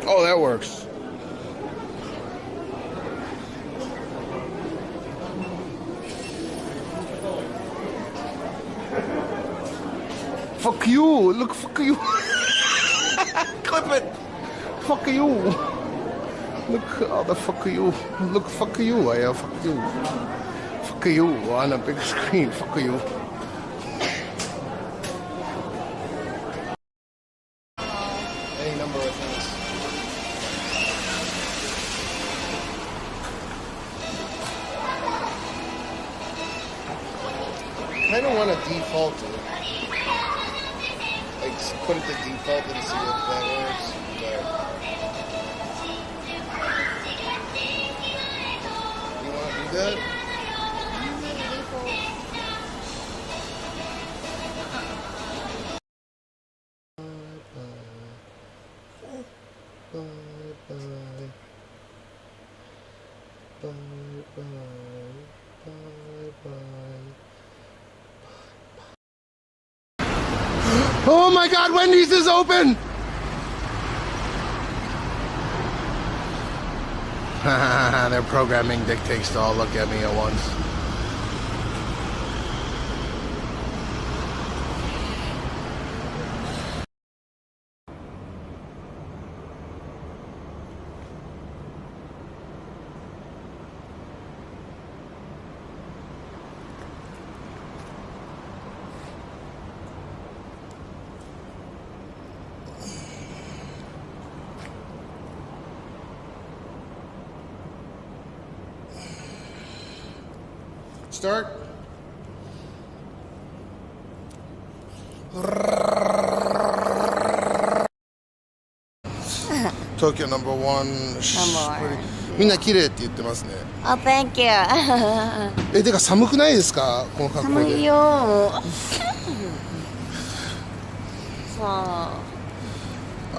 Oh, that works. Fuck you! Look, fuck you! Clip it! Fuck you! Look, how the fuck are you? Look, fuck you! Fuck you! Fuck you on a big screen! Fuck you! Any number of things. I don't want to default it. Like, put it to default and see if that works. But you want to do that? Oh my God, Wendy's is open! Their programming dictates to all look at me at once. Start. Tokyo number one. みんな綺麗って言ってますね。Oh, thank you. てか寒くないですかこの格好で。寒いよ。そう。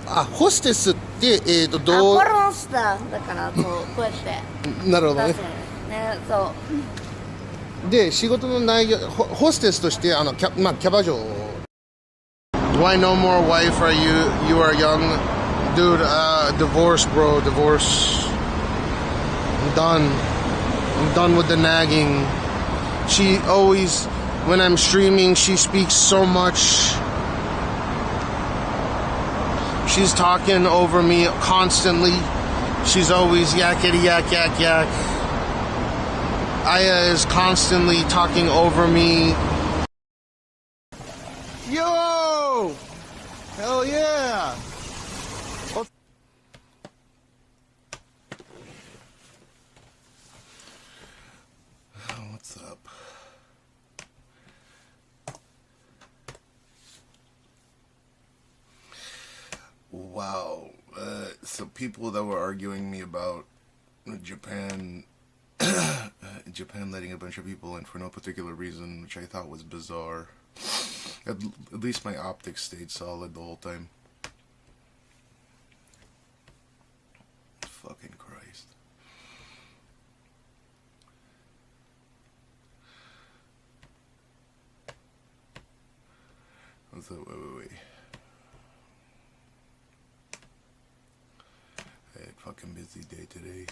あ、ホステスってどう？ポロンスターだからそうこうやって。なるほどね。ね、そう。で仕事の内容ホステスとしてキャバ嬢 Why no more wife are you are young dude divorce bro divorce I'm done with the nagging she always when I'm streaming she speaks so much she's talking over me constantly she's always yakety yak yak yak Aya is constantly talking over me. Yo! Hell yeah! What's up? Wow. So people that were arguing me about Japan letting a bunch of people in for no particular reason, which I thought was bizarre. At least my optics stayed solid the whole time. Fucking Christ. Wait. I had a fucking busy day today.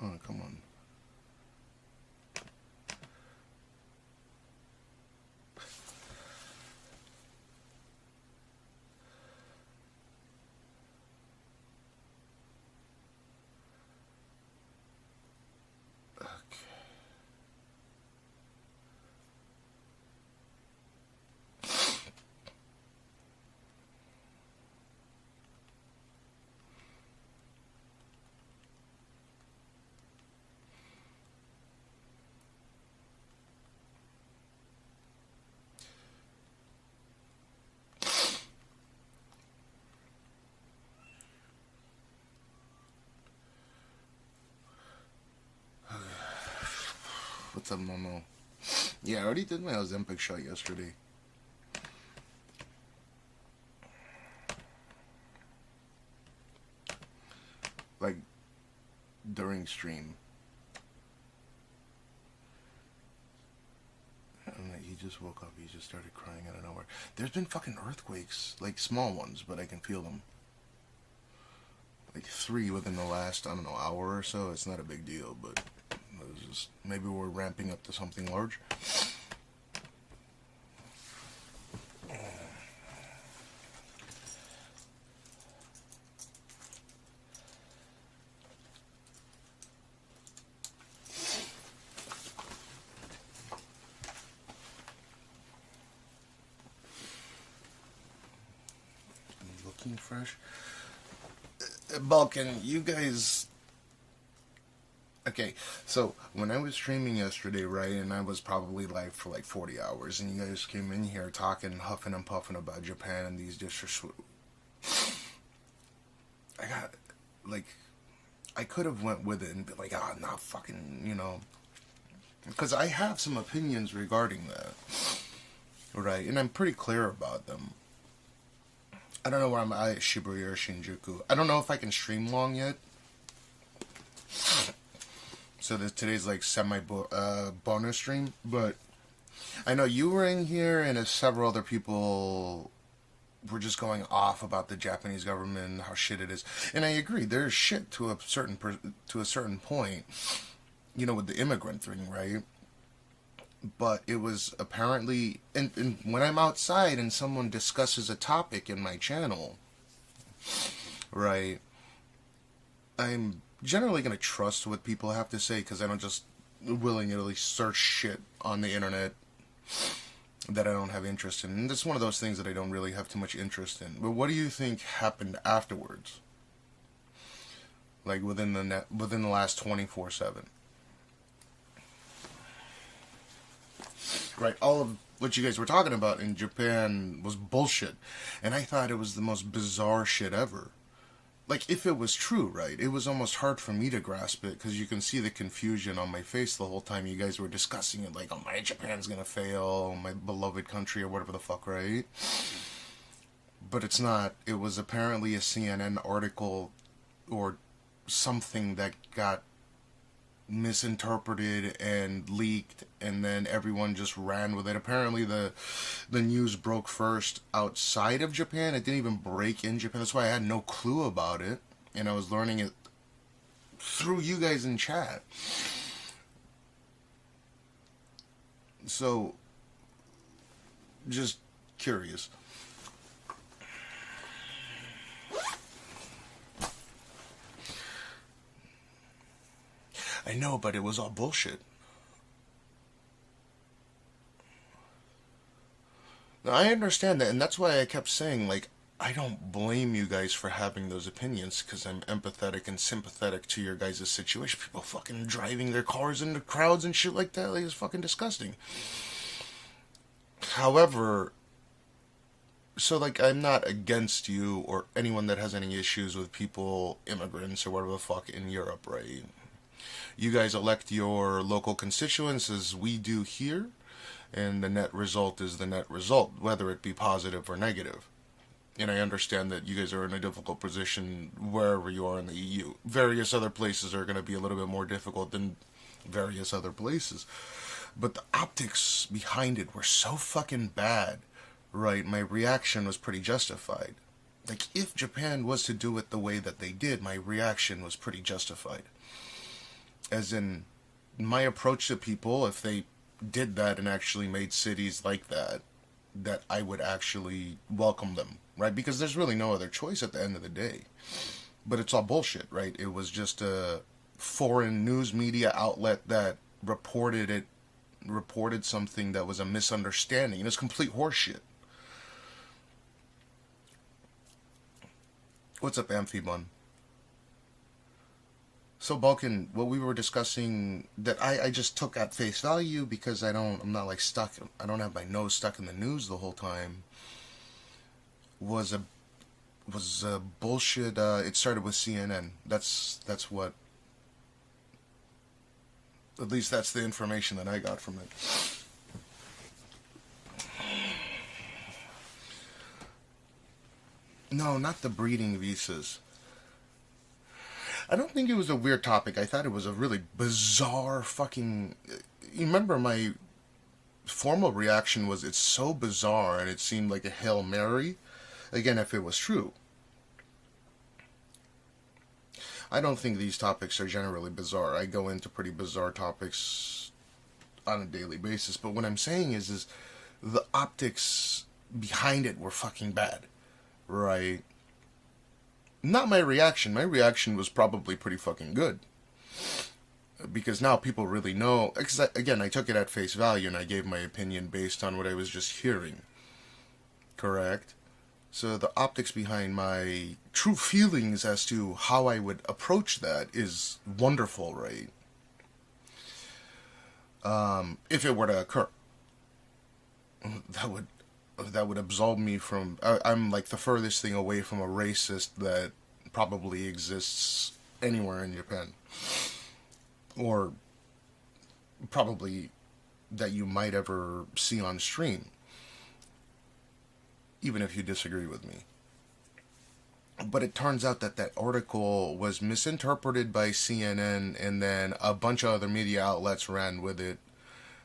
Oh, come on. What's up, Momo? Yeah, I already did my Ozempic shot yesterday. Like, during stream. And he just woke up, he just started crying out of nowhere. There's been fucking earthquakes, like small ones, but I can feel them. Like 3 within the last, I don't know, hour or so. It's not a big deal, but it's just, maybe we're ramping up to something large. Looking fresh. Balkan, you guys... Okay, so when I was streaming yesterday, right, and I was probably live for like 40 hours, and you guys came in here talking, huffing and puffing about Japan and these disrespect... I got, like, I could have went with it and be like, ah, not fucking, you know, because I have some opinions regarding that, right, and I'm pretty clear about them. I don't know where I'm at, Shibuya or Shinjuku. I don't know if I can stream long yet. So today's like bonus stream, but I know you were in here and several other people were just going off about the Japanese government, how shit it is. And I agree, there's shit to a certain point, you know, with the immigrant thing, right? But it was apparently, and when I'm outside and someone discusses a topic in my channel, right, I'm generally going to trust what people have to say, because I don't just willy-nilly search shit on the internet that I don't have interest in. And that's one of those things that I don't really have too much interest in. But what do you think happened afterwards? Like within the last 24/7? Right, all of what you guys were talking about in Japan was bullshit. And I thought it was the most bizarre shit ever. Like, if it was true, right, it was almost hard for me to grasp it, because you can see the confusion on my face the whole time you guys were discussing it, like, oh, my Japan's gonna fail, my beloved country, or whatever the fuck, right? But it's not. It was apparently a CNN article or something that got misinterpreted and leaked, and then everyone just ran with it. Apparently the news broke first outside of Japan. It didn't even break in Japan. That's why I had no clue about it, and I was learning it through you guys in chat. So, just curious. I know, but it was all bullshit. Now, I understand that, and that's why I kept saying, like, I don't blame you guys for having those opinions, because I'm empathetic and sympathetic to your guys' situation. People fucking driving their cars into crowds and shit like that, like, it's fucking disgusting. However, so, like, I'm not against you or anyone that has any issues with people, immigrants, or whatever the fuck in Europe, right? You guys elect your local constituents as we do here, and the net result is the net result, whether it be positive or negative. And I understand that you guys are in a difficult position wherever you are in the EU. Various other places are going to be a little bit more difficult than various other places. But the optics behind it were so fucking bad, right? My reaction was pretty justified. Like, if Japan was to do it the way that they did, my reaction was pretty justified. As in, my approach to people, if they did that and actually made cities like that, that I would actually welcome them, right? Because there's really no other choice at the end of the day. But it's all bullshit, right? It was just a foreign news media outlet that reported something that was a misunderstanding. And it's complete horseshit. What's up, Amphibon? So, Balkan, what we were discussing that I just took at face value, because I'm not like stuck, I don't have my nose stuck in the news the whole time, was a bullshit. It started with CNN. That's what At least that's the information that I got from it. No, not the breeding visas. I don't think it was a weird topic. I thought it was a really bizarre fucking... You remember my formal reaction was, it's so bizarre, and it seemed like a Hail Mary. Again, if it was true. I don't think these topics are generally bizarre. I go into pretty bizarre topics on a daily basis. But what I'm saying is the optics behind it were fucking bad. Right? Not my reaction. My reaction was probably pretty fucking good. Because now people really know. Again, I took it at face value and I gave my opinion based on what I was just hearing. Correct? So the optics behind my true feelings as to how I would approach that is wonderful, right? If it were to occur. That would absolve me from... I'm like the furthest thing away from a racist that probably exists anywhere in Japan. Or probably that you might ever see on stream. Even if you disagree with me. But it turns out that that article was misinterpreted by CNN, and then a bunch of other media outlets ran with it.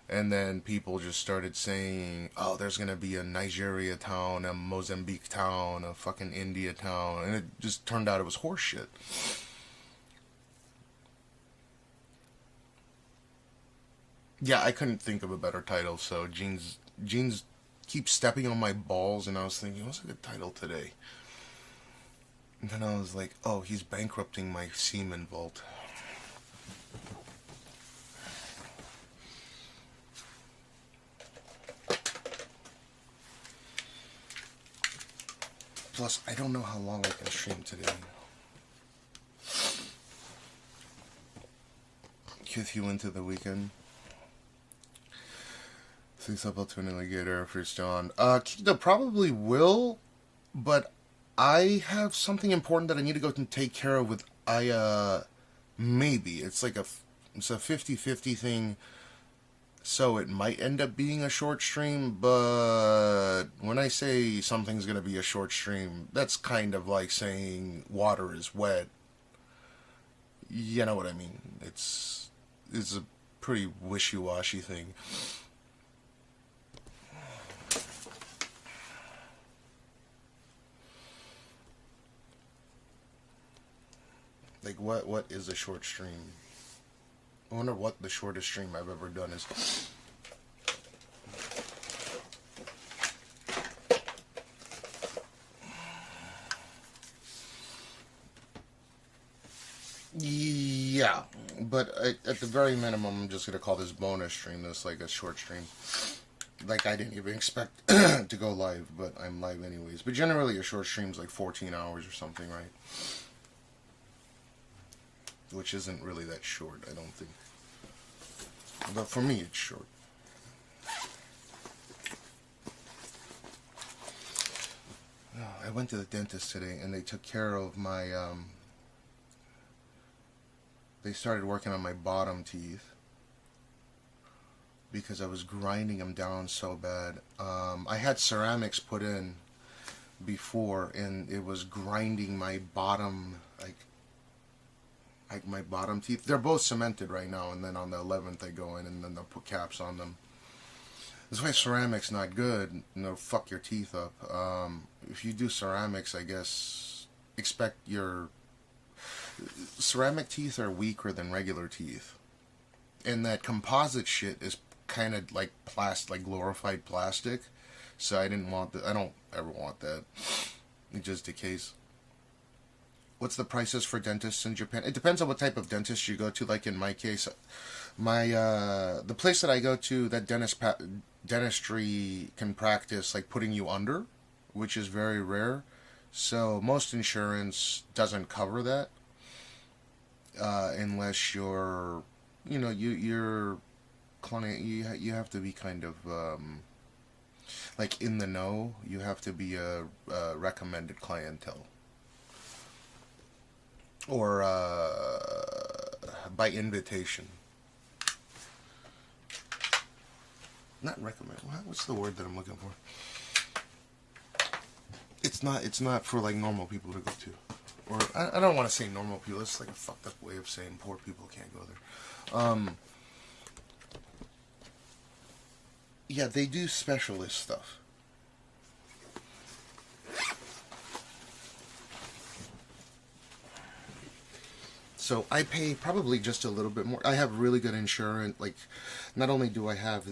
And then people just started saying, oh, there's going to be a Nigeria town, a Mozambique town, a fucking India town. And it just turned out it was horseshit. Yeah, I couldn't think of a better title, so Jeans keeps stepping on my balls, and I was thinking, what's a good title today? And then I was like, oh, he's bankrupting my semen vault. Plus, I don't know how long I can stream today. With you into the weekend. Please up to an alligator if you're still on. Kingdom probably will, but I have something important that I need to go and take care of with maybe. It's like it's a 50-50 thing, so it might end up being a short stream, but when I say something's going to be a short stream, that's kind of like saying water is wet. You know what I mean? It's a pretty wishy-washy thing. Like, what is a short stream? I wonder what the shortest stream I've ever done is. Yeah, but at the very minimum, I'm just going to call this bonus stream this like a short stream. Like, I didn't even expect to go live, but I'm live anyways. But generally, a short stream's like 14 hours or something, right? Which isn't really that short, I don't think. But for me, it's short. I went to the dentist today, and they took care of my, they started working on my bottom teeth. Because I was grinding them down so bad. I had ceramics put in before, and it was grinding my bottom, like my bottom teeth. They're both cemented right now, and then on the 11th I go in and then they'll put caps on them. That's why ceramic's not good. It'll fuck your teeth up. If you do ceramics, I guess expect your ceramic teeth are weaker than regular teeth. And that composite shit is kind of like like glorified plastic. So I didn't want that. I don't ever want that. It just decays. What's the prices for dentists in Japan? It depends on what type of dentist you go to. Like in my case, the place that I go to, that dentistry can practice like putting you under, which is very rare. So most insurance doesn't cover that, unless you're, you're client. You have to be kind of like in the know. You have to be a recommended clientele. Or by invitation. not recommend. What's the word that I'm looking for? It's not for like normal people to go to, or I don't want to say normal people. It's like a fucked up way of saying poor people can't go there. Yeah, they do specialist stuff. So I pay probably just a little bit more. I have really good insurance. Like, not only do I have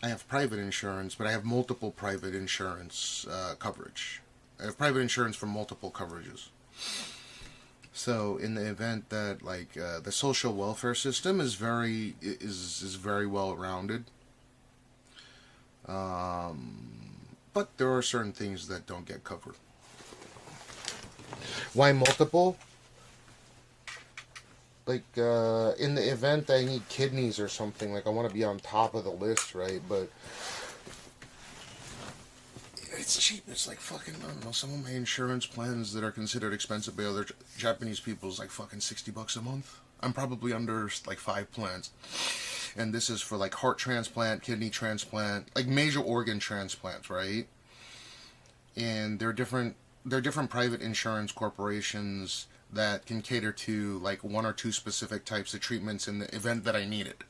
I have private insurance, but I have multiple private insurance coverage. I have private insurance for multiple coverages. So in the event that like the social welfare system is very well rounded, but there are certain things that don't get covered. Why multiple? Like, in the event that I need kidneys or something, like, I want to be on top of the list, right? But it's cheap. It's like fucking, I don't know, some of my insurance plans that are considered expensive by other Japanese people is like fucking $60 a month. I'm probably under, like, 5 plans. And this is for, like, heart transplant, kidney transplant, like, major organ transplants, right? And they're different private insurance corporations that can cater to like 1 or 2 specific types of treatments in the event that I need it.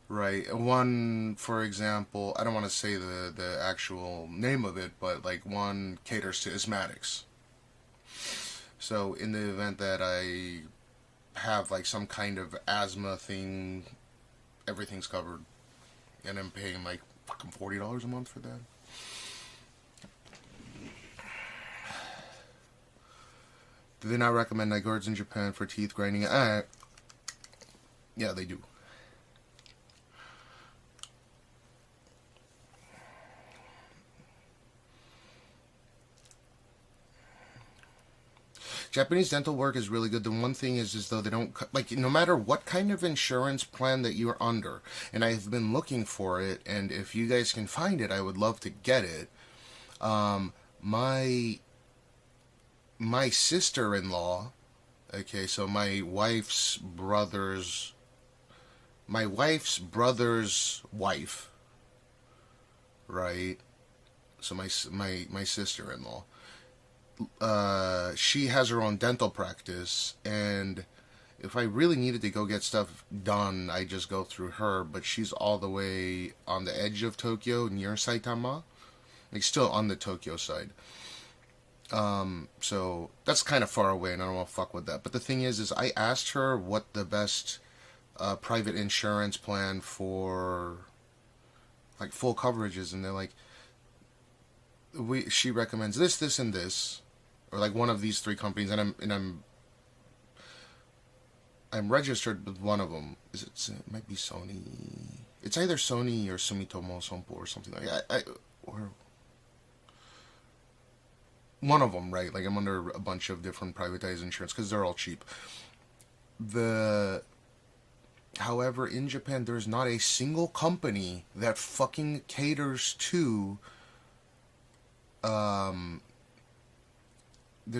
Right. One, for example, I don't want to say the actual name of it, but like one caters to asthmatics. So in the event that I have like some kind of asthma thing, everything's covered. And I'm paying like fucking $40 a month for that. Do they not recommend night guards in Japan for teeth grinding? Yeah, they do. Japanese dental work is really good. The one thing is though they don't, like, no matter what kind of insurance plan that you're under, and I've been looking for it, and if you guys can find it, I would love to get it. My sister-in-law, okay, so my wife's brother's wife, right? So my sister-in-law, she has her own dental practice, and if I really needed to go get stuff done, I just go through her, but she's all the way on the edge of Tokyo, near Saitama, like still on the Tokyo side. So that's kind of far away, and I don't want to fuck with that. But the thing is I asked her what the best private insurance plan for like full coverage is, and they're like, she recommends this, and this, or like one of these 3 companies, and I'm registered with one of them. It might be Sony. It's either Sony or Sumitomo Sompo or something like that. Or one of them, right? Like, I'm under a bunch of different privatized insurance because they're all cheap. However, in Japan, there's not a single company that fucking caters to, there's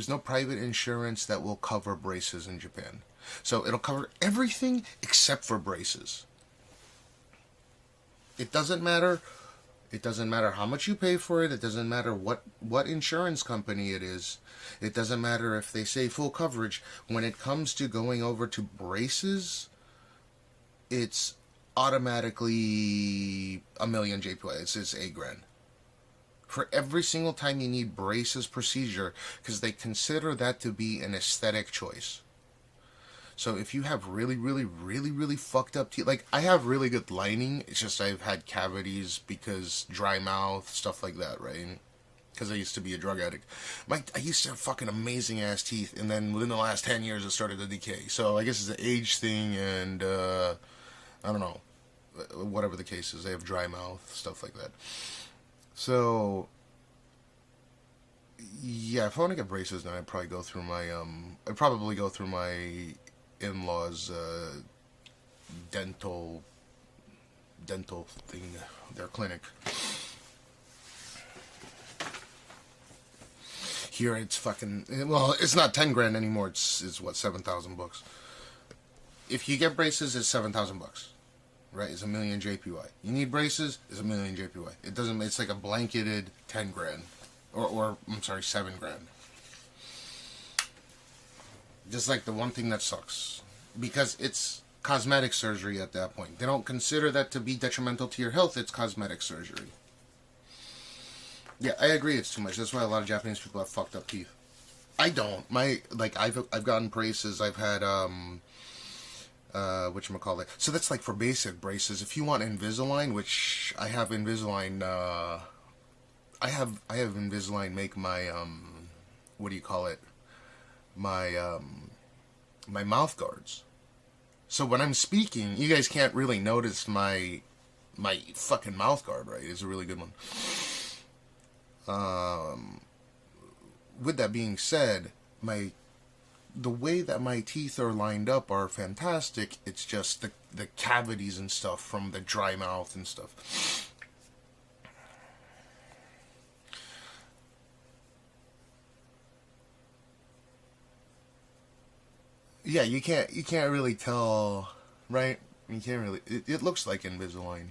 no private insurance that will cover braces in Japan. So it'll cover everything except for braces. It doesn't matter. It doesn't matter how much you pay for it. It doesn't matter what insurance company it is. It doesn't matter if they say full coverage. When it comes to going over to braces, it's automatically a million JPY. It's $8,000. For every single time you need braces procedure, because they consider that to be an aesthetic choice. So if you have really, really, really, really fucked up teeth, like I have really good lining, it's just I've had cavities because dry mouth, stuff like that, right? Because I used to be a drug addict. I used to have fucking amazing ass teeth, and then within the last 10 years it started to decay. So I guess it's an age thing, and I don't know, whatever the case is, I have dry mouth, stuff like that. So yeah, if I want to get braces now, I'd probably go through my in-laws dental thing, their clinic. Here it's fucking, well, it's not $10,000 anymore. It's what, $7,000 bucks. If you get braces, it's $7,000 bucks. right? It's a million JPY. You need braces, it's a million JPY. It doesn't. It's like a blanketed 10 grand, or I'm sorry, 7 grand. Just like the one thing that sucks, because it's cosmetic surgery at that point. They don't consider that to be detrimental to your health. It's cosmetic surgery. Yeah, I agree. It's too much. That's why a lot of Japanese people have fucked up teeth. I don't. I've gotten braces. I've had whatchamacallit. So that's like for basic braces. If you want Invisalign, which I have Invisalign, I have Invisalign make my what do you call it? My my mouth guards. So when I'm speaking, you guys can't really notice my fucking mouth guard, right? It's a really good one. With that being said, the way that my teeth are lined up are fantastic. It's just the cavities and stuff from the dry mouth and stuff. Yeah, you can't really tell, right? You can't really. It looks like Invisalign.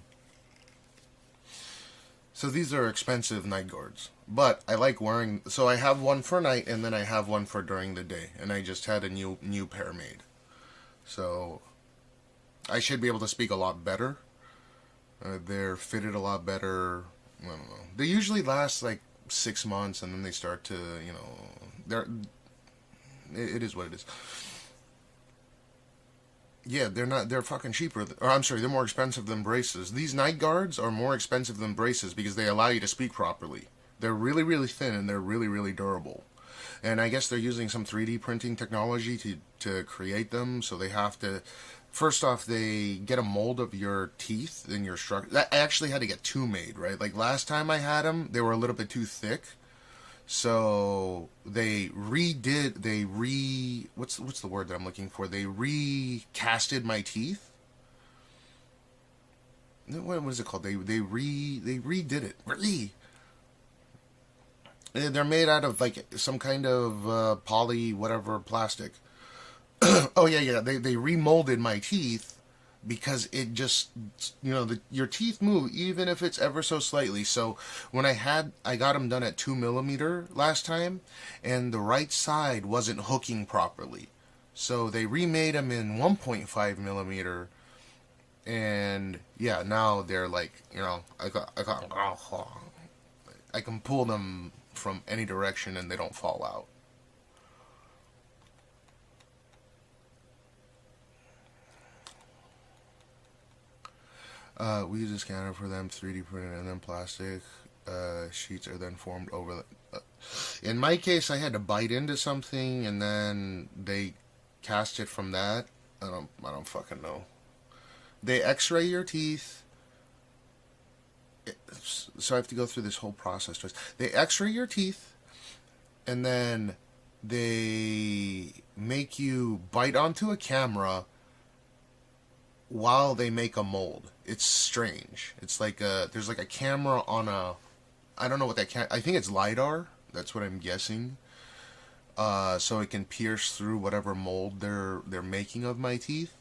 So these are expensive night guards, but I like wearing. So I have one for night, and then I have one for during the day, and I just had a new pair made. So I should be able to speak a lot better. They're fitted a lot better. I don't know. They usually last like 6 months, and then they start to, they're. It is what it is. Yeah, they're fucking cheaper. Or I'm sorry, they're more expensive than braces. These night guards are more expensive than braces because they allow you to speak properly. They're really, really thin and they're really, really durable. And I guess they're using some 3D printing technology to create them. So they have to, first off, they get a mold of your teeth and your structure. I actually had to get 2 made, right? Like last time I had them, they were a little bit too thick. So they what's the word that I'm looking for? They recasted my teeth. What is it called? They redid it. They're made out of like some kind of poly whatever plastic. Oh yeah. They remolded my teeth because it just, your teeth move even if it's ever so slightly. So when I got them done at 2mm last time, and the right side wasn't hooking properly, so they remade them in 1.5mm, and yeah, now they're like, I can pull them from any direction and they don't fall out. We use a scanner for them, 3D printed, and then plastic sheets are then formed over the... In my case, I had to bite into something, and then they cast it from that. I don't fucking know. They x-ray your teeth. So I have to go through this whole process twice. They x-ray your teeth, and then they make you bite onto a camera while they make a mold. It's strange. It's like there's like a camera on a, I don't know what that I think it's LiDAR. That's what I'm guessing. So it can pierce through whatever mold they're making of my teeth.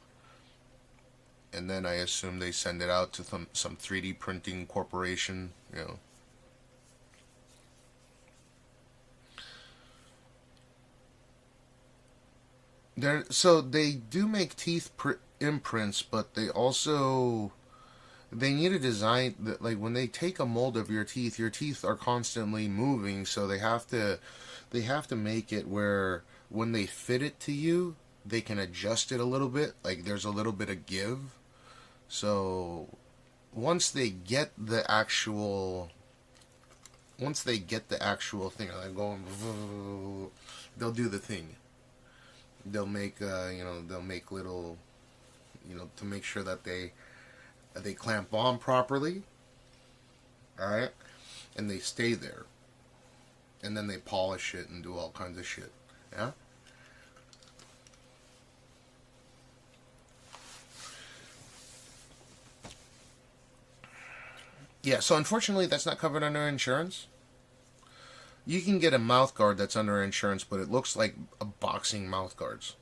And then I assume they send it out to some 3D printing corporation, So they do make teeth imprints, but they need a design that, like, when they take a mold of your teeth are constantly moving, so they have to make it where when they fit it to you, they can adjust it a little bit, like there's a little bit of give. So once they get the actual thing, like going, they'll do the thing. They'll make they'll make little, to make sure that they clamp on properly, alright, and they stay there, and then they polish it and do all kinds of shit, yeah? Yeah, so unfortunately that's not covered under insurance. You can get a mouth guard that's under insurance, but it looks like a boxing mouth guards.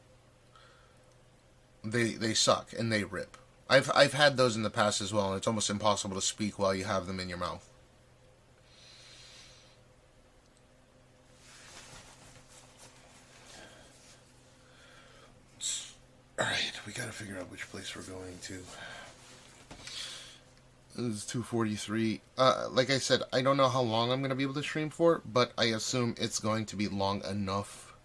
They suck and they rip. I've had those in the past as well, and it's almost impossible to speak while you have them in your mouth. Alright, we gotta figure out which place we're going to. This is 2:43. Like I said, I don't know how long I'm gonna be able to stream for, but I assume it's going to be long enough.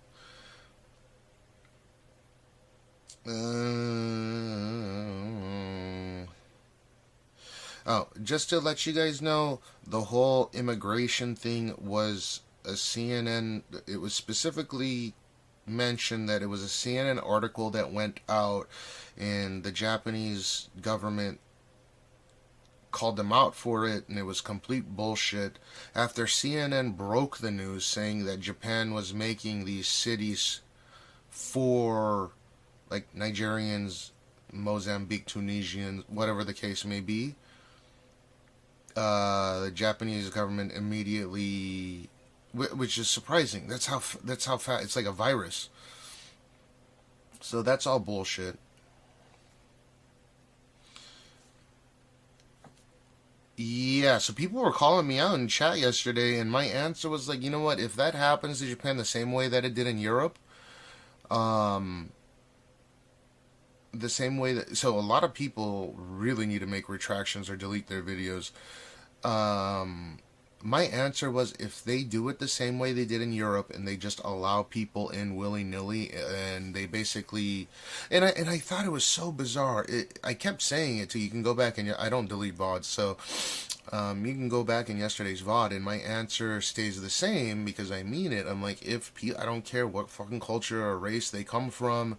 Oh, just to let you guys know, the whole immigration thing was a CNN. It was specifically mentioned that it was a CNN article that went out, and the Japanese government called them out for it, and it was complete bullshit. After CNN broke the news saying that Japan was making these cities for like Nigerians, Mozambique, Tunisians, whatever the case may be, the Japanese government immediately, which is surprising. That's how fast. It's like a virus. So that's all bullshit. Yeah, so people were calling me out in chat yesterday, and my answer was like, you know what? If that happens to Japan the same way that it did in Europe, the same way that, so a lot of people really need to make retractions or delete their videos. My answer was, if they do it the same way they did in Europe and they just allow people in willy-nilly, and they basically, and I thought it was so bizarre. I kept saying it, till you can go back, and I don't delete VODs, so you can go back in yesterday's VOD, and my answer stays the same because I mean it. I'm like, I don't care what fucking culture or race they come from,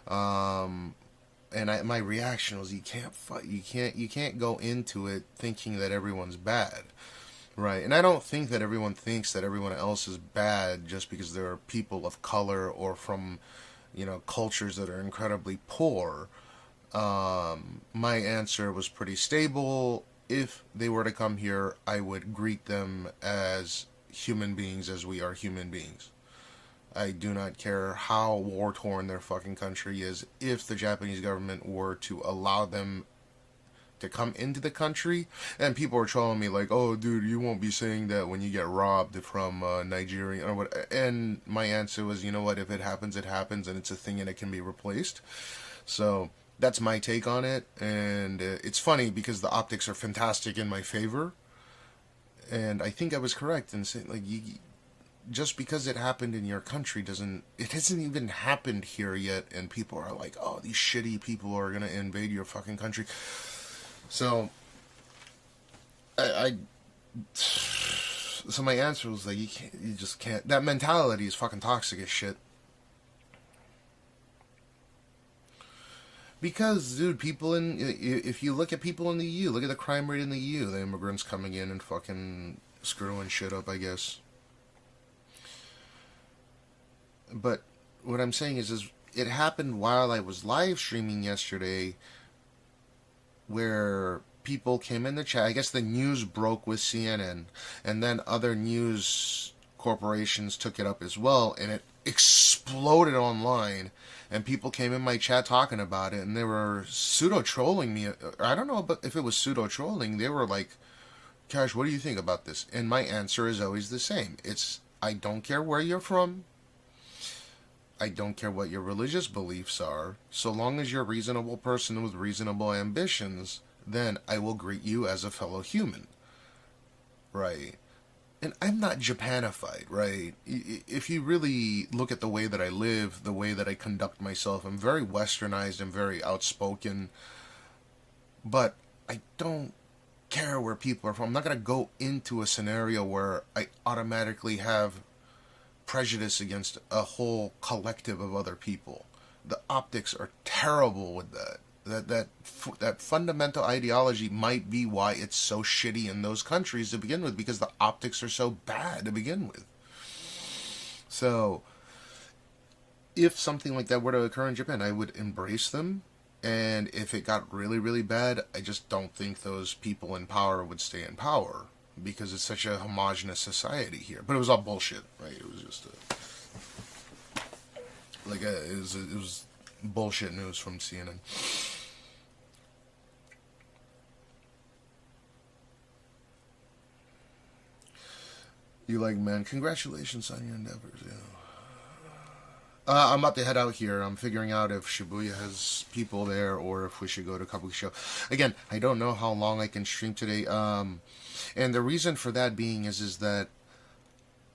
and my reaction was, you can't go into it thinking that everyone's bad. Right, and I don't think that everyone thinks that everyone else is bad just because there are people of color or from, cultures that are incredibly poor. My answer was pretty stable. If they were to come here, I would greet them as human beings, as we are human beings. I do not care how war-torn their fucking country is. If the Japanese government were to allow them to come into the country, and people are trolling me like, oh dude, you won't be saying that when you get robbed from Nigeria or what, and my answer was, you know what, if it happens, it happens, and it's a thing and it can be replaced. So that's my take on it, and it's funny because the optics are fantastic in my favor, and I think I was correct in saying, like, just because it happened in your country it hasn't even happened here yet, and people are like, oh, these shitty people are gonna invade your fucking country. So, so my answer was like, you just can't. That mentality is fucking toxic as shit. Because, dude, if you look at people in the EU, look at the crime rate in the EU, the immigrants coming in and fucking screwing shit up, I guess. But what I'm saying is it happened while I was live streaming yesterday, where people came in the chat. I guess the news broke with CNN, and then other news corporations took it up as well, and it exploded online, and people came in my chat talking about it, and they were pseudo-trolling me. I don't know if it was pseudo-trolling. They were like, Cash, what do you think about this? And my answer is always the same. I don't care where you're from. I don't care what your religious beliefs are. So long as you're a reasonable person with reasonable ambitions, then I will greet you as a fellow human. Right? And I'm not Japanified, right? If you really look at the way that I live, the way that I conduct myself, I'm very westernized and very outspoken. But I don't care where people are from. I'm not going to go into a scenario where I automatically have prejudice against a whole collective of other people. The optics are terrible with that. That fundamental ideology might be why it's so shitty in those countries to begin with, because the optics are so bad to begin with. So, if something like that were to occur in Japan, I would embrace them, and if it got really, really bad, I just don't think those people in power would stay in power, because it's such a homogenous society here. But it was all bullshit, right? It was just it was bullshit news from CNN. You like men? Congratulations on your endeavors. Yeah. I'm about to head out here. I'm figuring out if Shibuya has people there or if we should go to Kabukicho. Again, I don't know how long I can stream today. And the reason for that being is that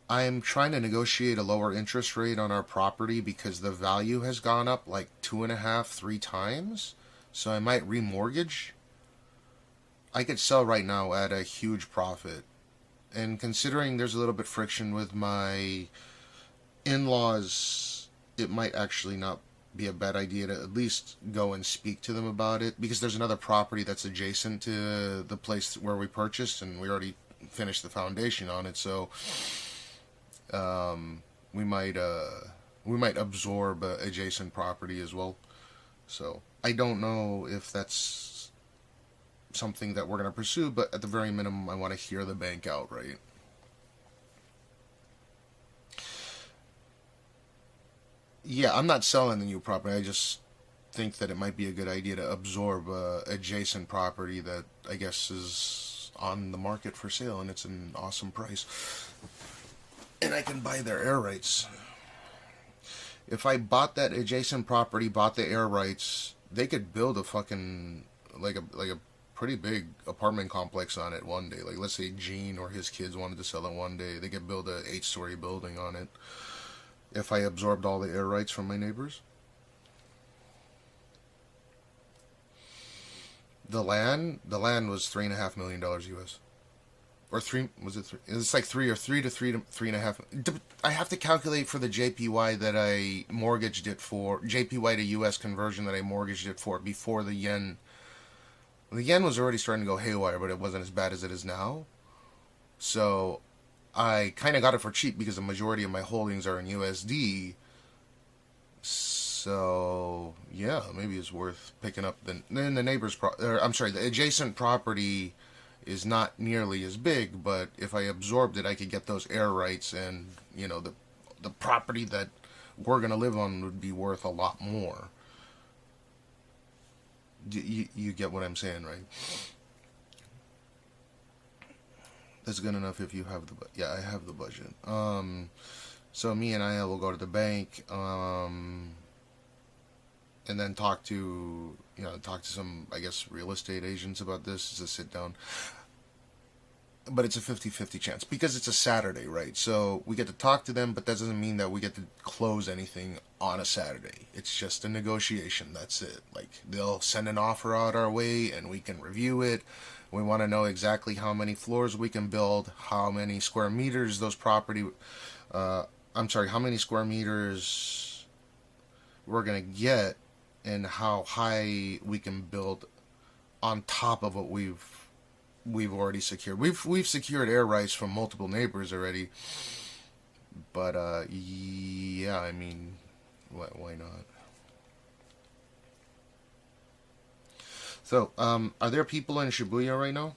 I'm trying to negotiate a lower interest rate on our property because the value has gone up like 2.5, 3 times. So I might remortgage. I could sell right now at a huge profit. And considering there's a little bit friction with my in-laws, it might actually not be a bad idea to at least go and speak to them about it, because there's another property that's adjacent to the place where we purchased, and we already finished the foundation on it, so we might absorb adjacent property as well. So I don't know if that's something that we're going to pursue, but at the very minimum I want to hear the bank out, right? Yeah, I'm not selling the new property. I just think that it might be a good idea to absorb adjacent property that I guess is on the market for sale, and it's an awesome price. And I can buy their air rights. If I bought that adjacent property, bought the air rights, they could build a fucking like a pretty big apartment complex on it one day. Like, let's say Gene or his kids wanted to sell it one day, they could build a 8-story building on it. If I absorbed all the air rights from my neighbors. The land was $3.5 million US. Or three, was it three? It's like 3 to 3.5. I have to calculate for the JPY that I mortgaged it for, JPY to US conversion that I mortgaged it for before the yen. The yen was already starting to go haywire, but it wasn't as bad as it is now. So I kind of got it for cheap because the majority of my holdings are in USD. So yeah, maybe it's worth picking up. Then the neighbor's the adjacent property is not nearly as big, but if I absorbed it, I could get those air rights, and you know, the property that we're gonna live on would be worth a lot more. You get what I'm saying, right? That's good enough if you have the yeah, I have the budget. So me and I will go to the bank, and then talk to some, I guess, real estate agents about this. It's a sit down, but it's a 50-50 chance because it's a Saturday, right? So we get to talk to them, but that doesn't mean that we get to close anything on a Saturday. It's just a negotiation. That's it. Like, they'll send an offer out our way, and we can review it. We want to know exactly how many floors we can build, how many square meters those property, how many square meters we're going to get, and how high we can build on top of what we've already secured. We've secured air rights from multiple neighbors already, but yeah, I mean, why not? So, are there people in Shibuya right now?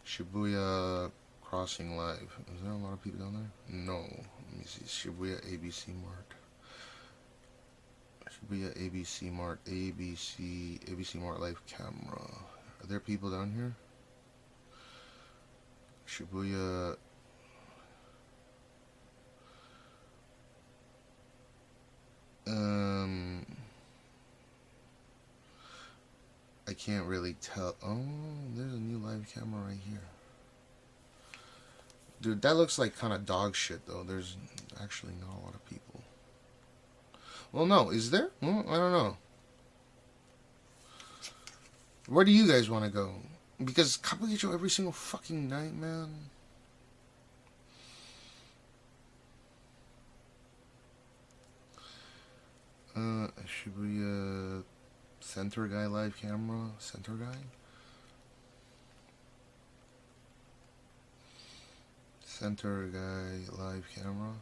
Shibuya Crossing Live. Is there a lot of people down there? No. Let me see. Shibuya ABC Mart. Shibuya ABC Mart. ABC Mart Live Camera. Are there people down here? Shibuya. I can't really tell. Oh, there's a new live camera right here. Dude, that looks like kind of dog shit, though. There's actually not a lot of people. Well, no. Is there? Well, I don't know. Where do you guys want to go? Because Kabukicho every single fucking night, man. Shibuya Center Guy live camera. Center Guy? Center Guy live camera.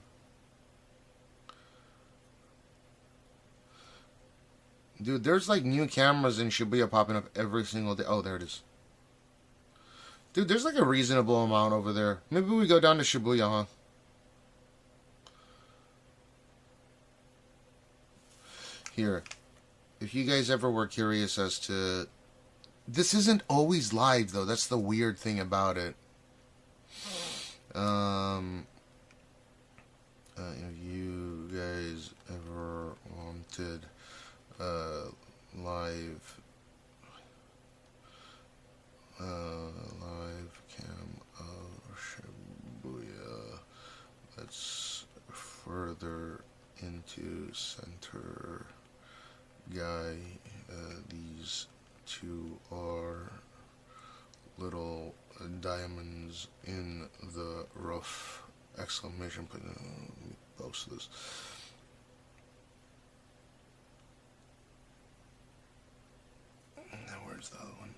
Dude, there's like new cameras in Shibuya popping up every single day. Oh, there it is. Dude, there's like a reasonable amount over there. Maybe we go down to Shibuya, huh? Here. If you guys ever were curious as to... This isn't always live, though. That's the weird thing about it. If you guys ever wanted a live cam of Shibuya that's further into center guy, these two are little diamonds in the rough! Exclamation point. Let me post this. Now where's the other one?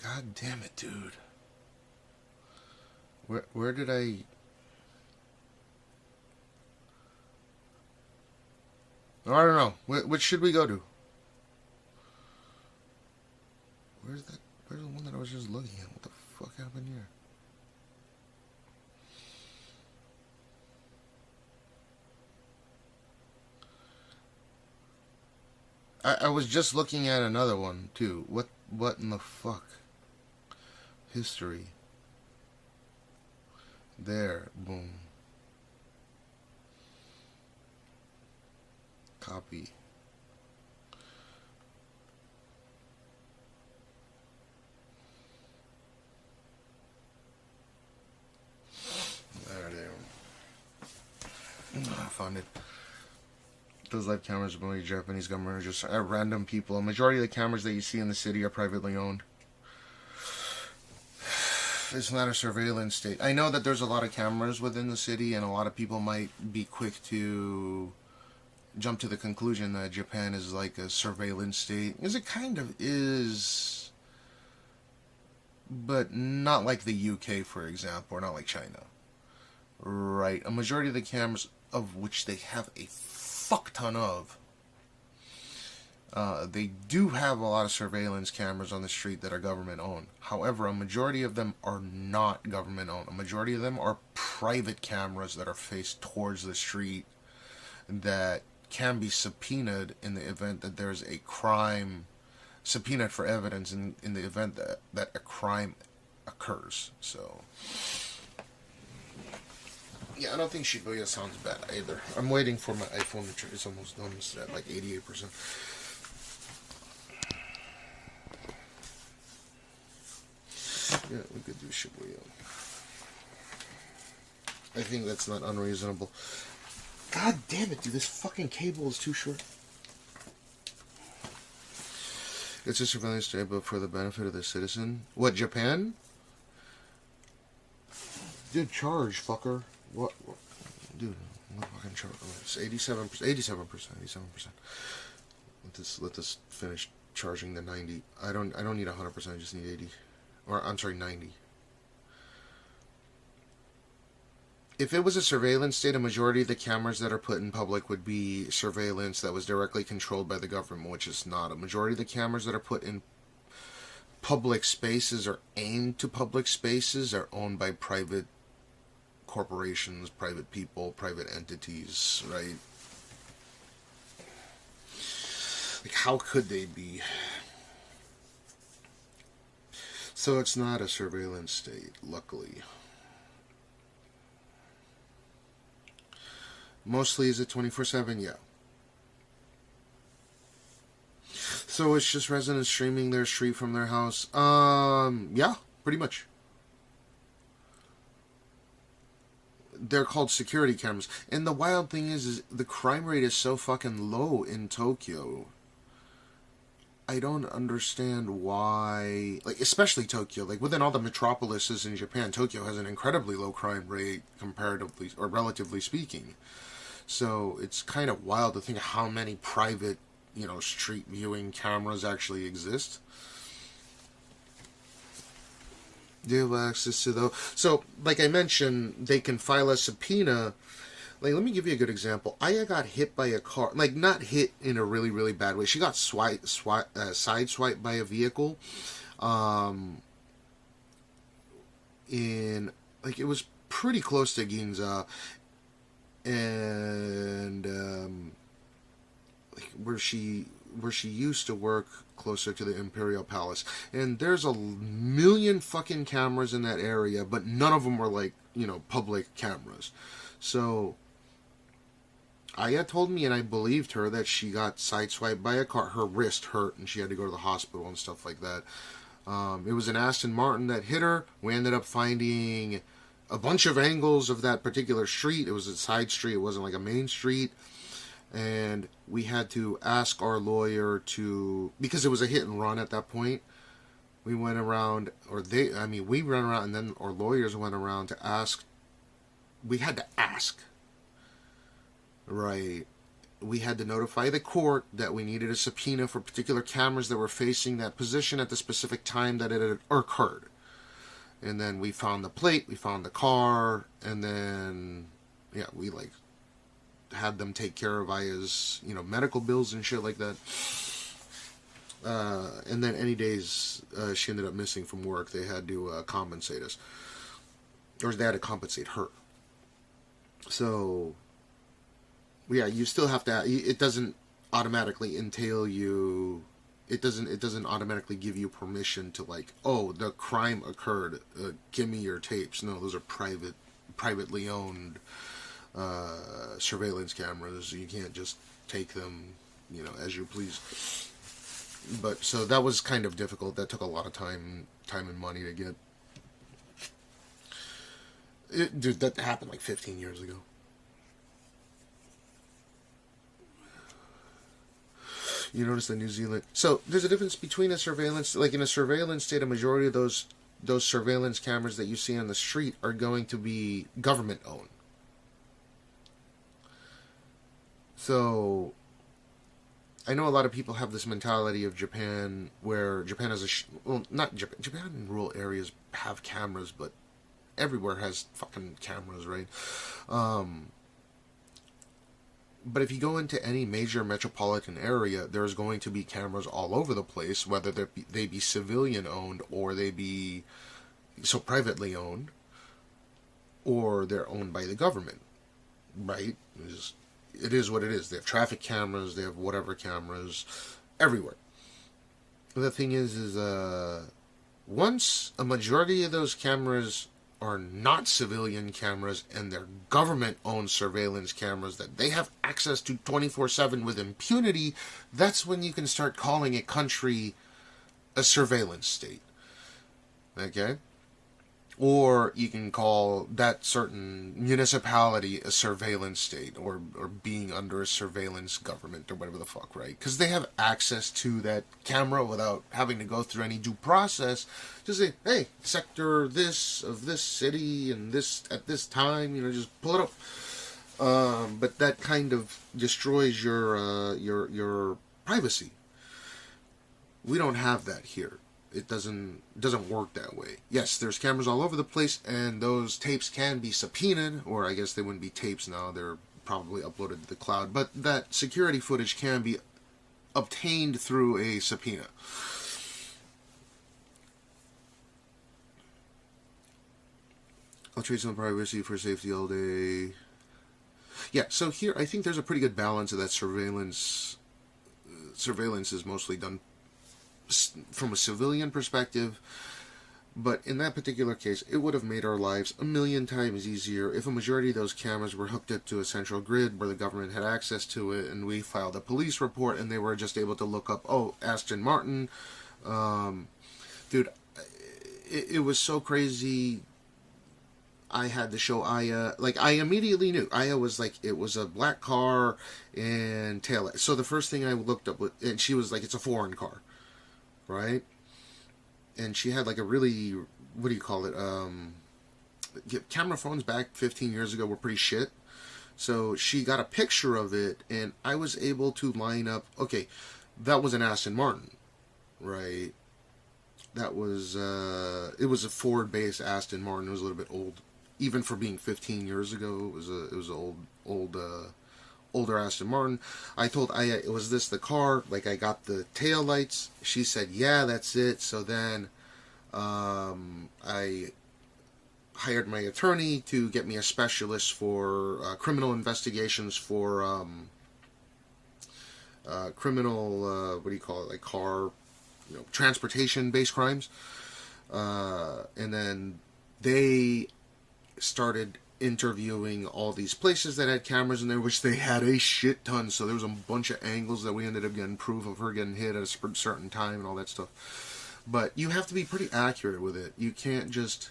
God damn it, dude. Where did I... I don't know. Which should we go to? Where's that? Where's the one that I was just looking at? What the fuck happened here? I was just looking at another one too. What in the fuck? History. There, boom. Copy. There. I found it. Those live cameras belong to the Japanese government are just random people. A majority of the cameras that you see in the city are privately owned. It's not a surveillance state. I know that there's a lot of cameras within the city, and a lot of people might be quick to jump to the conclusion that Japan is like a surveillance state, because it kind of is, but not like the UK, for example, or not like China. Right. A majority of the cameras, of which they have a fuck ton of, they do have a lot of surveillance cameras on the street that are government owned. However, a majority of them are not government owned. A majority of them are private cameras that are faced towards the street that can be subpoenaed in the event that there's a crime, subpoenaed for evidence in the event that a crime occurs. So, yeah, I don't think Shibuya sounds bad either. I'm waiting for my iPhone to it's almost done. It's at like 88%. Yeah, we could do Shibuya. I think that's not unreasonable. God damn it, dude, this fucking cable is too short. It's a surveillance state, but for the benefit of the citizen. What, Japan? Dude, charge, fucker. What? Dude, what fucking charge? It's 87%. Let this finish charging the 90. I don't need 100%, I just need 80. Or, I'm sorry, 90. If it was a surveillance state, a majority of the cameras that are put in public would be surveillance that was directly controlled by the government, which is not. A majority of the cameras that are put in public spaces or aimed to public spaces are owned by private corporations, private people, private entities, right? Like, how could they be? So it's not a surveillance state, luckily. Mostly, is it 24/7? Yeah. So it's just residents streaming their street from their house? Yeah, pretty much. They're called security cameras. And the wild thing is the crime rate is so fucking low in Tokyo. I don't understand why, like, especially Tokyo, like, within all the metropolises in Japan, Tokyo has an incredibly low crime rate comparatively, or relatively speaking. So it's kind of wild to think how many private, street viewing cameras actually exist. They have access to those. So, like I mentioned, they can file a subpoena. Like, let me give you a good example. Aya got hit by a car. Like, not hit in a really, really bad way. She got sideswiped by a vehicle. It was pretty close to Ginza. and where she used to work closer to the Imperial Palace. And there's a million fucking cameras in that area, but none of them were like, you know, public cameras. So Aya told me, and I believed her, that she got sideswiped by a car. Her wrist hurt, and she had to go to the hospital and stuff like that. It was an Aston Martin that hit her. We ended up finding a bunch of angles of that particular street. It was a side street. It wasn't like a main street. And we had to ask our lawyer to, because it was a hit and run at that point. We went around, we ran around, and then our lawyers went around to ask. We had to ask. Right. We had to notify the court that we needed a subpoena for particular cameras that were facing that position at the specific time that it had occurred. And then we found the plate, we found the car, and then, yeah, we, like, had them take care of Aya's, you know, medical bills and shit like that. And then any days she ended up missing from work, they had to compensate us. Or they had to compensate her. So, yeah, you still have to, it doesn't automatically entail you, it doesn't automatically give you permission to, like, oh, the crime occurred, give me your tapes. No, those are privately owned surveillance cameras. You can't just take them, you know, as you please. But, so that was kind of difficult. That took a lot of time and money to get. Dude, that happened like 15 years ago. You notice the New Zealand. So there's a difference between a surveillance, like in a surveillance state, a majority of those surveillance cameras that you see on the street are going to be government owned. So I know a lot of people have this mentality of Japan, where Japan has not Japan. Japan in rural areas have cameras, but everywhere has fucking cameras, right? But if you go into any major metropolitan area, there's going to be cameras all over the place, whether they be civilian owned or they be privately owned, or they're owned by the government, right? It is what it is. They have traffic cameras, they have whatever cameras, everywhere. The thing is once a majority of those cameras are not civilian cameras and they're government-owned surveillance cameras that they have access to 24/7 with impunity, that's when you can start calling a country a surveillance state. Okay? Or you can call that certain municipality a surveillance state, or being under a surveillance government, or whatever the fuck, right? Because they have access to that camera without having to go through any due process. Just say, hey, sector this of this city and this at this time, you know, just pull it up. But that kind of destroys your privacy. We don't have that here. It doesn't work that way. Yes, there's cameras all over the place, and those tapes can be subpoenaed, or I guess they wouldn't be tapes now, they're probably uploaded to the cloud, but that security footage can be obtained through a subpoena. I'll trade some privacy for safety all day. Yeah, so here I think there's a pretty good balance of that surveillance. Surveillance is mostly done from a civilian perspective, but in that particular case, it would have made our lives a million times easier if a majority of those cameras were hooked up to a central grid where the government had access to it, and we filed a police report and they were just able to look up, oh, Aston Martin. Dude, it was so crazy. I had to show Aya, like, I immediately knew. Aya was like, it was a black car and taillight. So the first thing I looked up, and she was like, it's a foreign car. Right? And she had like a really, what do you call it? Camera phones back 15 years ago were pretty shit. So she got a picture of it, and I was able to line up, okay, that was an Aston Martin, right? That was, it was a Ford-based Aston Martin. It was a little bit old. Even for being 15 years ago, it was an older Aston Martin. I told Aya, was this the car? Like, I got the tail lights. She said, yeah, that's it. So then I hired my attorney to get me a specialist for criminal investigations for criminal, what do you call it, like car, transportation-based crimes. And then they started interviewing all these places that had cameras in there, which they had a shit ton. So there was a bunch of angles that we ended up getting proof of her getting hit at a certain time and all that stuff. But you have to be pretty accurate with it. You can't just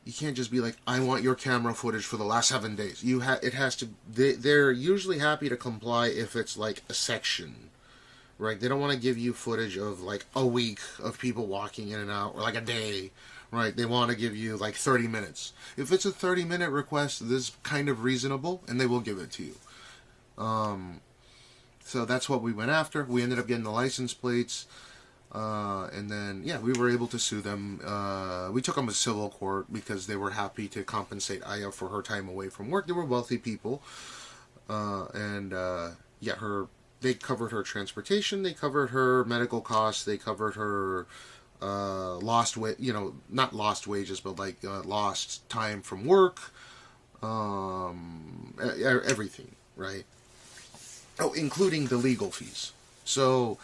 be like, I want your camera footage for the last 7 days. It has to. They're usually happy to comply if it's like a section, right? They don't want to give you footage of like a week of people walking in and out, or like a day, right? They want to give you like 30 minutes. If it's a 30-minute request, this is kind of reasonable, and they will give it to you. So that's what we went after. We ended up getting the license plates. And then, yeah, we were able to sue them. We took them to civil court because they were happy to compensate Aya for her time away from work. They were wealthy people. Yeah, they covered her transportation, they covered her medical costs, they covered her not lost wages, but like lost time from work, everything, right? Oh, including the legal fees. So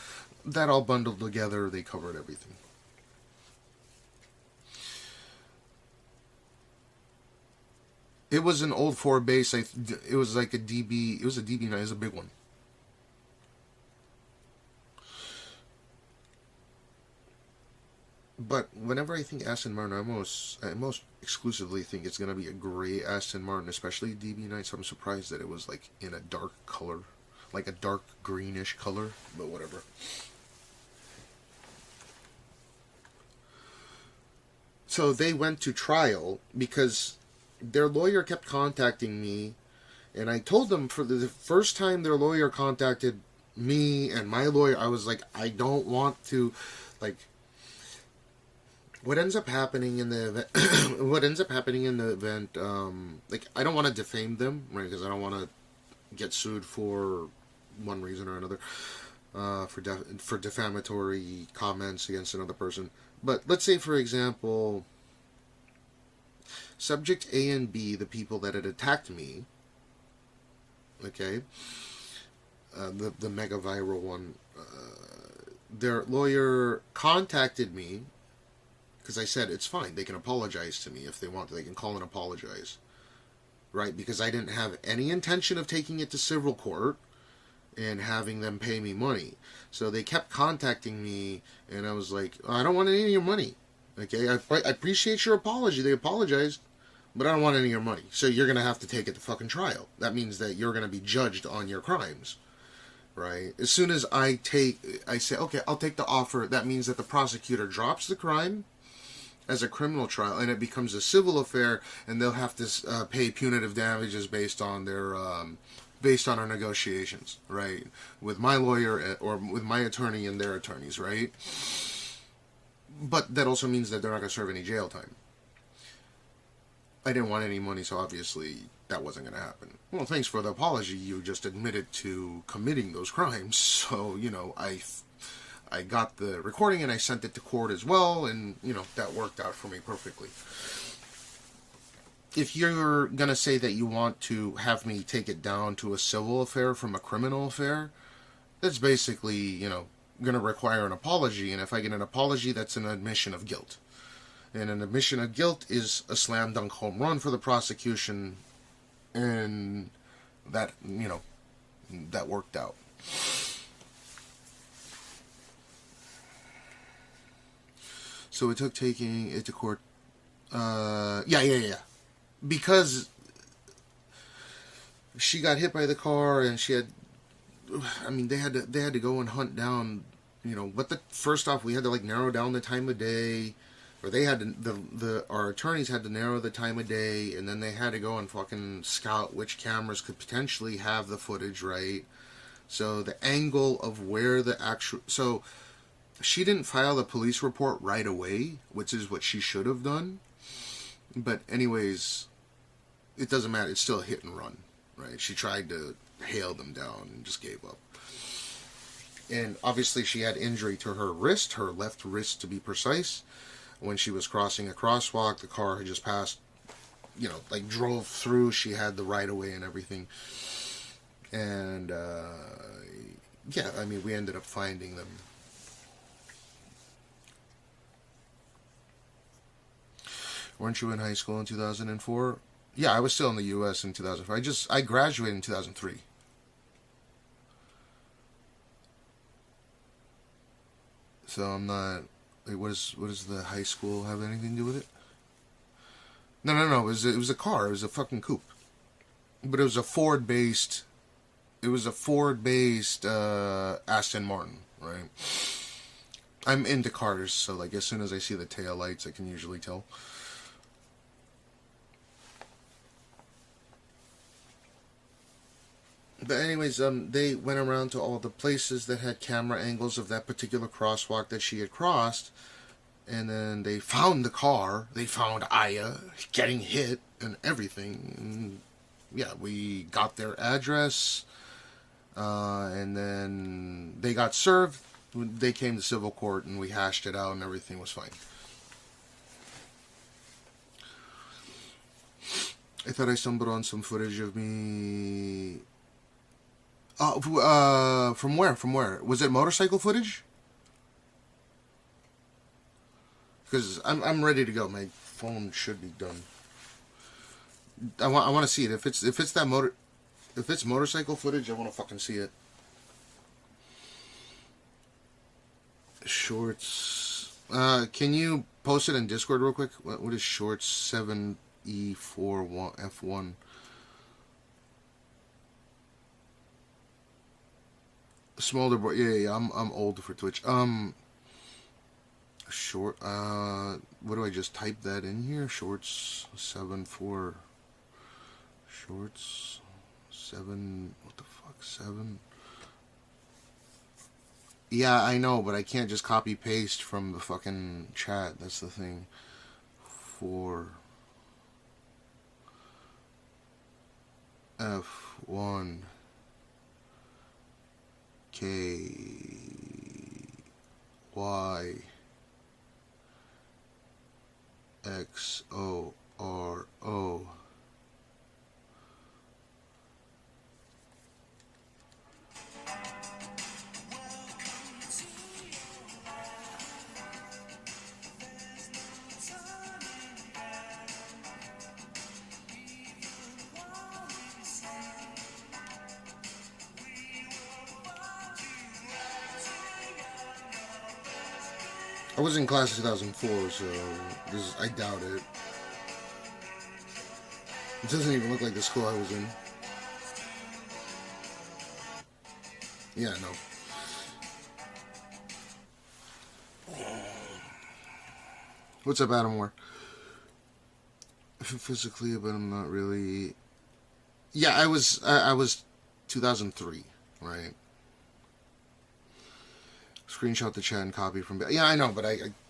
that all bundled together, they covered everything. It was an old 4 base. It was like a DB. It was a DB9. It was a big one. But whenever I think Aston Martin, I most exclusively think it's gonna be a gray Aston Martin, especially DB9. So I'm surprised that it was like in a dark color, like a dark greenish color. But whatever. So they went to trial because their lawyer kept contacting me, and I told them for the first time their lawyer contacted me and my lawyer, I was like, I don't want to, like, what ends up happening in the event, like, I don't want to defame them, right, because I don't want to get sued for one reason or another, for defamatory comments against another person. But let's say, for example, subject A and B, the people that had attacked me, okay, the mega viral one, their lawyer contacted me because I said it's fine, they can apologize to me if they want, they can call and apologize, right? Because I didn't have any intention of taking it to civil court and having them pay me money. So they kept contacting me, and I was like, I don't want any of your money. Okay, I appreciate your apology. They apologized, but I don't want any of your money. So you're going to have to take it to fucking trial. That means that you're going to be judged on your crimes, right? As soon as I say, okay, I'll take the offer, that means that the prosecutor drops the crime as a criminal trial, and it becomes a civil affair, and they'll have to pay punitive damages based on their based on our negotiations, right? With my lawyer or with my attorney and their attorneys, right? But that also means that they're not going to serve any jail time. I didn't want any money, so obviously that wasn't going to happen. Well, thanks for the apology. You just admitted to committing those crimes. So, I got the recording and I sent it to court as well, and, that worked out for me perfectly. If you're going to say that you want to have me take it down to a civil affair from a criminal affair, that's basically, going to require an apology. And if I get an apology, that's an admission of guilt. And an admission of guilt is a slam dunk home run for the prosecution. And that, that worked out. So it took taking it to court. Yeah. Because she got hit by the car, and they had to go and hunt down, first off, we had to narrow down the time of day, or they had to, our attorneys had to narrow the time of day, and then they had to go and fucking scout which cameras could potentially have the footage, right? So the angle of where so she didn't file the police report right away, which is what she should have done. But anyways, it doesn't matter. It's still a hit and run, right? She tried to hail them down and just gave up. And obviously she had injury to her wrist, her left wrist to be precise. when she was crossing a crosswalk, the car had just passed, you know, like drove through. She had the right of way and everything. And, yeah, I mean, we ended up finding them. Weren't you in high school in 2004? Yeah, I was still in the U.S. in 2004. I graduated in 2003. So I'm not, like, what does the high school have anything to do with it? No, it was a car. It was a fucking coupe. But it was a Ford-based Aston Martin, right? I'm into cars, so like as soon as I see the tail lights, I can usually tell. But anyways, they went around to all the places that had camera angles of that particular crosswalk that she had crossed, and then they found the car. They found Aya getting hit and everything. And yeah, we got their address, and then they got served. They came to civil court, and we hashed it out, and everything was fine. I thought I stumbled on some footage of me. From where? From where? Was it motorcycle footage? Because I'm ready to go. My phone should be done. I want to see it. If it's motorcycle footage, I want to fucking see it. Shorts. Can you post it in Discord real quick? What is Shorts 7E41F1? Smolder boy. Yeah. I'm old for Twitch. Short. What do I just type that in here? Shorts 7.4. Shorts 7. What the fuck? 7. Yeah, I know, but I can't just copy paste from the fucking chat. That's the thing. 4. F1. K. Y. X. O. R. O. I was in class of 2004, so I doubt it. It doesn't even look like the school I was in. Yeah, no. What's up, Adam? Physically, but I'm not really. Yeah, I was 2003, right? Screenshot the chat and copy from. Yeah, I know, but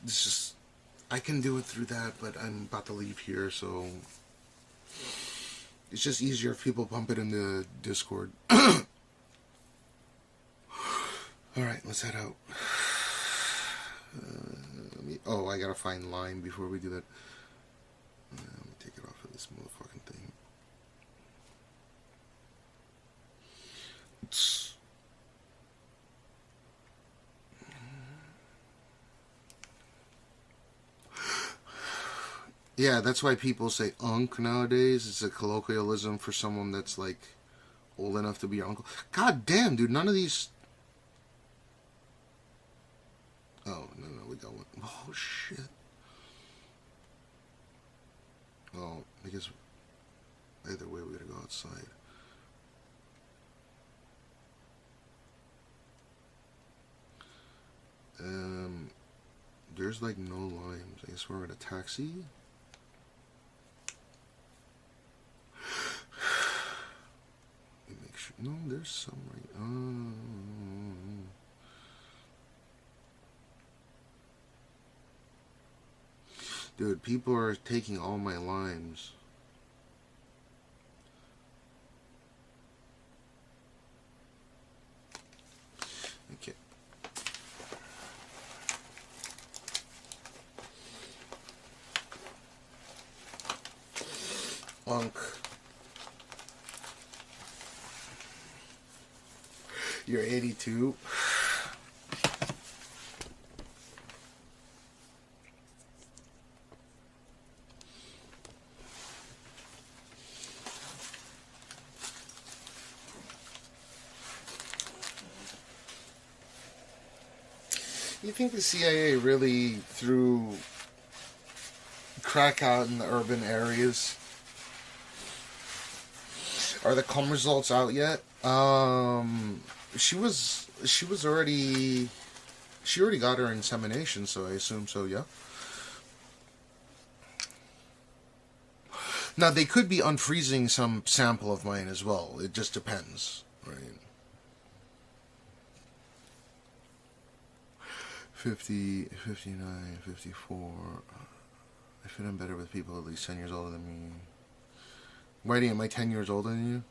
this is. I can do it through that, but I'm about to leave here, so it's just easier if people pump it into Discord. All right, let's head out. I gotta find line before we do that. Let me take it off of this motherfucking thing. Yeah, that's why people say unk nowadays. It's a colloquialism for someone that's like old enough to be your uncle. God damn, dude, none of these. Oh, no, we got one. Oh, shit. Oh, I guess either way we gotta go outside. There's like no limes. I guess we're in a taxi. Make sure. No, there's some right. Dude, people are taking all my limes. Okay. Unk. You're 82. You think the CIA really threw crack out in the urban areas? Are the cum results out yet? She already got her insemination, so I assume so, yeah. Now they could be unfreezing some sample of mine as well. It just depends, right? 50, 59, 54. I fit in better with people at least 10 years older than me. Whitey, am I 10 years older than you?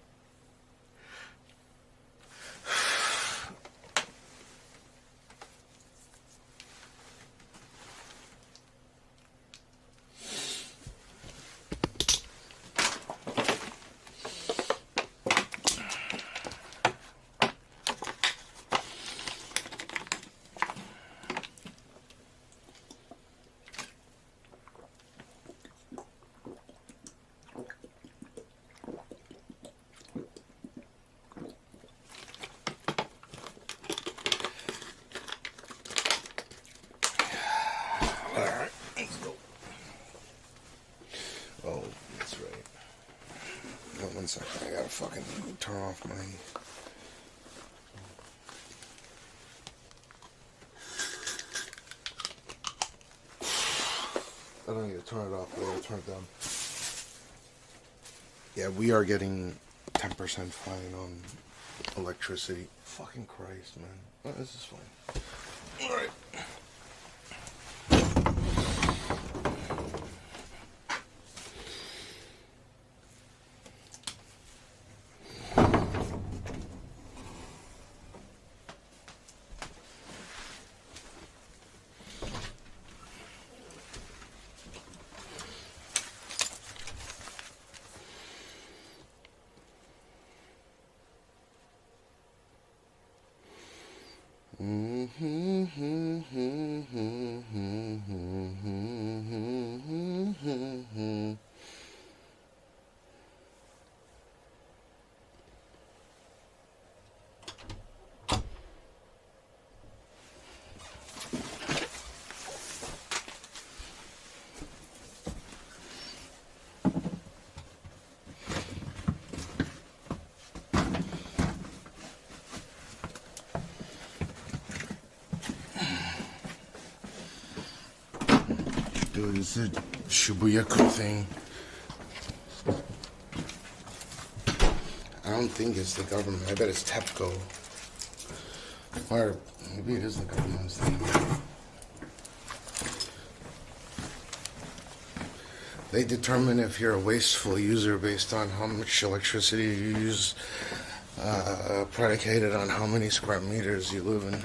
One second, I gotta fucking turn off my... I don't need to turn it off, but I'll turn it down. Yeah, we are getting 10% fine on electricity. Fucking Christ, man. Oh, this is fine. Alright. Dude, it's a Shibuya-ku thing. I don't think it's the government. I bet it's TEPCO. Or maybe it is the government's thing. They determine if you're a wasteful user based on how much electricity you use, predicated on how many square meters you live in.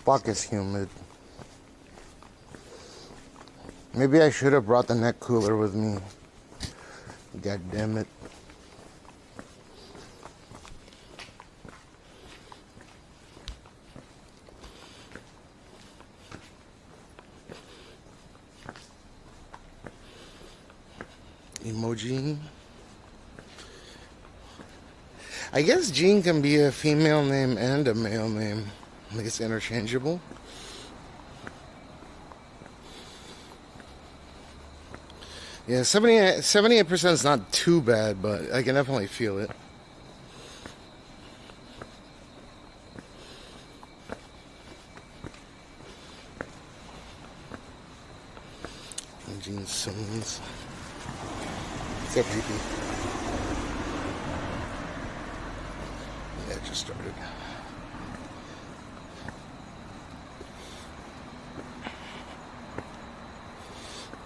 Fuck, it's humid. Maybe I should have brought the neck cooler with me. God damn it. Emoji. I guess Jean can be a female name and a male name. Like it's interchangeable. Yeah, 78% is not too bad, but I can definitely feel it. Gene Simmons. What's up, VP? Yeah, it just started.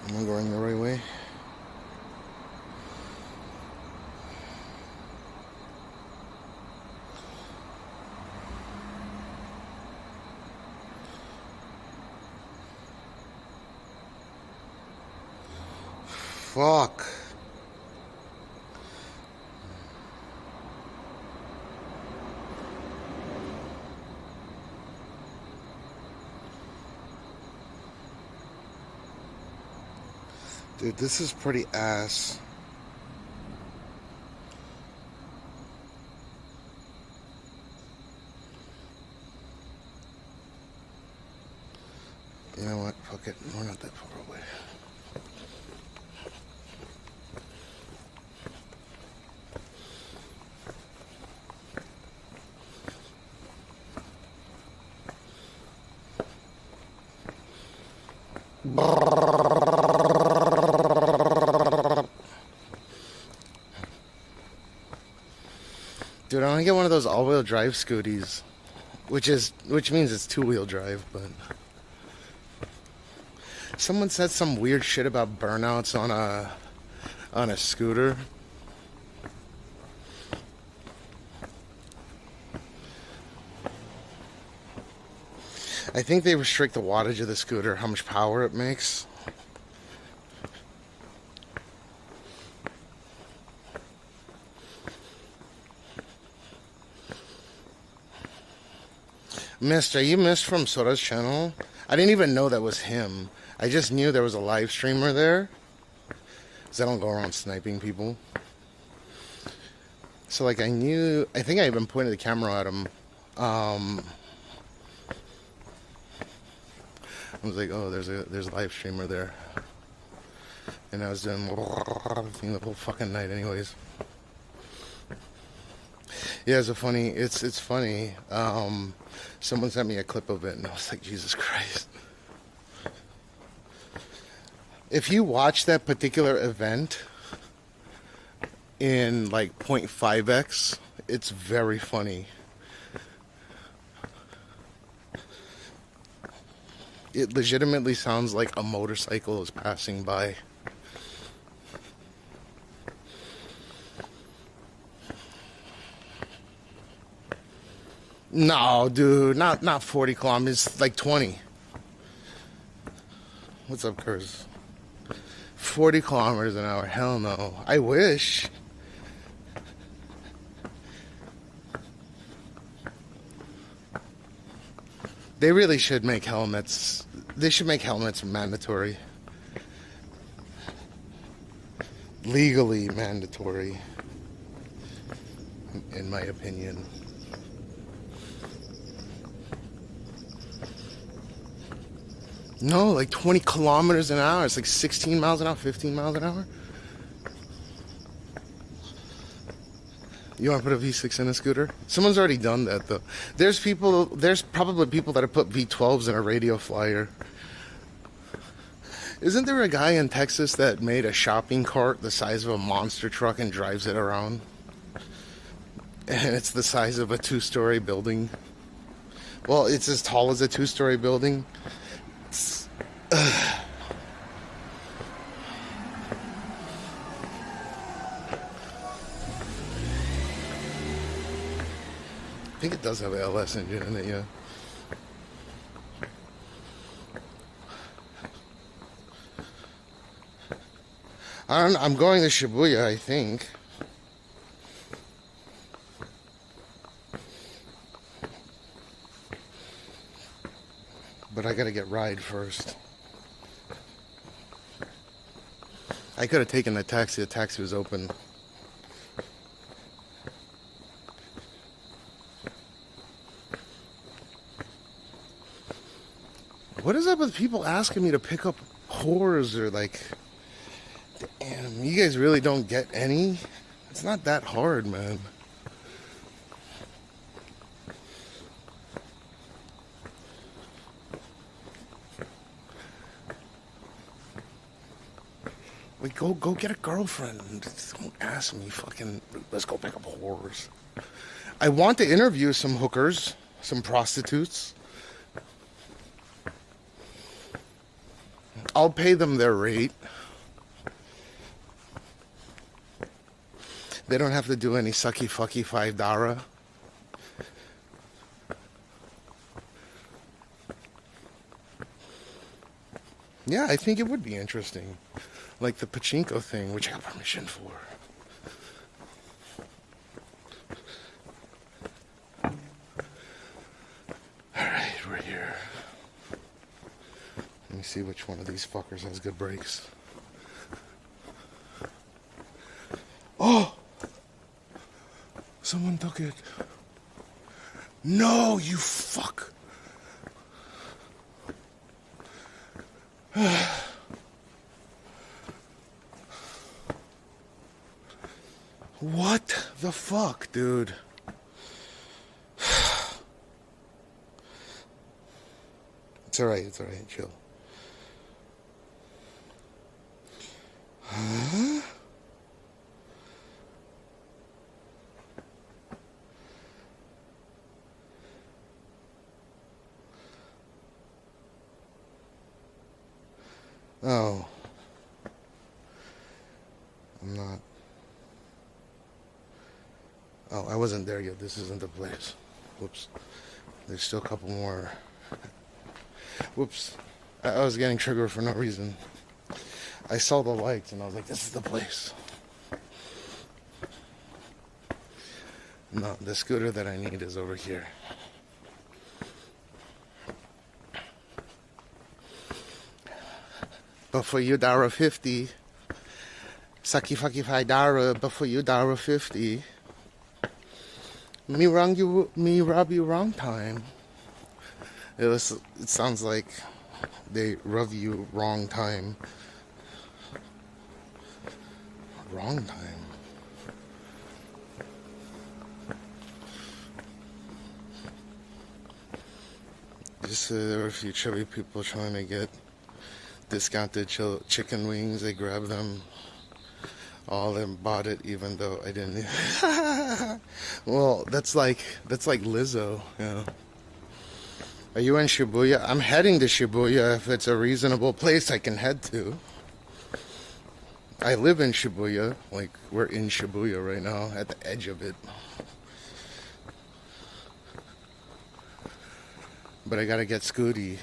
Am I going the right way? Fuck. Dude, this is pretty ass. You know what? Fuck it. We're not that far away. Dude, I want to get one of those all-wheel drive scooties, which means it's two-wheel drive, but someone said some weird shit about burnouts on a scooter. I think they restrict the wattage of the scooter, how much power it makes. Missed, are you missed from Soda's channel? I didn't even know that was him. I just knew there was a live streamer there, because I don't go around sniping people. So like I think I even pointed the camera at him. I was like, oh, there's a live streamer there. And I was doing the whole fucking night anyways. Yeah, it's funny. Someone sent me a clip of it and I was like, Jesus Christ. If you watch that particular event in like 0.5x, it's very funny. It legitimately sounds like a motorcycle is passing by. No, dude, not 40 kilometers, like 20. What's up, Curse? 40 kilometers an hour, hell no. I wish. They really should make helmets. They should make helmets mandatory. Legally mandatory, in my opinion. No, like 20 kilometers an hour. It's like 16 miles an hour, 15 miles an hour. You want to put a V6 in a scooter? Someone's already done that, though. There's probably people that have put V12s in a radio flyer. Isn't there a guy in Texas that made a shopping cart the size of a monster truck and drives it around? And it's the size of a 2-story building. Well, it's as tall as a 2-story building. I think it does have an LS engine in it, yeah. I'm going to Shibuya, I think. But I gotta get ride first. I could have taken the taxi was open. What is up with people asking me to pick up whores or like, damn, you guys really don't get any? It's not that hard, man. Like, go get a girlfriend. Don't ask me fucking, let's go pick up whores. I want to interview some hookers, some prostitutes. I'll pay them their rate. They don't have to do any sucky fucky $5. Yeah, I think it would be interesting. Like the pachinko thing, which I got permission for. Alright, we're here. Let me see which one of these fuckers has good brakes. Oh! Someone took it. No, you fuck. What the fuck, dude? It's alright, chill. Huh? Oh. I'm not. Oh, I wasn't there yet. This isn't the place. Whoops. There's still a couple more. Whoops. I was getting triggered for no reason. I saw the lights and I was like, this is the place. No, the scooter that I need is over here. But for you, $1.50. Saki faki $5, but for you, $1.50. Me rob you wrong time. It sounds like they rob you wrong time. Wrong time. Just there were a few chubby people trying to get discounted chicken wings. They grabbed them all and bought it, even though I didn't. Well, that's like Lizzo, you know. Are you in Shibuya? I'm heading to Shibuya if it's a reasonable place I can head to. I live in Shibuya, like we're in Shibuya right now, at the edge of it. But I gotta get Scooty.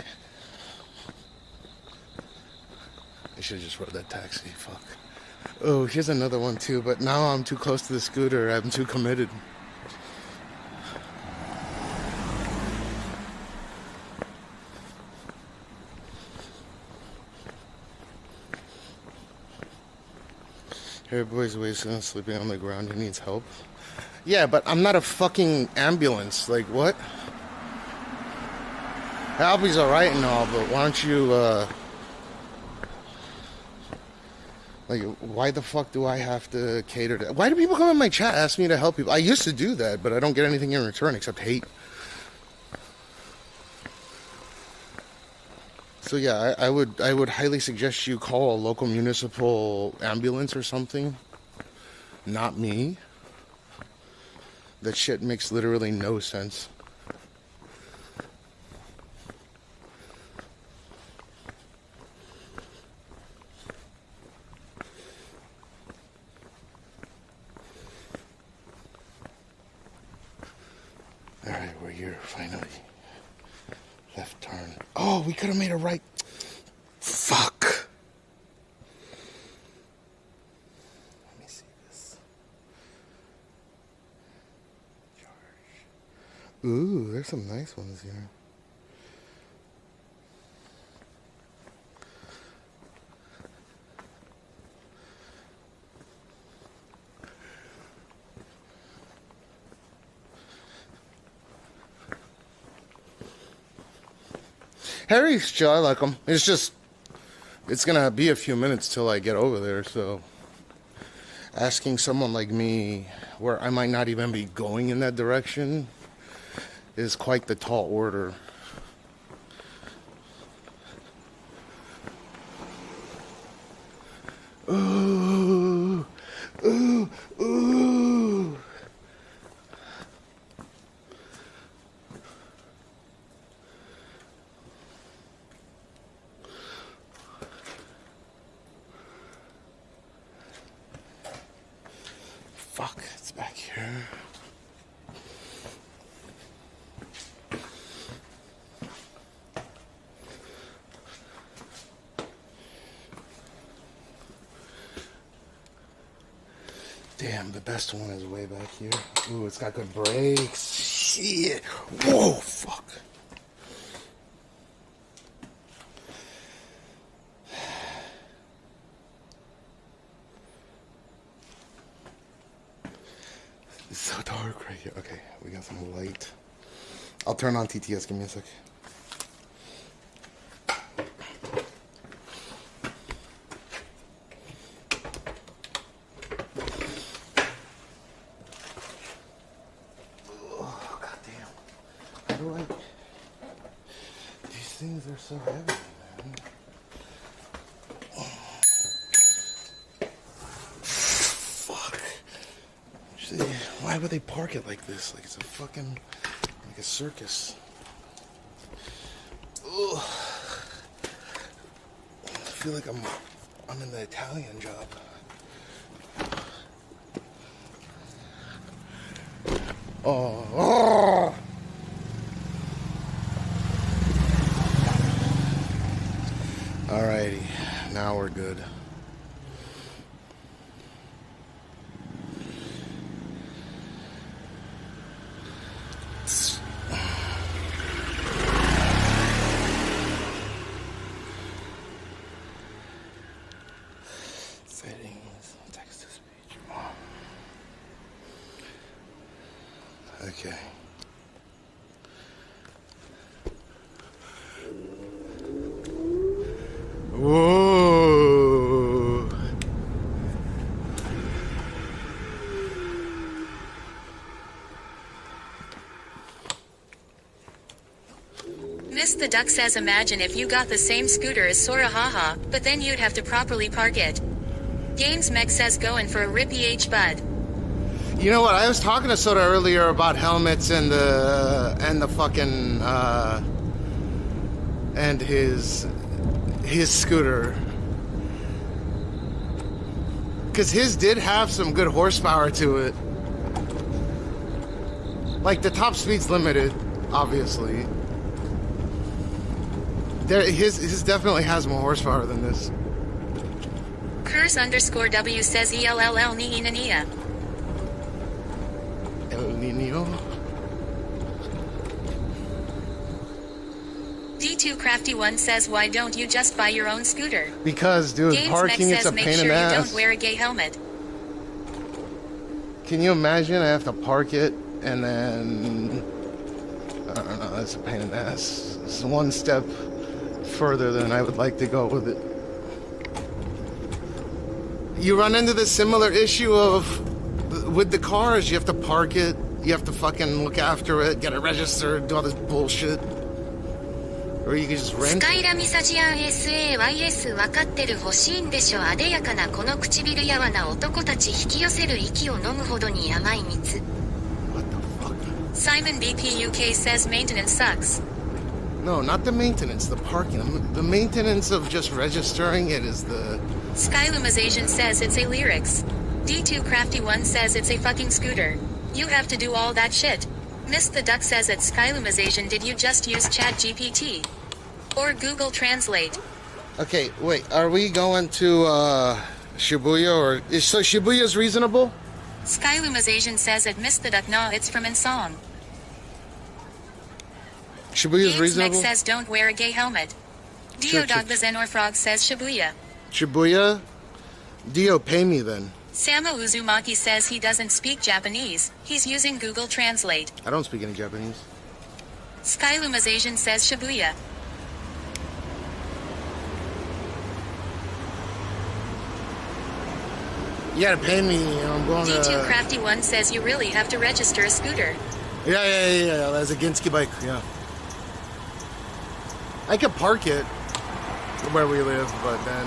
I should have just rode that taxi, fuck. Oh, here's another one too, but now I'm too close to the scooter, I'm too committed. Hey, boy's wasting, sleeping on the ground, he needs help. Yeah, but I'm not a fucking ambulance, like what? Albie's alright and all, but why don't you, like, why the fuck do I have to cater to... Why do people come in my chat ask me to help people? I used to do that, but I don't get anything in return except hate. So yeah, I would highly suggest you call a local municipal ambulance or something. Not me. That shit makes literally no sense. Alright, we're here, finally. Left turn. Oh, we could have made a right. Fuck. Let me see this. Charge. Ooh, there's some nice ones here. Harry's chill, I like him. It's gonna be a few minutes till I get over there, so asking someone like me, where I might not even be going in that direction, is quite the tall order. Ooh, ooh, ooh. Fuck, it's back here. Damn, the best one is way back here. Ooh, it's got good brakes. Shit. Whoa, fuck. It's so dark right here. Okay, we got some light. I'll turn on TTS. Give me a sec. These things are so heavy, man. Fuck. Why would they park it like this? Like it's a fucking, like a circus. Ugh. I feel like I'm in the Italian job. Oh. Alrighty, now we're good. Settings, text to speech. Okay. Whoa. The Duck says imagine if you got the same scooter as Sora haha, but then you'd have to properly park it. Games Mech says going for a rippy H bud. You know what? I was talking to Soda earlier about helmets and the fucking and his scooter, because his did have some good horsepower to it. Like the top speed's limited, obviously. His definitely has more horsepower than this. Curse_W says ELLL ni Nia. El Nino. D2 Crafty One says why don't you just buy your own scooter? Because, dude, Games parking Mech it's a says make pain sure in the you ass. don't wear a gay helmet. Can you imagine? I have to park it and then I don't know. That's a pain in the ass. It's one step further than I would like to go with it. You run into the similar issue of with the cars. You have to park it. You have to fucking look after it, get it registered, do all this bullshit. Or you can just rent. スカイラミサジアン SAYS 分かってる欲しいんでしょあでやかなこの唇やわな男たち引き寄せる息を飲むほどに甘い蜜 What the fuck? Simon BPUK says maintenance sucks. No, not the maintenance, the parking. The maintenance of just registering it is the... Skylumization says it's a lyrics. D2 Crafty One says it's a fucking scooter. You have to do all that shit. Miss the Duck says at Skylumization did you just use ChatGPT? Or Google Translate? Okay, wait, are we going to Shibuya or... So Shibuya's reasonable? Skylumization says at Miss the Duck no it's from in song. Shibuya's Games Mech reasonable? says don't wear a gay helmet. Dio Dog the Zenor Frog says Shibuya. Shibuya? Dio, pay me then. Sama Uzumaki says he doesn't speak Japanese, he's using Google Translate. I don't speak any Japanese. Skylumization says Shibuya. You gotta pay me, you know, I'm going to... D2 Crafty One says you really have to register a scooter. Yeah, that's a Ginski bike, yeah. I could park it where we live, but then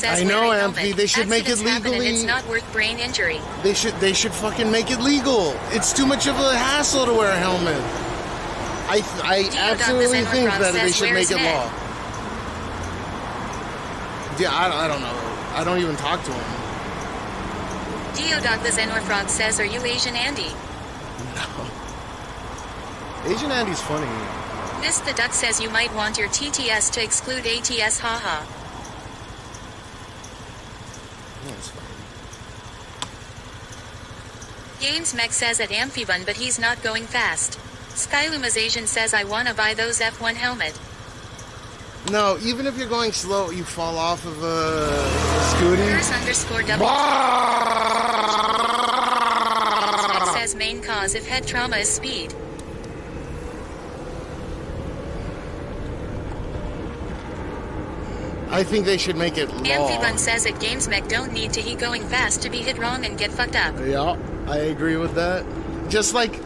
says I know, wear a Amphi. helmet. They should make it Accidents happen and legally. it's not worth brain injury. They should fucking make it legal. It's too much of a hassle to wear a helmet. I absolutely think that they should make it law. Yeah, I don't know. I don't even talk to him. Geodoc the Xenorfrog says, are you Asian Andy? No. Asian Andy's funny. Miss the Duck says you might want your TTS to exclude ATS, haha. That's funny. Games Mech says at Amphibun, but he's not going fast. Skyluma's Asian says I wanna buy those F1 helmet. No, even if you're going slow, you fall off of a scooty. Curse_W. Games Mech says main cause if head trauma is speed. I think they should make it law. Amphibun says at Games Mech don't need to he going fast to be hit wrong and get fucked up. Yeah, I agree with that. Just like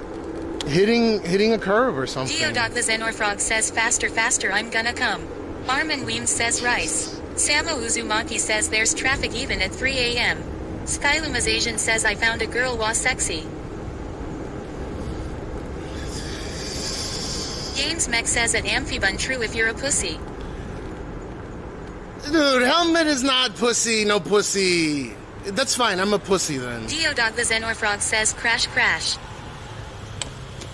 hitting a curve or something. Geodoc the Xenorfrog says faster, faster, I'm gonna come. Armin Weems says rice. Samo Uzumaki says there's traffic even at 3 a.m. Skyluma's Asian says I found a girl was sexy. Games Mech says at Amphibun true if you're a pussy. Dude, helmet is not pussy, no pussy. That's fine, I'm a pussy then. Geodoc the Xenorfrog says crash crash.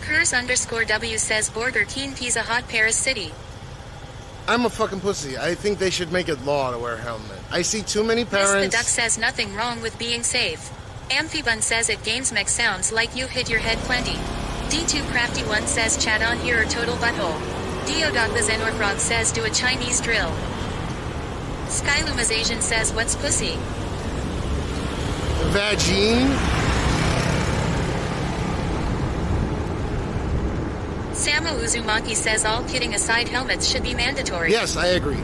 Curse_W says Burger King Pizza Hut Paris City. I'm a fucking pussy. I think they should make it law to wear a helmet. I see too many Miss parents. the Duck says nothing wrong with being safe. Amphibun says at Games Mech sounds like you hit your head plenty. D2 Crafty 1 says chat on here or total butthole. Geodoc the Xenorfrog says do a Chinese drill. Skyluma's Asian says what's pussy? Vagine? Samo Uzumaki says all kidding aside helmets should be mandatory. Yes, I agree.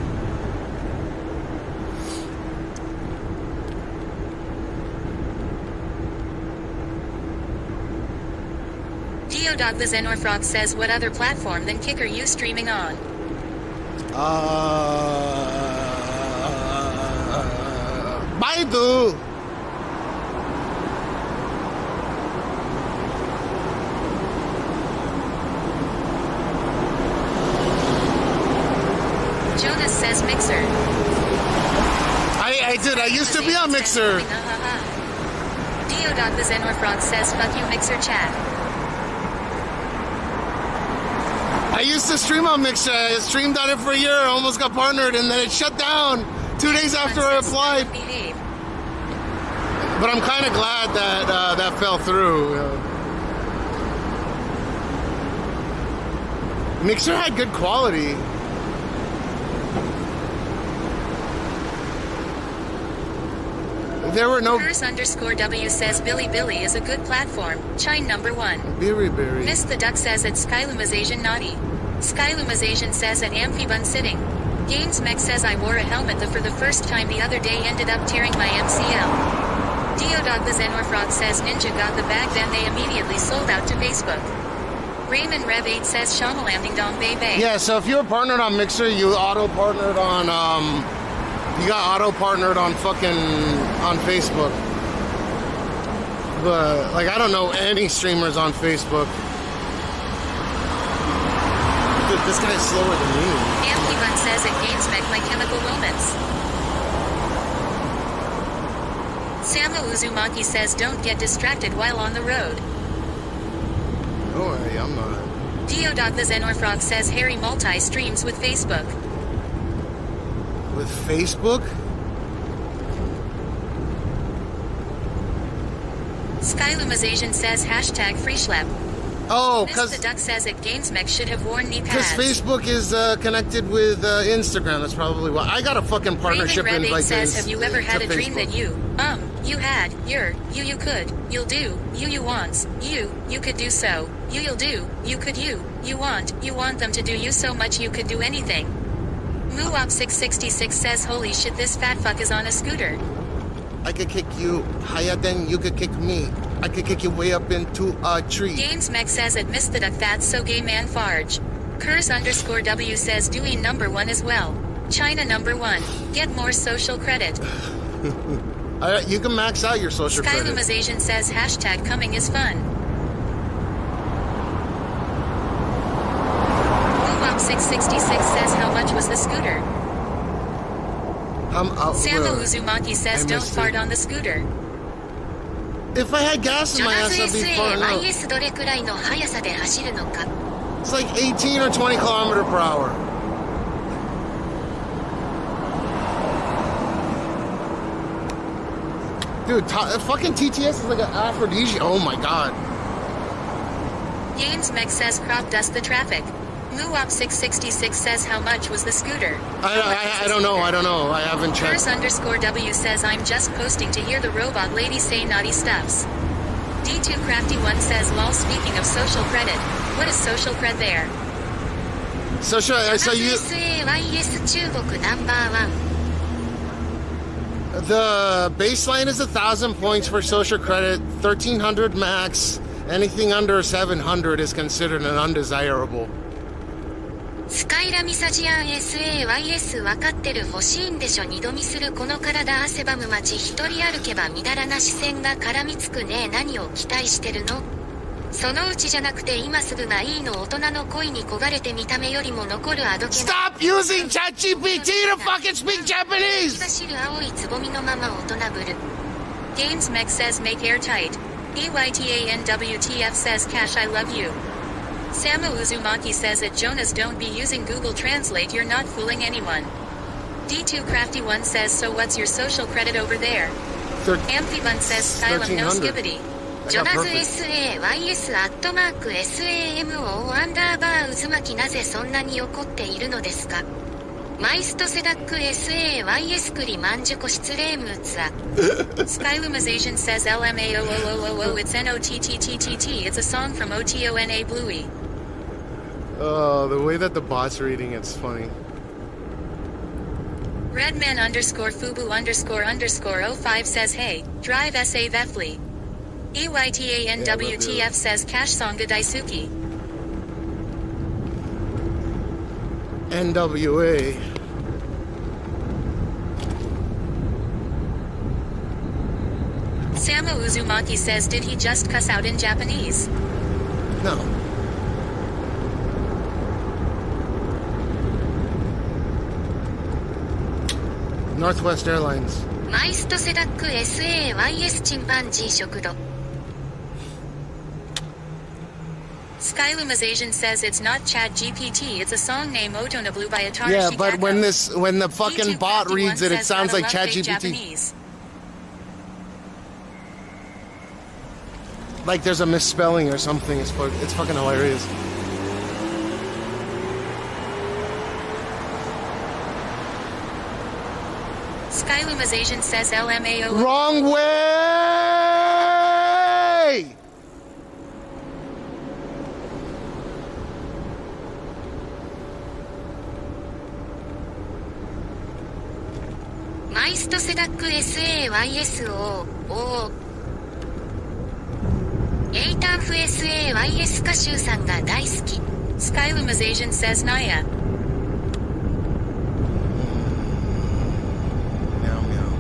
Geodoc the Xenorfrog says what other platform than Kick are you streaming on? Baidu! Jonas says Mixer. I did. I used to be on Mixer. Geodoc the Xenorfrog says fuck you Mixer chat. I used to stream on Mixer. I streamed on it for a year. Almost got partnered, and then it shut down 2 days after I applied. But I'm kind of glad that that fell through. Mixer had good quality. There were no. Curse_W says Billy Billy is a good platform. Chine number 1. Berry Berry. Miss the Duck says at Skyluma's Asian naughty. Skyluma's Asian says at Amphibun sitting. Games Mech says I wore a helmet for the first time the other day, ended up tearing my MCL. Geodog the Xenorfrog says Ninja got the bag, then they immediately sold out to Facebook. Raymond Rev 8 says Shamalanding Dong Bay Bay. Yeah, so if you were partnered on Mixer, you auto-partnered on, you got auto-partnered on on Facebook. But, like, I don't know any streamers on Facebook. Dude, this guy's slower than me. Amphibun says at GamesMech My Chemical Romance. Samo Uzumaki says don't get distracted while on the road. Don't worry, I'm not. Geodog the Xenorfrog says Harry multi-streams with Facebook. With Facebook? Skyluma's Asian says hashtag FreeSchlep. Oh, Miss because the Duck says at GamesMech should have worn knee pads. Facebook is connected with Instagram. That's probably why. I got a fucking partnership Raven invite says, have you ever had a dream that you You had, you could, you'll do, you wants, you could do so, you'll do, you could you want them to do you so much you could do anything. Moop666 says holy shit this fat fuck is on a scooter. I could kick you higher than you could kick me. I could kick you way up into a tree. GamesMech says it missed the duck that's so gay man farge. Curse_W says doing number 1 as well. China number 1. Get more social credit. You can max out your social credit. Skylumization says hashtag coming is fun. Moop666 says how much was the scooter? Samu Uzumaki says don't fart on the scooter. If I had gas in my ass, I'd be farting out. It's like 18 or 20 kilometers per hour. Dude, fucking TTS is like an aphrodisiac. Oh my god. GamesMech says crop dust the traffic. Moop666 says how much was the scooter? I don't know. I haven't checked. Curse_W says I'm just posting to hear the robot lady say naughty stuffs. D2Crafty1 says lol speaking of social credit. What is social cred there? So you... The baseline is 1,000 points for social credit, 1,300 max. Anything under 700 is considered an undesirable. スカイラミサジアン SAYS 分かってる欲しいんでしょ二度見するこの体汗ばむ街一人歩けばみだらな視線が絡みつくね何を期待してるのそのうちじゃなくて今すぐがいいの大人の恋に焦がれて見た目よりも残るあどけ Stop using ChatGPT to fucking speak Japanese! 走る青いつぼみのまま大人ぶる GamesMech says make airtight. EYTANWTF says Cash I love you. Samu Uzumaki says it Jonas don't be using Google Translate you're not fooling anyone. D2Crafty1 says so what's your social credit over there? Amphibun says Skylum no skibbity. ジョナズ SAYS アットマーク SAMO アンダーバー渦巻きなぜそんなに怒っているのですかマイストセダック SAYS クリマンジュコ失礼ムーツァ Skylumization says LMAOOOOO it's NOTTTTT it's a song from OTONA Bluey. Oh, the way that the bot's reading it's funny. Redman_Fubu__05 says hey, drive SA Vefli. EYTANWTF says Cash Songa Daisuki. NWA. Samu Uzumaki says did he just cuss out in Japanese? No. Northwest Airlines. マイストセダック SAYS チンパンジー食堂 Skylumization says it's not ChatGPT, it's a song named Otona Blue by Atari Yeah, Shikako. but when the fucking bot reads it, it sounds like ChatGPT. Like there's a misspelling or something. It's fucking hilarious. Skylumization says LMAO. Wrong way!マイストセダック SAYSO エイタンフ SAYS 歌手さんが大好き Skylumization says Naya. Meow meow.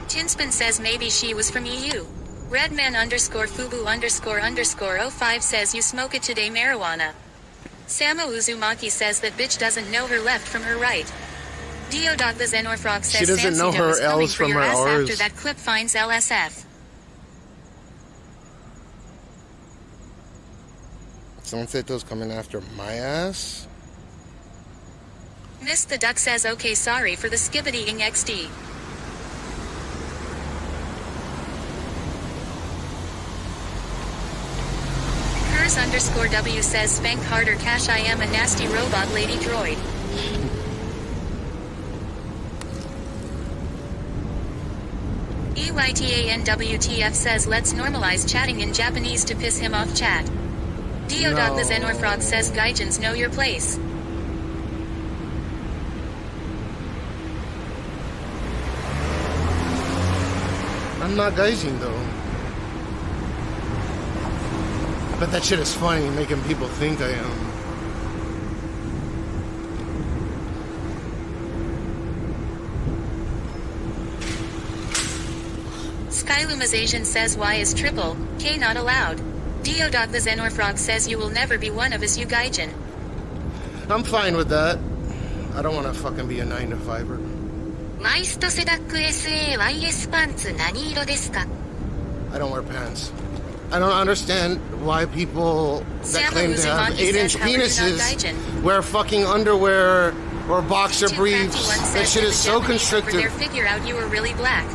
Tinspin says maybe she was from EU. Redman_Fubu__05 says you smoke it today marijuana. Samu Uzumaki says that bitch doesn't know her left from her right. Diodog the Xenorfrog says She doesn't know her is coming L's for from your her ass R's. after that clip finds LSF. Someone said those coming after my ass. Miss the Duck says okay sorry for the skibbitying XD. Curse_W says spank harder Cash I am a nasty robot lady droid. EYTANWTF says let's normalize chatting in Japanese to piss him off chat. Diodog the Xenorfrog says Gaijins know your place. I'm not gaijin though. But that shit is funny, making people think I am. Skylumization says Y is triple, K not allowed. Diodog the Xenorfrog says you will never be one of us, you gaijin. I'm fine with that. I don't want to fucking be a 9 to 5er. マイストセダック SAYS パンツ何色ですか? I don't wear pants. I don't understand why people that claim to have 8-inch penises wear fucking underwear or boxer briefs. That shit is so constrictive. Figure out you were really black.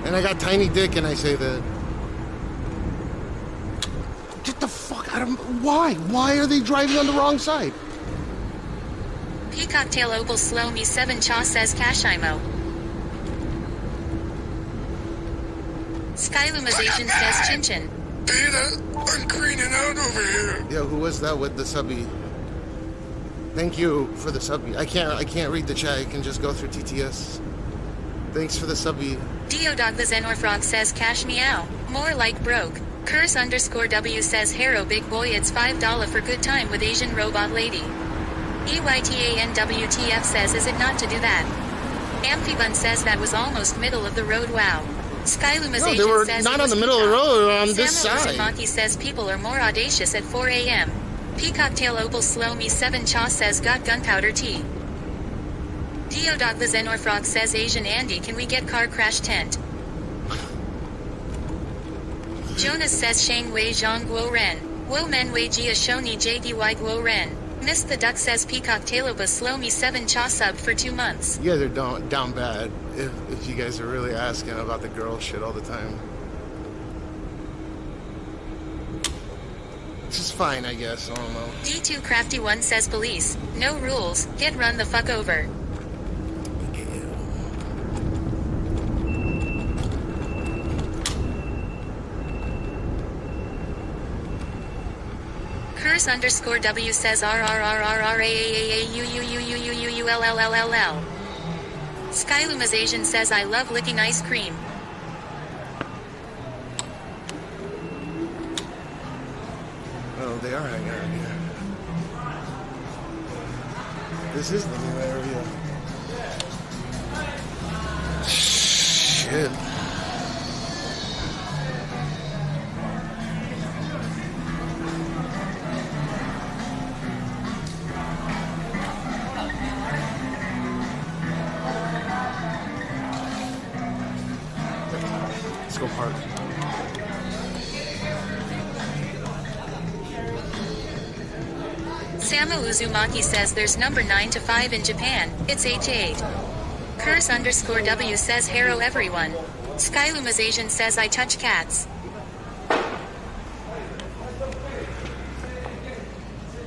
And I got tiny dick and I say that. Get the fuck out of... Why? Why are they driving on the wrong side? Peacocktail Opal Slow Me 7 Cha says Cashmeow. Skylumization says Chinchin. Beta, I'm greening out over here. Yo, who was that with the subby? Thank you for the subby. I can't read the chat. I can just go through TTS. Thanks for the subby. Diodog the Xenorfrog says Cashmeow. More like broke. Curse _W says Haro big boy it's $5 for good time with Asian robot lady. EYTANWTF says is it not to do that? Amphibun says that was almost middle of the road, wow. Skylumization no, they were says not on the middle of the road, they were on this side. Uzumaki says people are more audacious at 4 a.m. Peacocktail Opal Slow Me 7 Cha says got gunpowder tea. Diodog the Xenorfrog says Asian Andy can we get car crash tent? Jonas says Shang Wei Zhang Guo Ren. Wo Men Wei Jia Shoni JDY Guo Ren. Miss the Duck says Peacocktail Opa Slow Me 7 Cha sub for 2 months. You guys are down bad if you guys are really asking about the girl shit all the time. This is fine, I guess. I don't know. D2 Crafty 1 says police. No rules. Get run the fuck over. Curse _W says RRRRRAAAAUUUUUUULLLLL. Skylumization says I love licking ice cream. Oh, they are hanging out here. This is the new area. Shit. Let's go park. Samu Uzumaki says there's number 9 to 5 in Japan, it's 8 to 8. Curse _W says Haro everyone. Skylumization says I touch cats.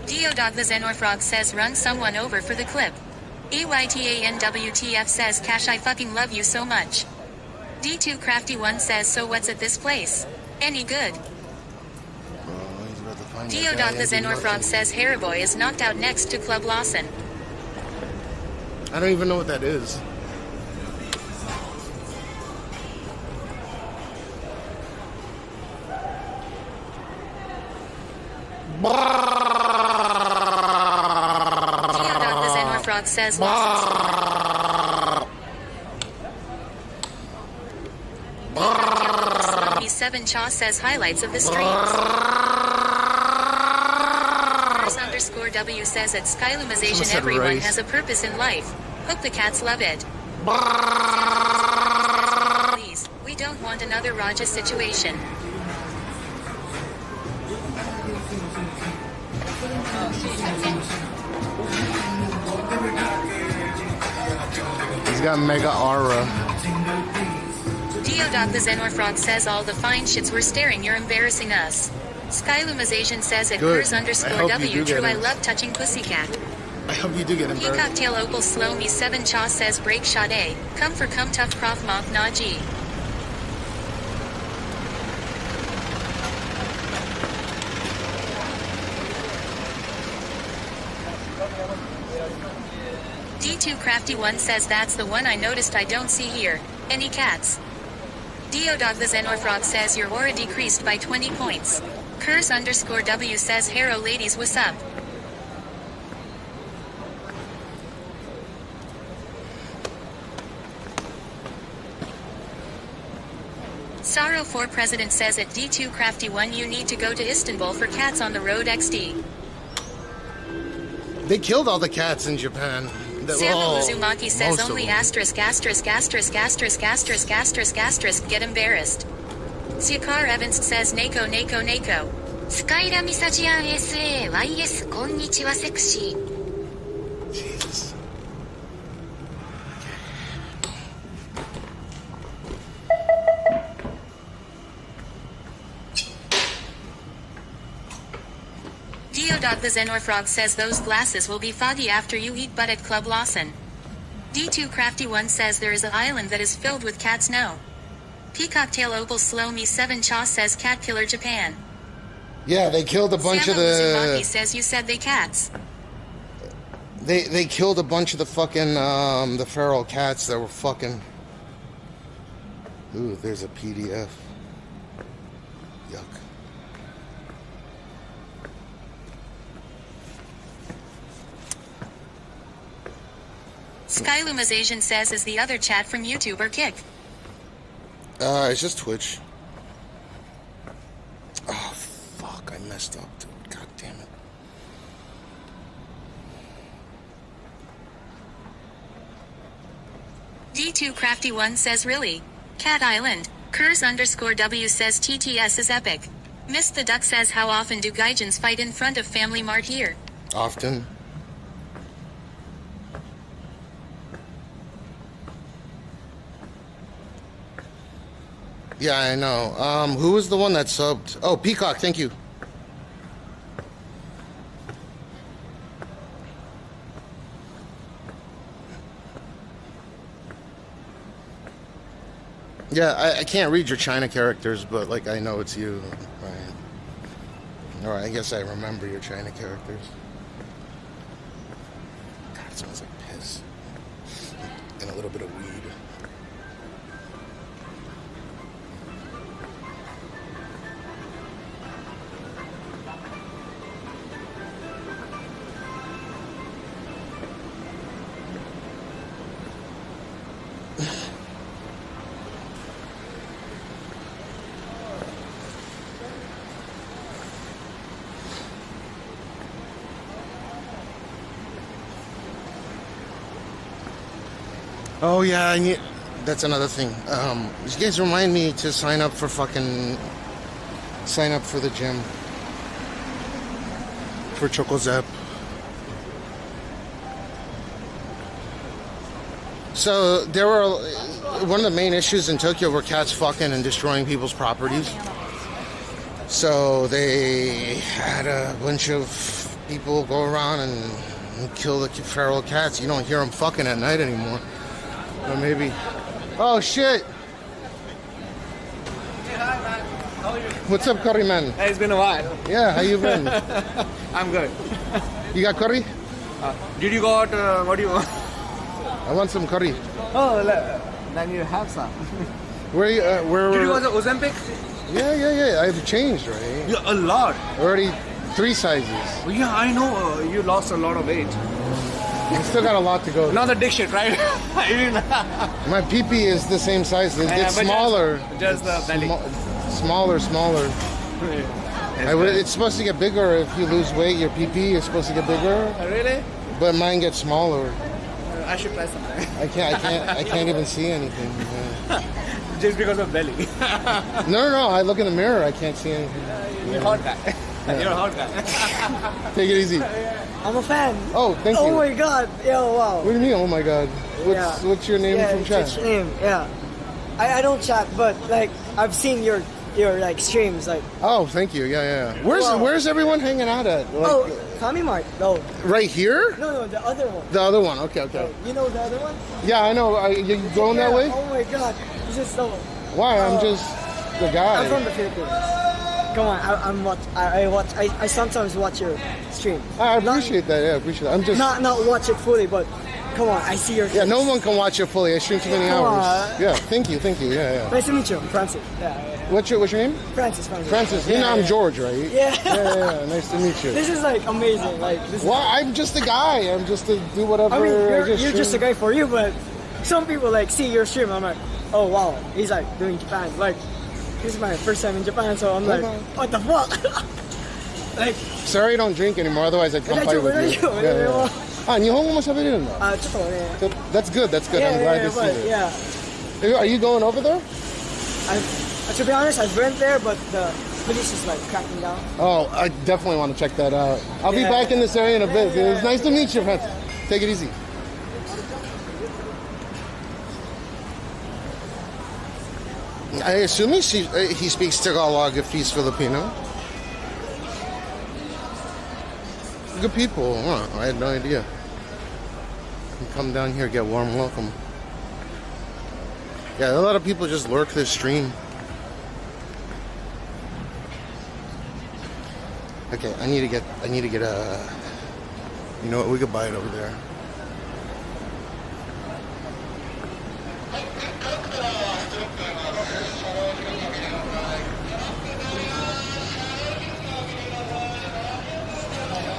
Diodog the Xenorfrog says run someone over for the clip. EYTANWTF says Cash I fucking love you so much. D2 Crafty 1 says so what's at this place? Any good? Diodog the Xenorfrog says Haraboy is knocked out next to Club Lawson. I don't even know what that is. Diodog the Xenorfrog says Lawson's 7 Cha says highlights of the streams. _W says at Skylumization everyone has a purpose in life. Hope the cats love it. Please, we don't want another Raja situation. He's got mega aura. Diodog the Xenorfrog says all the fine shits we're staring, you're embarrassing us. Skylumization says at Curse _W true I love touching pussycat. I hope you do get embarrassed. Peacocktail Opal Slow Me 7 Cha says break shot A. Come for come tough prof monk na G. D2 Crafty 1 says that's the one I noticed I don't see here. Any cats? Diodog the Xenorfrog says your aura decreased by 20 points. Curse_W says Hero ladies what's up? Sorrow 4 President says at D2 Crafty 1 you need to go to Istanbul for Cats on the Road XD. They killed all the cats in Japan. Samuel Uzumaki says most of only them. asterisk asterisk asterisk asterisk asterisk asterisk asterisk get embarrassed. Siakar Evans says Nako Nako Nako. スカイラミサジアン SAYS こんにちはセクシー。 Jesus. Diodog the Xenorfrog says those glasses will be foggy after you eat butt at Club Lawson. D2 Crafty 1 says there is an island that is filled with cats no. Peacocktail Opal Slow Me 7 Chaw says Cat Killer Japan. Yeah, they killed a bunch of Samuel Uzumaki the. says you said they cats. They killed a bunch of the fucking the feral cats that were fucking. Ooh, there's a PDF. Yuck. Skyluma's Asian says is the other chat from YouTube or Kick. It's just Twitch. Oh fuck! I messed up, dude. God damn it. D2 Crafty 1 says really? Cat Island. Curse_W says TTS is epic. Miss the Duck says how often do Gaijins fight in front of Family Mart here? Often. Yeah, I know. Who was the one that subbed? Oh, Peacock, thank you. Yeah, I can't read your China characters, but like I know it's you. Right. Alright, I guess I remember your China characters. God, it smells like piss. And a little bit of weed. Oh yeah, I need. That's another thing. You guys remind me to sign up for the gym for ChocoZap. So there were one of the main issues in Tokyo were cats fucking and destroying people's properties. So they had a bunch of people go around and kill the feral cats. You don't hear them fucking at night anymore. Or maybe. Oh shit! What's up, curry man? Hey, it's been a while. Yeah, how you been? I'm good. You got curry? Did you got what do you want? I want some curry. Oh, then you have some. Where you? Where? Did you want the Ozempic? Yeah. I've changed, right? Yeah, a lot. Already 3 sizes. Well, yeah, I know. You lost a lot of weight. I still got a lot to go. Not the dick shit, right? My pee-pee is the same size. It gets but smaller. Just the belly. Smaller. It's supposed to get bigger if you lose weight. Your pee-pee is supposed to get bigger. Really? But mine gets smaller. I should try something. I can't even see anything. Yeah. Just because of belly. No. I look in the mirror. I can't see anything. You're a hot guy. You're a hot guy. Take it easy. I'm a fan. Oh, thank you. Oh my god. Yo, wow. What do you mean? Oh my god. What's your name from chat? What's your name? Yeah. I don't chat, but like I've seen your like streams like. Oh, thank you. Yeah. Where's everyone hanging out at? Like, oh, Family Mart. No. Right here? No, the other one. The other one. Okay. You know the other one? Yeah, I know. You going that way? Oh my god. This is so. Why? I'm just the guy. I'm from the Philippines. come on, I sometimes watch your stream. I appreciate that. Yeah, I appreciate that. I'm just Not watch it fully, but come on, I see your. yeah. No one can watch it fully. I stream too many Come hours. on. Yeah, thank you. Yeah. Nice to meet you, Francis. Yeah. What's your name? Francis. Francis. You know I'm George, right? Yeah. Yeah. Nice to meet you. This is like amazing. Like this. Well, I'm just a guy. I'm just to do whatever. I mean, you're stream. just a guy for you, but some people like see your stream. I'm like, oh wow, he's like doing Japan. Like, this is my first time in Japan, so I'm like, what the fuck? Like, Sorry, I don't drink anymore. Otherwise, I'd come fight with you. Yeah. あ、日本語も喋れるんだ。ちょっとね。That's good. That's good. I'm glad to see but, it. yeah. Are you going over there? To be honest, I've went there, but the police is like cracking down. Oh, I definitely want to check that out. I'll be back in this area in a bit. It was nice to meet you, friends. Take it easy. I assume he speaks Tagalog if he's Filipino. Good people. Huh, I had no idea. You come down here, get warm welcome. Yeah, a lot of people just lurk this stream. Okay, I need to get a. You know what? We could buy it over there.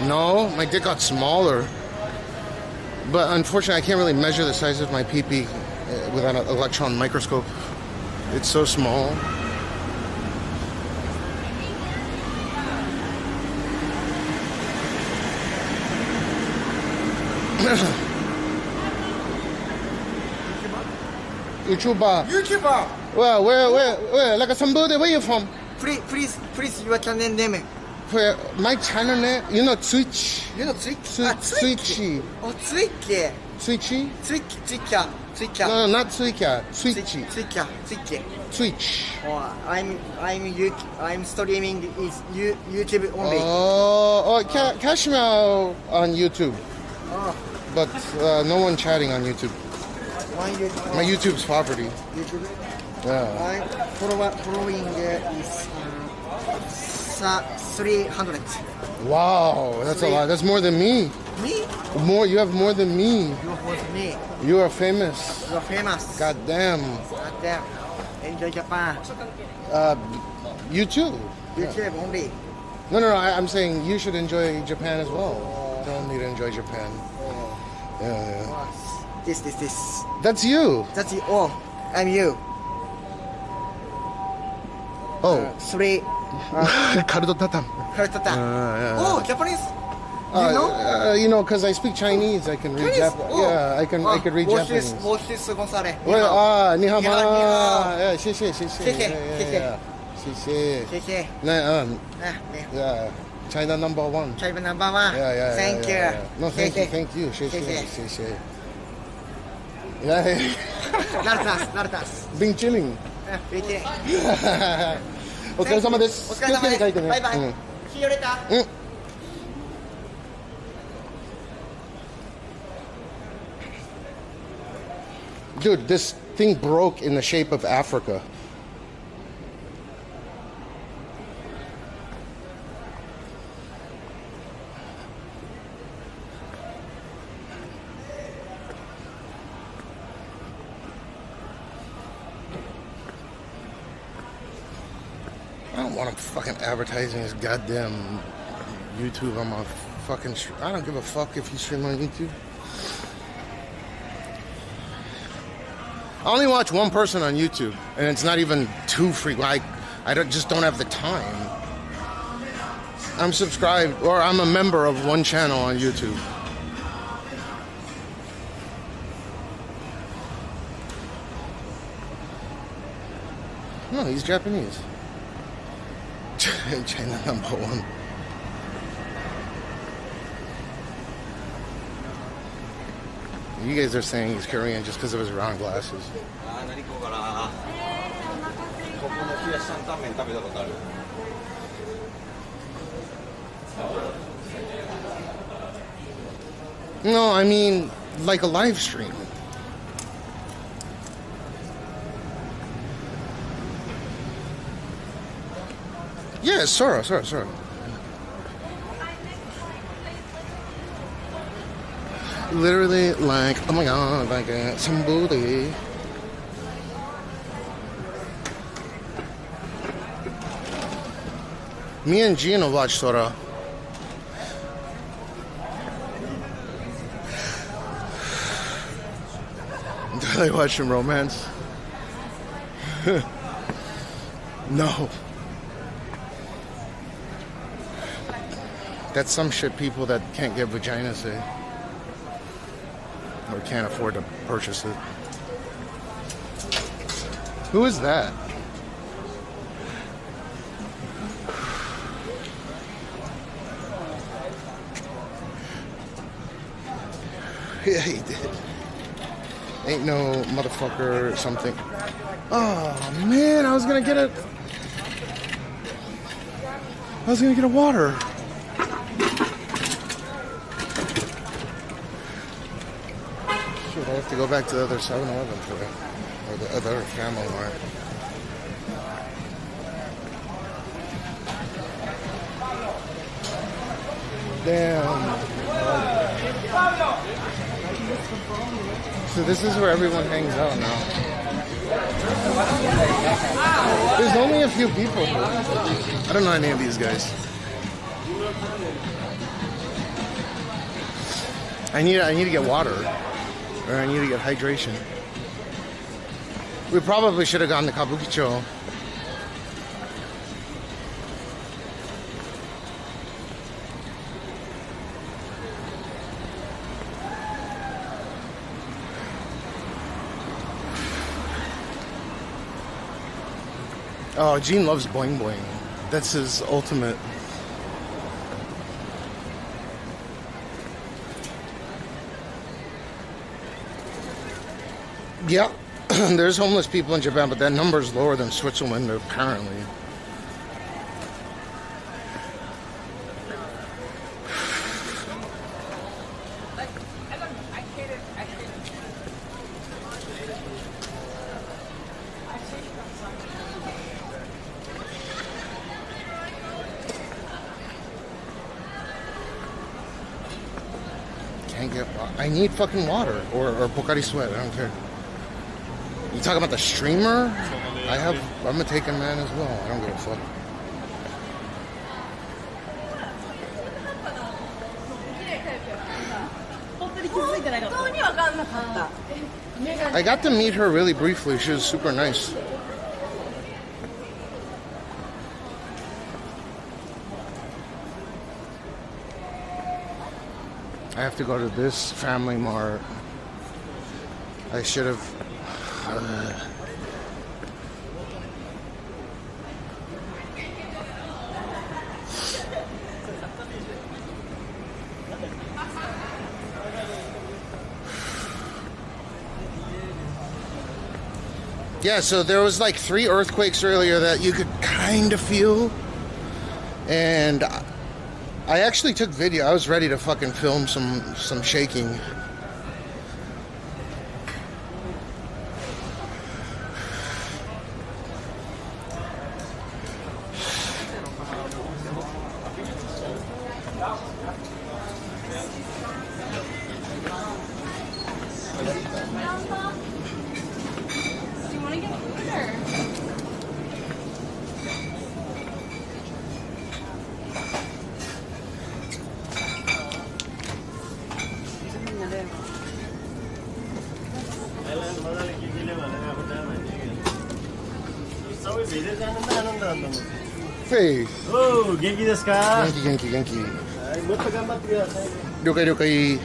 No, my dick got smaller. But unfortunately, I can't really measure the size of my pee-pee with an electron microscope. It's so small. YouTuber. Well, where? Like somebody, where you from? Please, your channel name. Where, my channel name? You know Twitch? You know Twitch? Twitchy. Oh, Twitch. Twitchy? Twitch. No, not Twitch. Twitchy. Twitch. Oh, I'm streaming is YouTube only. Oh, Cashmeow on YouTube. Oh. But no one chatting on YouTube. My YouTube's property. YouTube? Yeah. Following is 300. Wow, that's a lot. That's more than me. Me? More. You have more than me. You are more than me. You are famous. You are famous. God damn. Enjoy Japan. YouTube. YouTube only. No. I'm saying you should enjoy Japan as well. You don't need to enjoy Japan. Yeah. This. That's you. That's you. Oh, I'm you. Oh. 3. Karuto tatam. Yeah. Oh, Japanese. You know, because I speak Chinese, I can read Japanese. Oh. Yeah, I can read Japanese. Gonzalez. Well, ni hao ma. Ni hao. Yeah, 谢谢. Yeah. China number 1. China number 1. Yeah. Thank you. Yeah. No, thank you. 谢谢. Yeah. Nartas. Been chilling. Yeah. お疲れ様です。お疲れ様です。気をつけて帰ってね。バイバイ。See you later. Dude, this thing broke in the shape of Africa. I don't want him fucking advertising his goddamn YouTube on my fucking stream. I don't give a fuck if you stream on YouTube. I only watch one person on YouTube, and it's not even too frequent. I just don't have the time. I'm subscribed, or I'm a member of one channel on YouTube. No, he's Japanese. China number 1. You guys are saying he's Korean just because of his round glasses. No, I mean like a live stream. Yeah, Sora. Literally like, oh my god, like some booty. Me and Gina watch Sora. Do they watch some romance? No. That's some shit people that can't get vaginas say. Or can't afford to purchase it. Who is that? Yeah, he did. Ain't no motherfucker or something. Oh man, I was gonna get a water. Shoot, I have to go back to the other 7-Eleven for it. Or the other Family Mart. Damn. So this is where everyone hangs out now. There's only a few people here. I don't know any of these guys. I need to get water. Or I need to get hydration. We probably should have gone to Kabukicho. Oh, Gene loves boing boing. That's his ultimate. Yeah, there's homeless people in Japan, but that number is lower than Switzerland, apparently. I need fucking water or Pocari Sweat. I don't care. You talking about the streamer? I'm a taken man as well. I don't give a fuck. I got to meet her really briefly. She was super nice. I have to go to this Family Mart. I should have. Yeah, so there was like 3 earthquakes earlier that you could kind of feel. And I actually took video. I was ready to fucking film some shaking. Hey. Oh, 元気ですか？元気。はい、もっと頑張ってください。了解。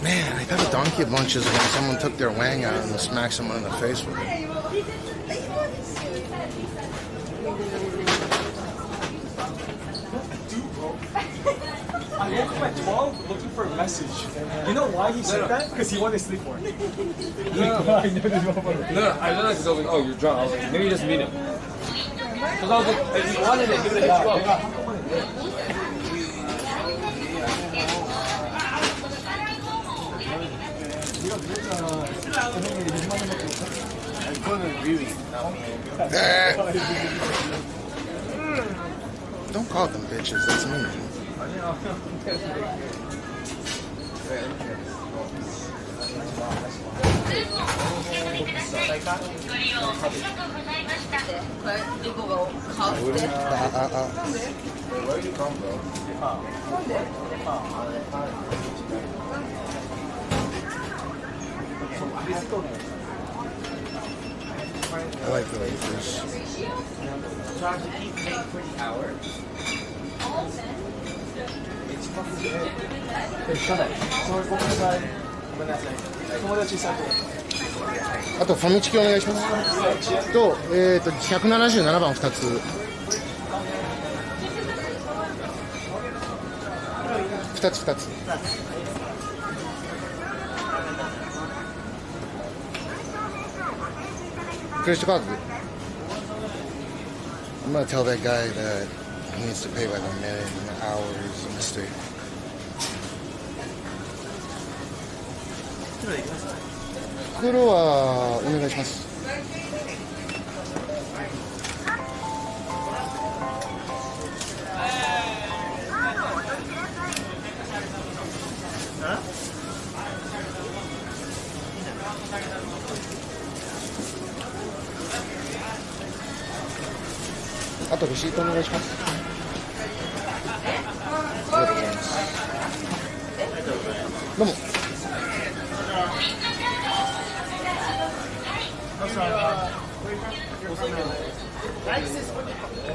Man, I got a donkey of lunches when someone took their wang out and smacked someone in the face with it. I woke up at 12 looking for a message. You know why he said that? Because he wanted to sleep for it. No, I didn't know because I was like, oh, you're drunk. I was like, maybe you just mean it. Because I was like, if you wanted it, give it at 12. Don't call them bitches, that's mean. I like the wafers.あとファミチキお願いしますと、177番2つ2つクレジットカード I'm gonna tell that guy that he needs to pay by the minute and the hour is a mistake. Kuro wa onegai shimasu. A to レシートお願いします。ありがとうございます。どうも。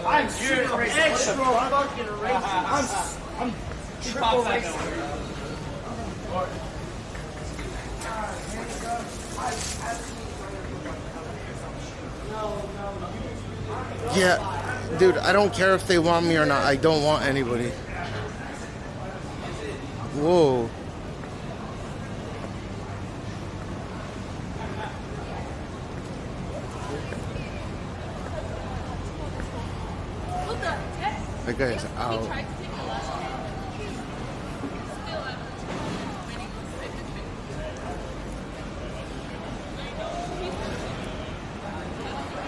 I'm super extra fucking racist. I'm triple racist. Yeah, dude, I don't care if they want me or not. I don't want anybody. Whoa. That guy is out.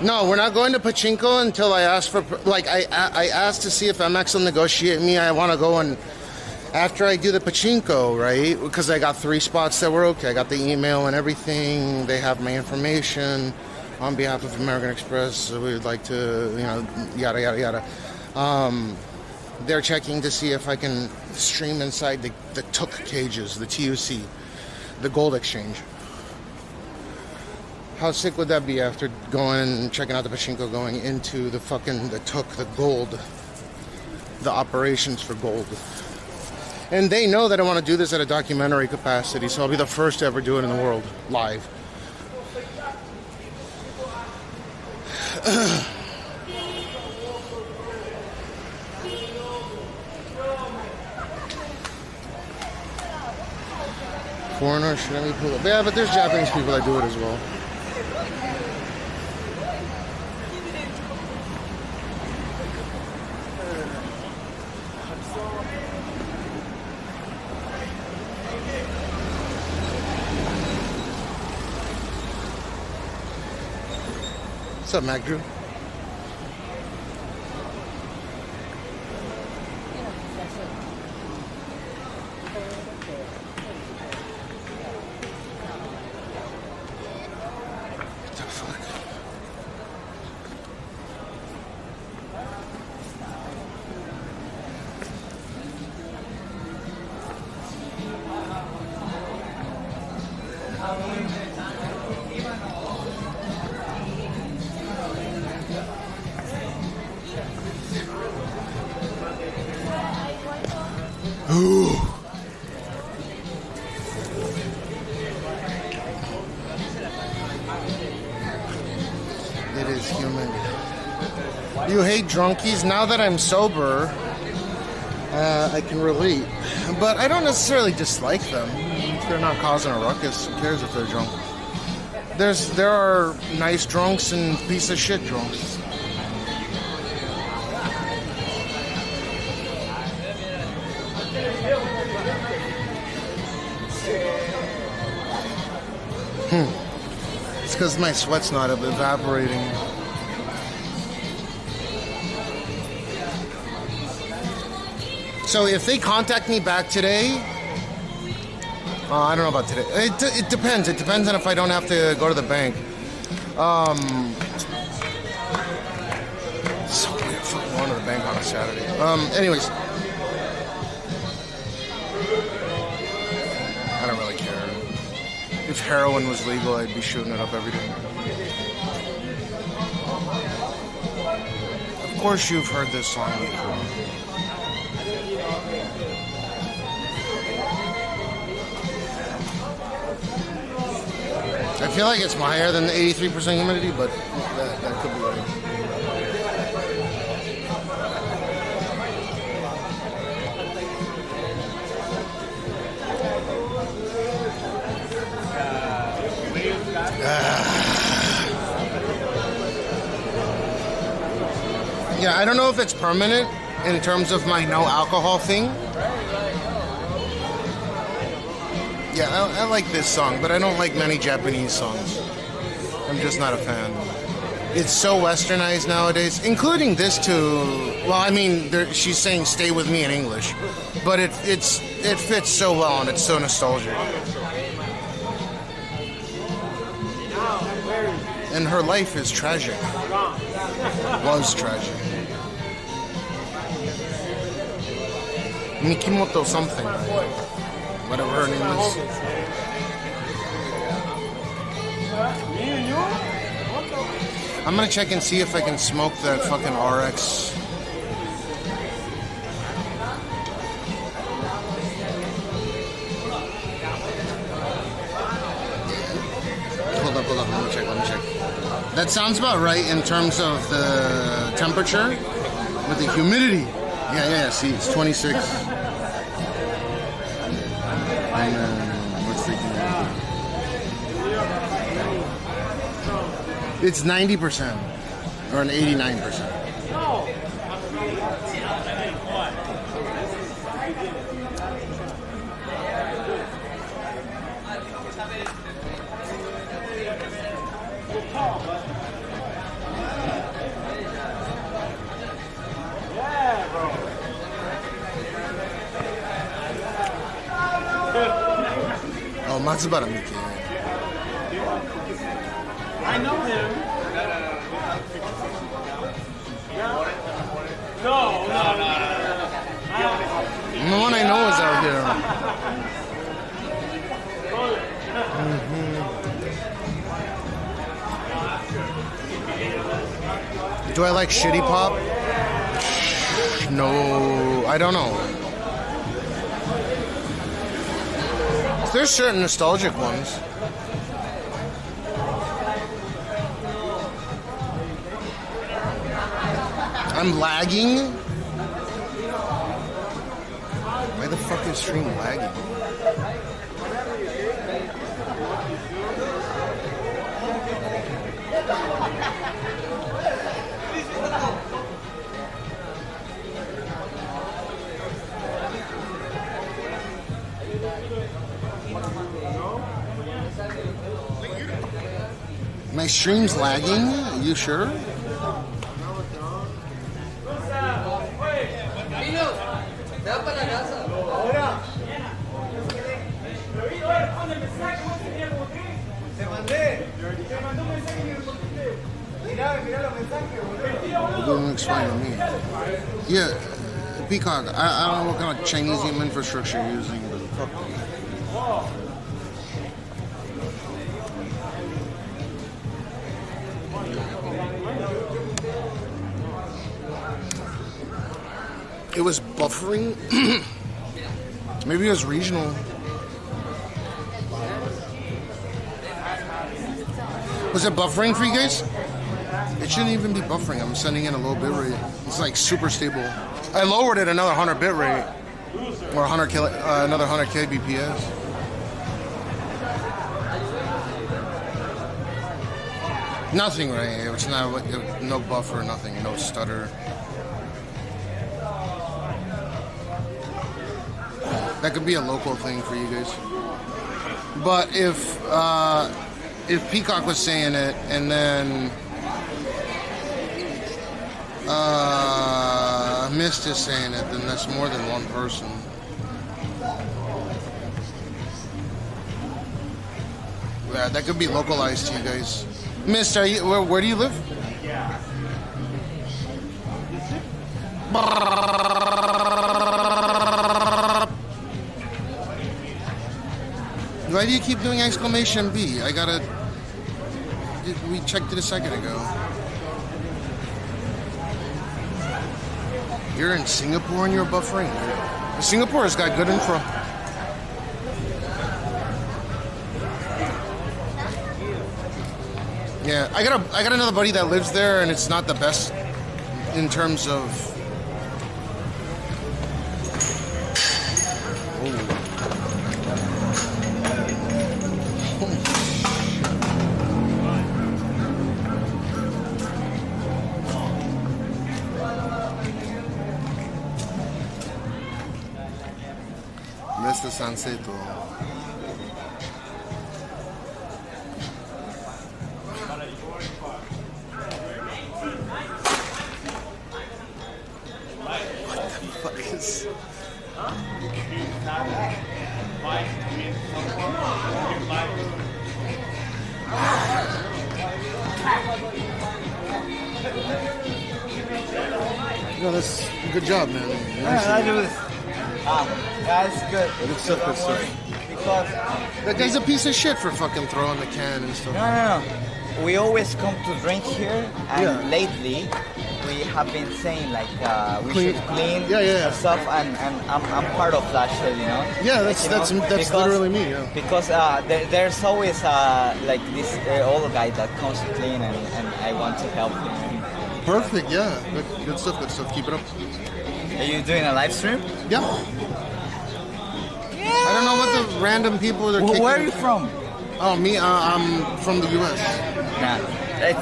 No, we're not going to Pachinko until I ask for, like, I asked to see if MX will negotiate me. I want to go and, after I do the Pachinko, right? Because I got 3 spots that were okay. I got the email and everything. They have my information on behalf of American Express. So we would like to, you know, yada, yada, yada. They're checking to see if I can stream inside the TUC cages, the TUC, the gold exchange. How sick would that be after going and checking out the Pachinko, going into the fucking, the TUC, the gold, the operations for gold. And they know that I want to do this at a documentary capacity, so I'll be the first to ever do it in the world, live. Foreigners, should I be cool? Yeah, but there's Japanese people that do it as well. What's up, Mac Drew? What the fuck? Ooh. It is human. You hate drunkies? Now that I'm sober, I can relate. But I don't necessarily dislike them. If they're not causing a ruckus, who cares if they're drunk? There are nice drunks and piece of shit drunks. because my sweat's not evaporating. So if they contact me back today, I don't know about today. It depends. It depends on if I don't have to go to the bank. So weird fucking going to the bank on a Saturday. Anyways. I don't really care. If heroin was legal, I'd be shooting it up every day. Of course you've heard this song before. I feel like it's higher than the 83% humidity, but that could be right. Yeah, I don't know if it's permanent in terms of my no alcohol thing. Yeah, I like this song, but I don't like many Japanese songs. I'm just not a fan. It's so westernized nowadays, including this too. Well, I mean, she's saying "Stay with me" in English, but it fits so well and it's so nostalgic. And her life is tragic. Was tragic. Mikimoto something. Whatever her name is. I'm gonna check and see if I can smoke that fucking RX. Hold up, let me check. That sounds about right in terms of the temperature, but the humidity. Yeah, see, it's 26. And what's freaking it's 90% or an 89%. Oh, Matsubara Miki. I know him. No. No one I know is out here. Do I like shitty pop? No, I don't know. There's certain nostalgic ones. I'm lagging? Why the fuck is stream lagging? My stream's lagging? Are you sure? Don't explain to me. Yeah, Peacock, I don't know what kind of Chinesium infrastructure you're using, but fuck me. It was buffering. Maybe it was regional. Was it buffering for you guys? It shouldn't even be buffering. I'm sending in a low bit rate. It's like super stable. I lowered it another 100 bit rate, or another 100 kbps. Nothing, right? It was no buffer, nothing, no stutter. That could be a local thing for you guys. But if if Peacock was saying it, and then Mist is saying it, then that's more than one person. Yeah, that could be localized to you guys. Mist, are you, where do you live? Why do you keep doing exclamation B? I gotta... We checked it a second ago. You're in Singapore and you're buffering. Singapore has got good info. Yeah, I got another buddy that lives there, and it's not the best in terms of. Mr. Sanseto. No, that's good job, man. I do this. That's good. Good stuff, good stuff. Because that guy's a piece of shit for fucking throwing the can and stuff. No. We always come to drink here, and lately we have been saying like we should clean stuff, and I'm part of that shit, you know. Yeah, that's because, literally me. Yeah. Because there's always like this old guy that comes to clean, and I want to help him. Perfect. Yeah. Good stuff. Good stuff. Keep it up. Are you doing a live stream? Yeah. I don't know what the random people are kicking. Where are you from? Oh, me? I'm from the U.S. Nah,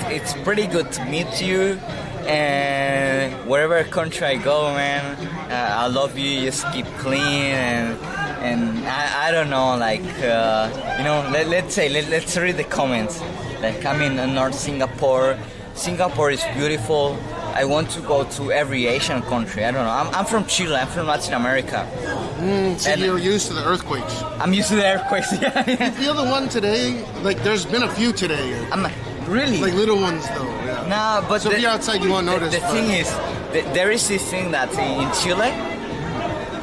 it's pretty good to meet you. And wherever country I go, man, I love you. You just keep clean, and I don't know, like you know. Let's read the comments. Like, I'm in North Singapore. Singapore is beautiful. I want to go to every Asian country. I don't know. I'm from Chile. I'm from Latin America. So you're used to the earthquakes. I'm used to the earthquakes. Yeah. You feel the one today? Like, there's been a few today. Really? Like little ones, though. Yeah. Nah, but so if you're outside, you won't notice. The thing is, there is this thing that in Chile,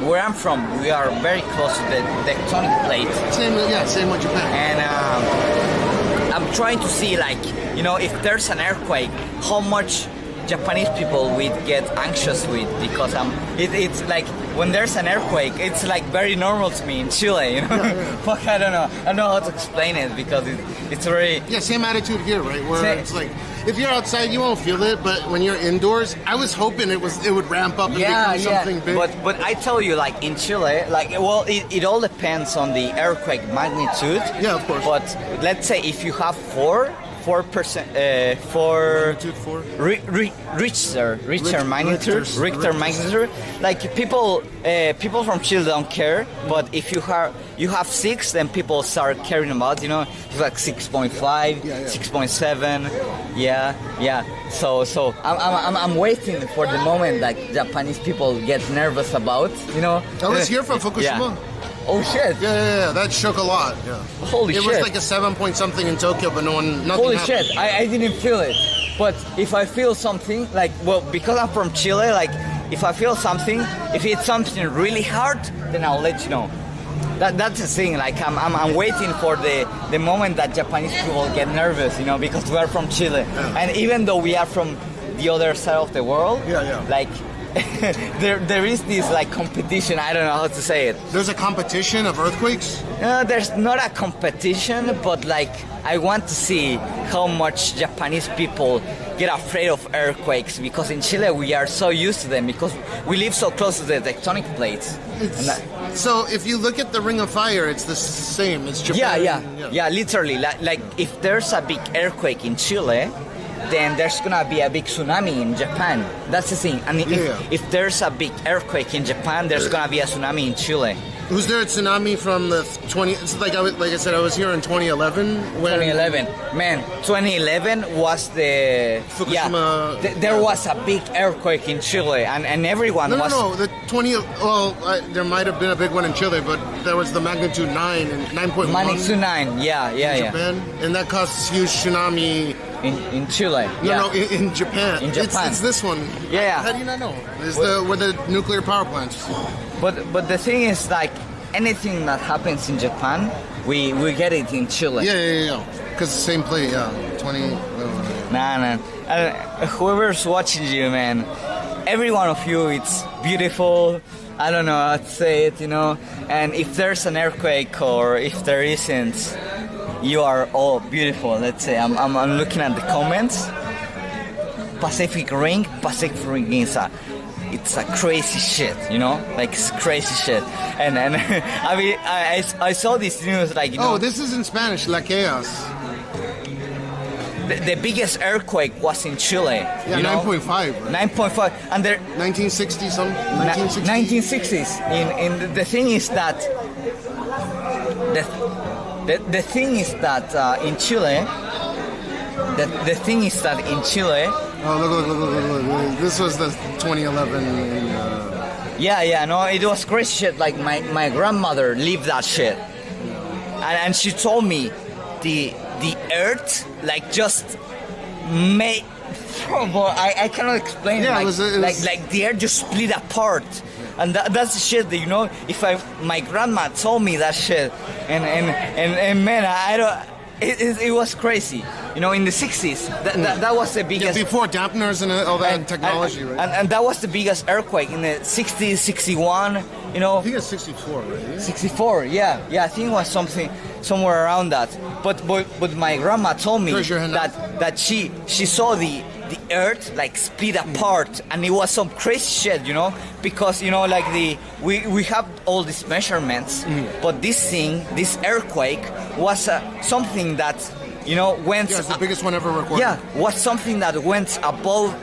where I'm from, we are very close to the tectonic plate. Same with Japan. And I'm trying to see, like, you know, if there's an earthquake, how much Japanese people would get anxious with, because it's like when there's an earthquake, it's like very normal to me in Chile, you know. Fuck, I don't know how to explain it, because it's very same attitude here, right? Where it's like, if you're outside, you won't feel it, but when you're indoors, I was hoping it would ramp up and become something big. But I tell you, like in Chile, like, well, it all depends on the earthquake magnitude. Yeah, of course. But let's say if you have 4%, Richter magnitude. Like people from Chile don't care, but if you have 6, then people start caring about. You know, it's like 6.5, 6.7. Yeah. So I'm waiting for the moment that Japanese people get nervous about. You know. I was here from Fukushima. Yeah. Oh shit! Yeah, that shook a lot. Yeah. Holy shit! It was like a 7 point something in Tokyo, but nothing Holy happened. shit! I didn't feel it. But if I feel something, like, well, because I'm from Chile, like, if I feel something, if it's something really hard, then I'll let you know. That's the thing. Like, I'm waiting for the moment that Japanese people get nervous, you know, because we are from Chile, and even though we are from the other side of the world, like. there is this like competition. I don't know how to say it. There's a competition of earthquakes? There's not a competition, but like I want to see how much Japanese people get afraid of earthquakes, because in Chile we are so used to them because we live so close to the tectonic plates. So if you look at the Ring of Fire, it's the same. It's Japan. Yeah, literally. Like if there's a big earthquake in Chile, then there's gonna be a big tsunami in Japan. That's the thing. And if there's a big earthquake in Japan, there's gonna be a tsunami in Chile. Was there a tsunami from the 20? It's like I said, I was here in 2011. When 2011, man. 2011 was the Fukushima. There was a big earthquake in Chile, and everyone was. No. The 20. Well, there might have been a big one in Chile, but there was the magnitude 9 and 9.1. Magnitude 9. Yeah. Japan, and that caused huge tsunami. In Chile. No, in Japan. In Japan. It's this one. Yeah. How do you not know? It's where the nuclear power plants. But the thing is, like, anything that happens in Japan, we get it in Chile. Yeah. Because same place, 20. Nah. Whoever's watching you, man, every one of you, it's beautiful. I don't know how to say it, And if there's an earthquake or if there isn't, you are all beautiful. Let's say I'm looking at the comments. Pacific Ring is it's a crazy shit, like it's crazy shit. And I mean I saw this news like Oh, this is in Spanish, La Chaos. The biggest earthquake was in Chile. Yeah, 9.5. Right? 9.5, and there 1960 something. 1960s. In the thing is that the thing is that in Chile. The thing is that in Chile. Oh, look. This was the 2011. Yeah, no, it was crazy shit. Like my grandmother lived that shit, and she told me the earth like just made. I cannot explain. Yeah, like, it was like the earth just split apart, and that's the shit that If my grandma told me that shit, and man, I don't. It was crazy, in the 60s. That was the biggest. Yeah, before dampeners and all that technology, right? And that was the biggest earthquake in the 60s, 61. I think it's 64, right? 64, yeah. I think it was somewhere around that. But my grandma told me that she saw the earth like split apart, and it was some crazy shit, because like we have all these measurements, but this earthquake was something that went. Yeah, it's the biggest one ever recorded. Yeah, was something that went above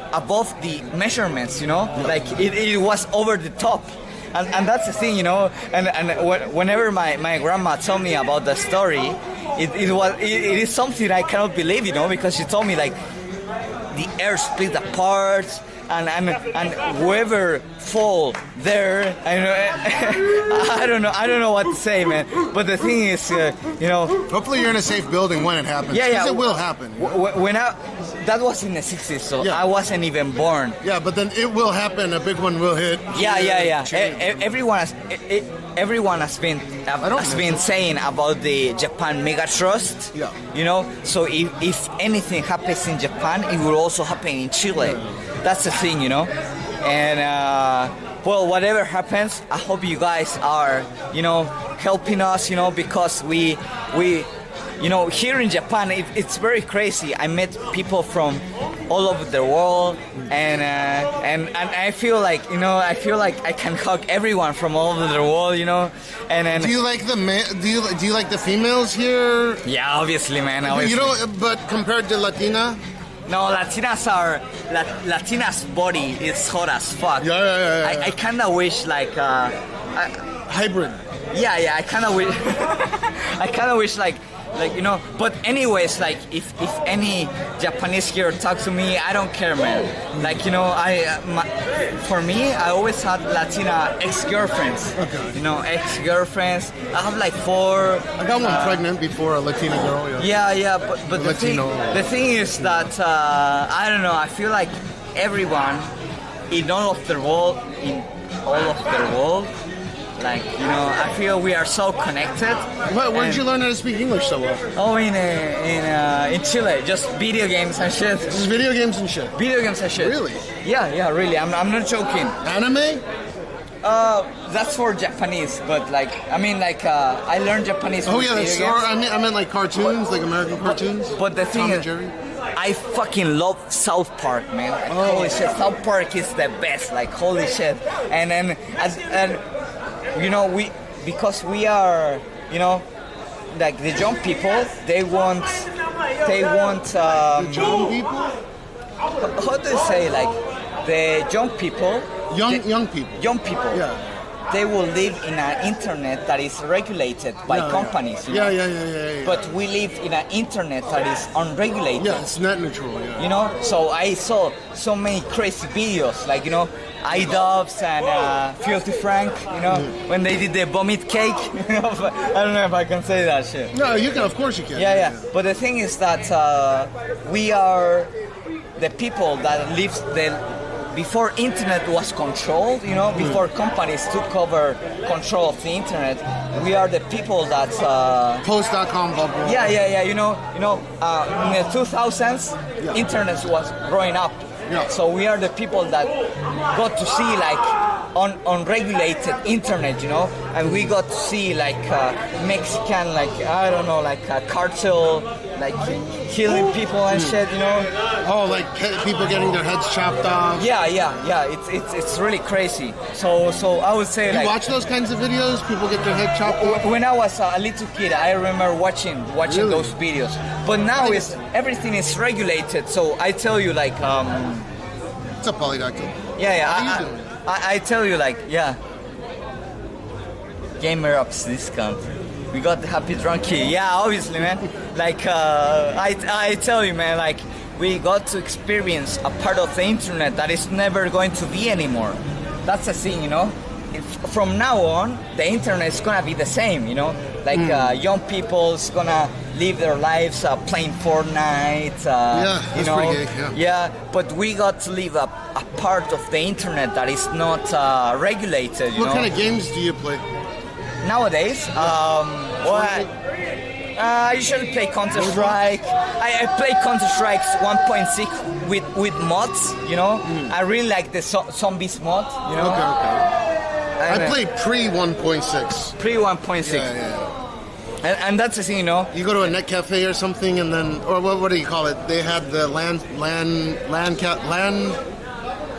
the measurements, like it was over the top. And that's the thing, and whenever my grandma told me about the story, it is something I cannot believe, because she told me like the earth split apart, and whoever fall there, I don't know what to say, man. But the thing is, hopefully you're in a safe building when it happens. Yeah, it will happen. That was in the 60s, so yeah. I wasn't even born. Yeah, but then it will happen. A big one will hit. Yeah. Everyone has been saying about the Japan mega trust. Yeah. So if anything happens in Japan, it will also happen in Chile. Yeah. That's the thing, And well, whatever happens, I hope you guys are, helping us, because we here in Japan, it's very crazy. I met people from all over the world, and I feel like I can hug everyone from all over the world, And do you like the do you like the females here? Yeah, obviously, man. Obviously. But compared to Latina. No, Latina's body is hot as fuck. Yeah. I kind of wish like hybrid. Yeah. I kind of wish like But anyways, like if any Japanese here talk to me, I don't care, man. Like for me, I always had Latina ex-girlfriends. Okay. Ex-girlfriends. I have like 4. I got one pregnant before, a Latina girl. Yeah. But the thing is that I don't know. I feel like everyone in all of the world, like I feel we are so connected. Where did you learn how to speak English so well? Oh, in Chile, just video games and shit. Just video games and shit. Video games and shit. Really? Yeah, really. I'm not joking. Anime? That's for Japanese, but like I learned Japanese. Oh yeah, that's. Or I meant like cartoons, like American cartoons. But the thing is, I fucking love South Park, man. Like, holy shit, South Park is the best. Like holy shit, and because we are, like the young people, they want. The young people? how do you say, like, the young people? Young people. Young people. Yeah. They will live in an internet that is regulated by companies. You know? Yeah. But we live in an internet that is unregulated. Yeah, it's net neutral. Yeah. You know, so I saw so many crazy videos, like, you know, iDubbbz and Filthy Frank, you know, when they did the vomit cake. I don't know if I can say that shit. No, you can. Of course you can. Yeah. But the thing is that we are the people that live before internet was controlled, you know, before companies took over control of the internet. We are the people that Post.com bubble. Yeah. You know, in the 2000s, internet was growing up. Yeah. So we are the people that got to see like unregulated internet, you know, and we got to see like Mexican, like, I don't know, like cartel, like killing people and shit, you know. Oh, like people getting their heads chopped off. Yeah. It's really crazy. So I would say, you like, watch those kinds of videos? People get their head chopped off. When I was a little kid, I remember watching Really? those videos. But now everything is regulated. So I tell you, like, It's a polydactyl. yeah. How you doing? I tell you, like, yeah. Gamer Ups discount. We got the Happy Drunkie. Yeah, obviously, man. Like, I tell you, man, like, we got to experience a part of the internet that is never going to be anymore. That's the thing, you know. From now on, the internet is gonna be the same, you know. Like young people's gonna live their lives playing Fortnite. That's pretty gay, Yeah, but we got to live a part of the internet that is not regulated. You What know? kind of games do you play? Nowadays, I usually play Counter-Strike. I play Counter-Strike 1.6 with mods, you know. I really like the zombies mod, you know. Okay. And, I played pre 1.6. Pre 1.6. Yeah. And that's the thing, you know. You go to a net cafe or something, and then, or what do you call it? They had the LAN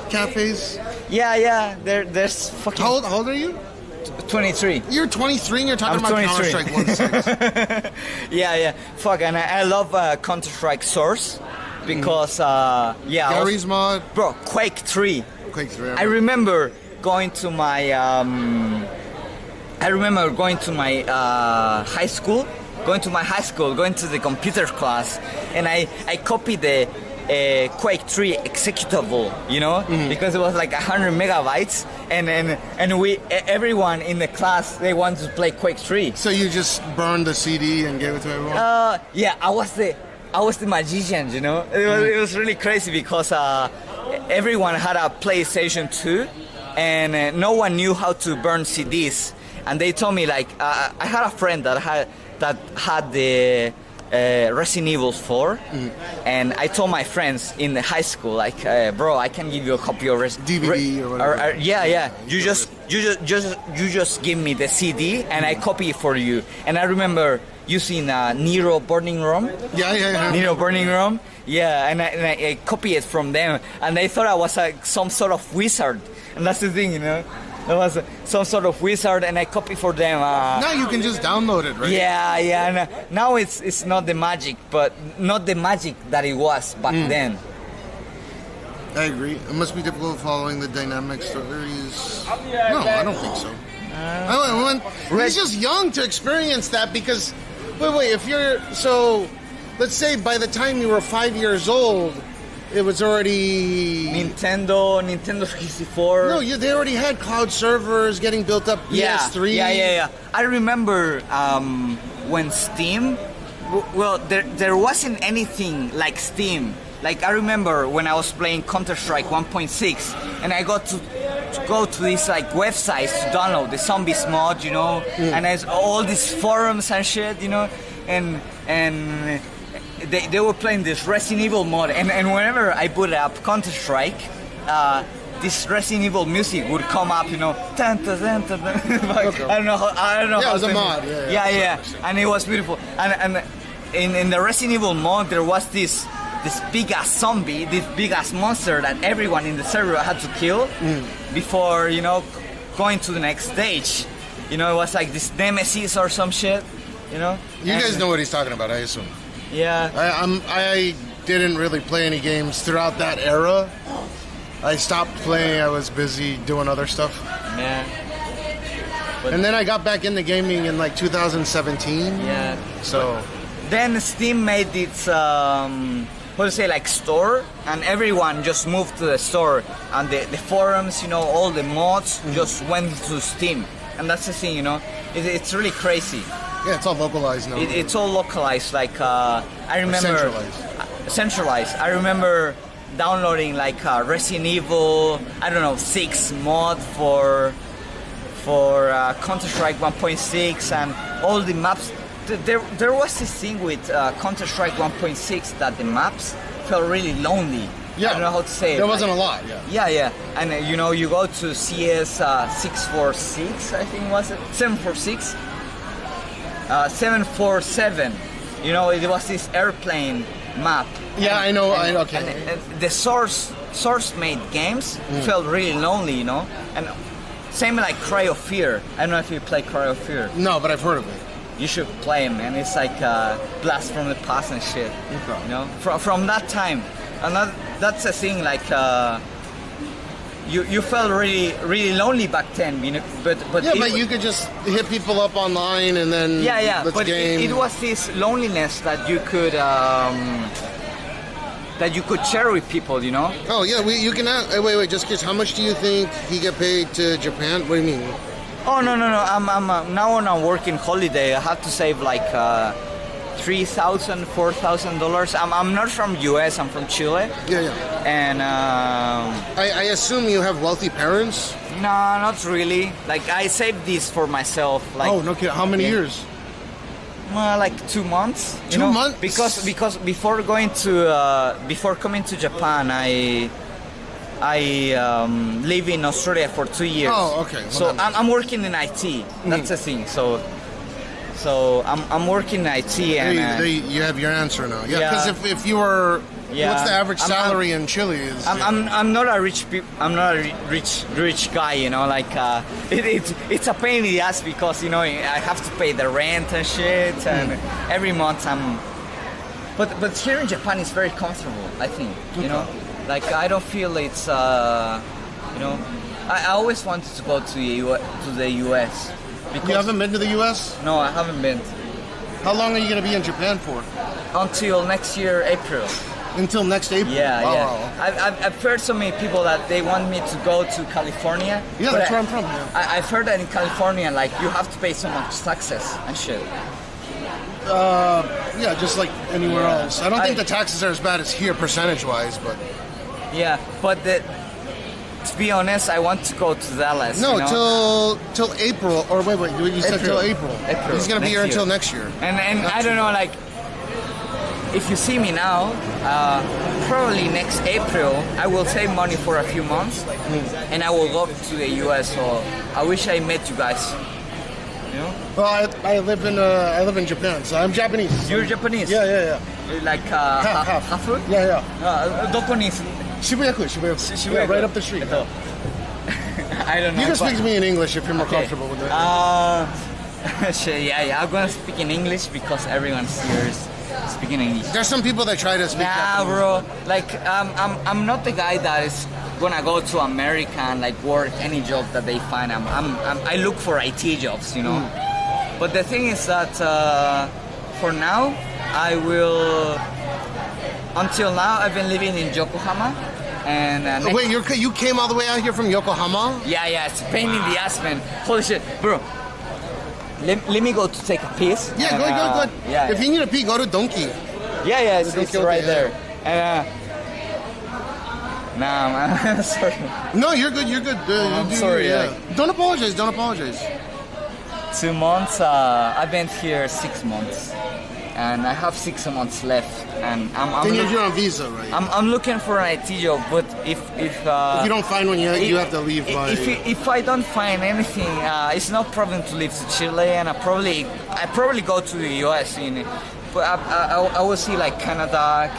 cafes. Yeah. There's fucking. How old are you? 23. You're 23 and you're talking I'm about 23. Counter-Strike 1.6. Yeah. Fuck, and I love Counter-Strike Source because, Gary's mod. Bro, Quake 3. Quake 3. I remember going to my high school, going to the computer class, and I copied the Quake 3 executable, you know, because it was like 100 megabytes, and everyone in the class, they wanted to play Quake 3. So you just burned the CD and gave it to everyone? Yeah, I was the magician, you know. It was really crazy because everyone had a PlayStation 2, and no one knew how to burn CDs. And they told me, like, I had a friend that had the Resident Evil 4, and I told my friends in the high school, like, bro, I can give you a copy of DVD or whatever. Yeah. You just give me the CD, and I copy it for you. And I remember using Nero Burning Room. Yeah. Nero Burning Room. Yeah, and I copy it from them, and they thought I was like some sort of wizard. And that's the thing, you know. I was some sort of wizard, and I copy for them. Now you can just download it, right? Yeah. Now it's not the magic, but not the magic that it was back then. I agree. It must be difficult following the dynamic stories. No, I don't think so. He's just young to experience that because, wait, if you're, so, let's say by the time you were 5 years old, it was already... Nintendo 64. No, they already had cloud servers getting built up, PS3. Yeah. I remember when Steam, well, there wasn't anything like Steam. Like, I remember when I was playing Counter-Strike 1.6, and I got to go to these like websites to download the zombies mod, you know, and there's all these forums and shit, you know, and they were playing this Resident Evil mod, and whenever I put up Counter-Strike, this Resident Evil music would come up, you know, dun, dun, dun, dun, dun. Okay. I don't know. Yeah, it was a mod. Yeah, and it was beautiful. And in the Resident Evil mod, there was this big ass zombie, this big ass monster that everyone in the server had to kill before, you know, going to the next stage. You know, it was like this nemesis or some shit. You know. You guys know what he's talking about, I assume. Yeah. I didn't really play any games throughout that era. I stopped playing. I was busy doing other stuff. Yeah. And then I got back into gaming in like 2017. Yeah. So then Steam made its like store, and everyone just moved to the store, and the forums, all the mods just went to Steam, and that's the thing, it's really crazy. Yeah, it's all localized now. It's all localized. Like I remember centralized. I remember downloading like Resident Evil, 6 mod for Counter-Strike 1.6 and all the maps. There was this thing with Counter-Strike 1.6 that the maps felt really lonely. Yeah. I don't know how to say it. There wasn't a lot, Yeah. And you go to CS 646, I think was it? 746? 747. It was this airplane map. Yeah, I know. Okay. And the source made games felt really lonely, And same like Cry of Fear. I don't know if you play Cry of Fear. No, but I've heard of it. You should play them, man. It's like blast from the past and shit. Okay. From that time, and that's the thing. Like you felt really really lonely back then, But but you could just hit people up online and then But it was this loneliness that you could share with people, Oh yeah, you can. Wait. Just guess. How much do you think he get paid to Japan? What do you mean? Oh no! I'm now on a working holiday. I have to save like $3,000, $4,000. I'm not from US. I'm from Chile. Yeah. And I assume you have wealthy parents. No, not really. Like I saved this for myself. Like, oh no kidding! How many years? Like 2 months. 2 months? Because before coming to Japan, I live in Australia for 2 years. Oh, okay. Well, so I'm working in IT. That's the thing. So I'm working in IT, and you have your answer now. Yeah, because if you were, what's the average salary in Chile? Is I'm not a rich rich guy. Like it's a pain in the ass because I have to pay the rent and shit, and every month But here in Japan it's very comfortable. I think Like I don't feel it's I always wanted to go to the US. You haven't been to the US? No, I haven't been. How long are you going to be in Japan for? Until next year, April. Until next April? Yeah, wow. yeah. I've heard so many people that they want me to go to California. Yeah, that's where I'm from. Yeah. I've heard that in California, like you have to pay so much taxes and shit. Yeah, just like anywhere else. I don't think the taxes are as bad as here, percentage-wise, but. Yeah, but to be honest, I want to go to Dallas. No, till April, or wait, you said till April. He's gonna be here until next year. And I don't know, like, if you see me now, probably next April, I will save money for a few months, and I will go to the US. So I wish I met you guys. Well, I live in Japan, so I'm Japanese. You're Japanese? Yeah. Like half. Hafu? Yeah. どこに Shibuya-ku. Yeah, right up the street. I don't know. You can speak to me in English if you're more comfortable with it. Yeah. I'm gonna speak in English because everyone's here is speaking English. There's some people that try to speak. Nah, bro. Like I'm not the guy that is gonna go to America and like work any job that they find. I look for IT jobs, But the thing is that for now, I will. Until now, I've been living in Yokohama, and wait, you came all the way out here from Yokohama? Yeah, it's a pain in the ass, man. Holy shit, bro. Let me go to take a piss. Yeah, go ahead. Yeah, if you need a pee, go to Donkey. Yeah, it's right there. Nah, man, sorry. No, you're good. I'm sorry. Yeah. Don't apologize. 2 months. I've been here 6 months, and I have 6 months left. And then you're on visa, right? I'm looking for an IT job, but if you don't find one, you have to leave. If I don't find anything, it's no problem to leave to Chile, and I probably go to the US. But I will see like Canada,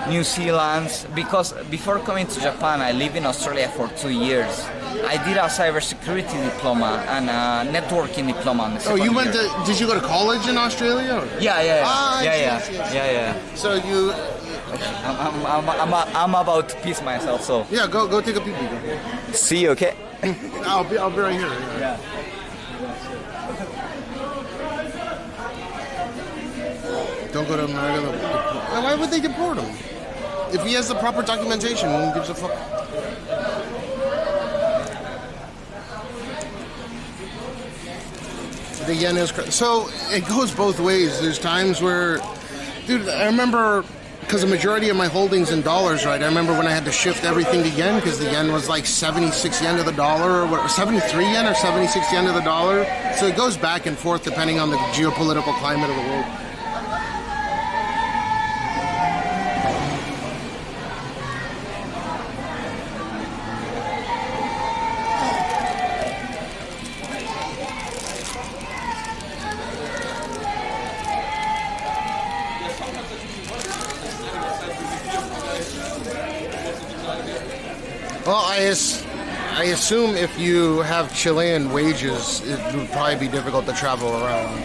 New Zealand, because before coming to Japan, I lived in Australia for 2 years. I did a cybersecurity diploma and a networking diploma. In the Oh, you second went year. to? Did you go to college in Australia? Or? Yeah. Ah, I Yeah. see. So you? I'm about to piss myself, so. Yeah, go take a pee pee. See you, okay? I'll be right here. Yeah. Don't go to America. Why would they deport him? If he has the proper documentation, who gives a fuck? The yen is so it goes both ways. There's times where, dude, I remember because the majority of my holdings in dollars, right? I remember when I had to shift everything to yen because the yen was like 76 yen to the dollar, or 73 yen or 76 yen to the dollar. So it goes back and forth depending on the geopolitical climate of the world. Well, I assume if you have Chilean wages, it would probably be difficult to travel around.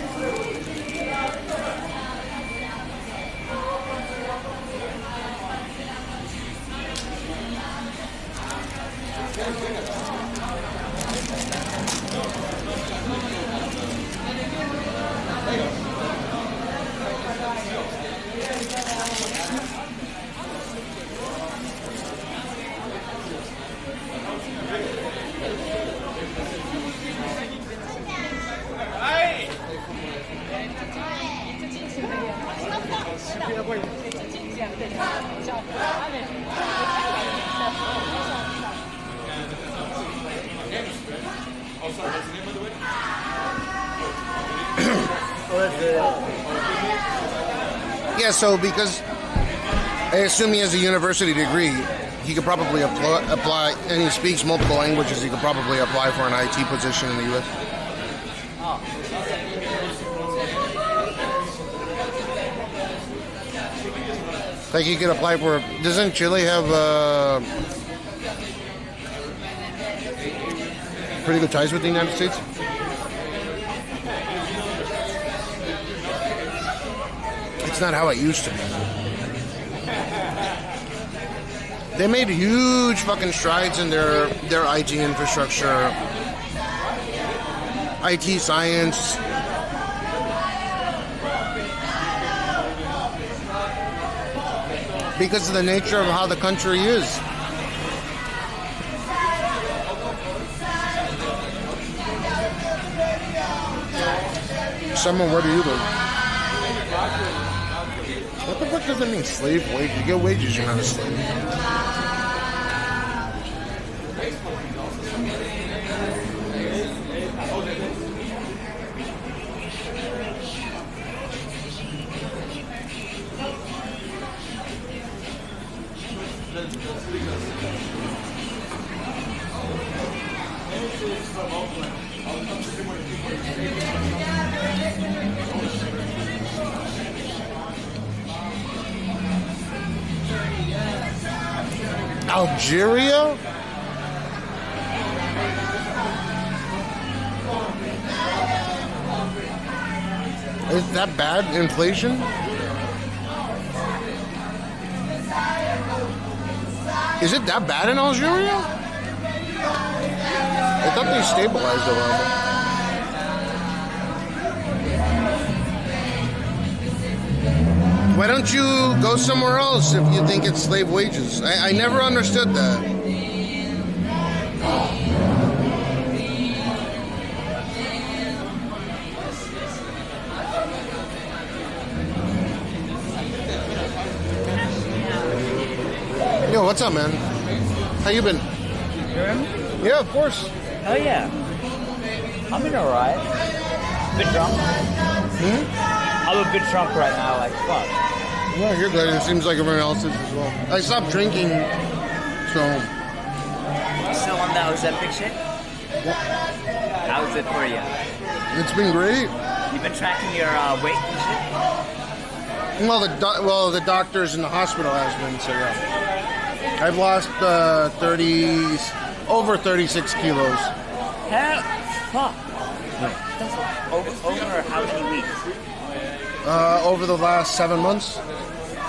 Yeah, so because I assume he has a university degree, he could probably apply, and he speaks multiple languages, he could probably apply for an IT position in the U.S. Like he could apply for, doesn't Chile have pretty good ties with the United States? It's not how it used to be. They made huge fucking strides in their IT infrastructure, IT science. Because of the nature of how the country is. Someone, where do you live? What the fuck does that mean, slave wage? You get wages, you're not a slave. Algeria? Is that bad, inflation? Is it that bad in Algeria? I thought they stabilized around it. Why don't you go somewhere else if you think it's slave wages? I never understood that. Yo, what's up, man? How you been? Yeah, of course. Oh yeah. I'm been alright. Bit drunk. I'm a bit drunk right now, like fuck. Yeah, you're good. It seems like everyone else is as well. I stopped drinking, so. Still on that Ozempic shit? Yep. How's it for you? It's been great. You've been tracking your weight and shit? Well, the doctors in the hospital has been, so yeah. I've lost over 36 kilos. Hell, fuck. That's over how many weeks? Over the last 7 months.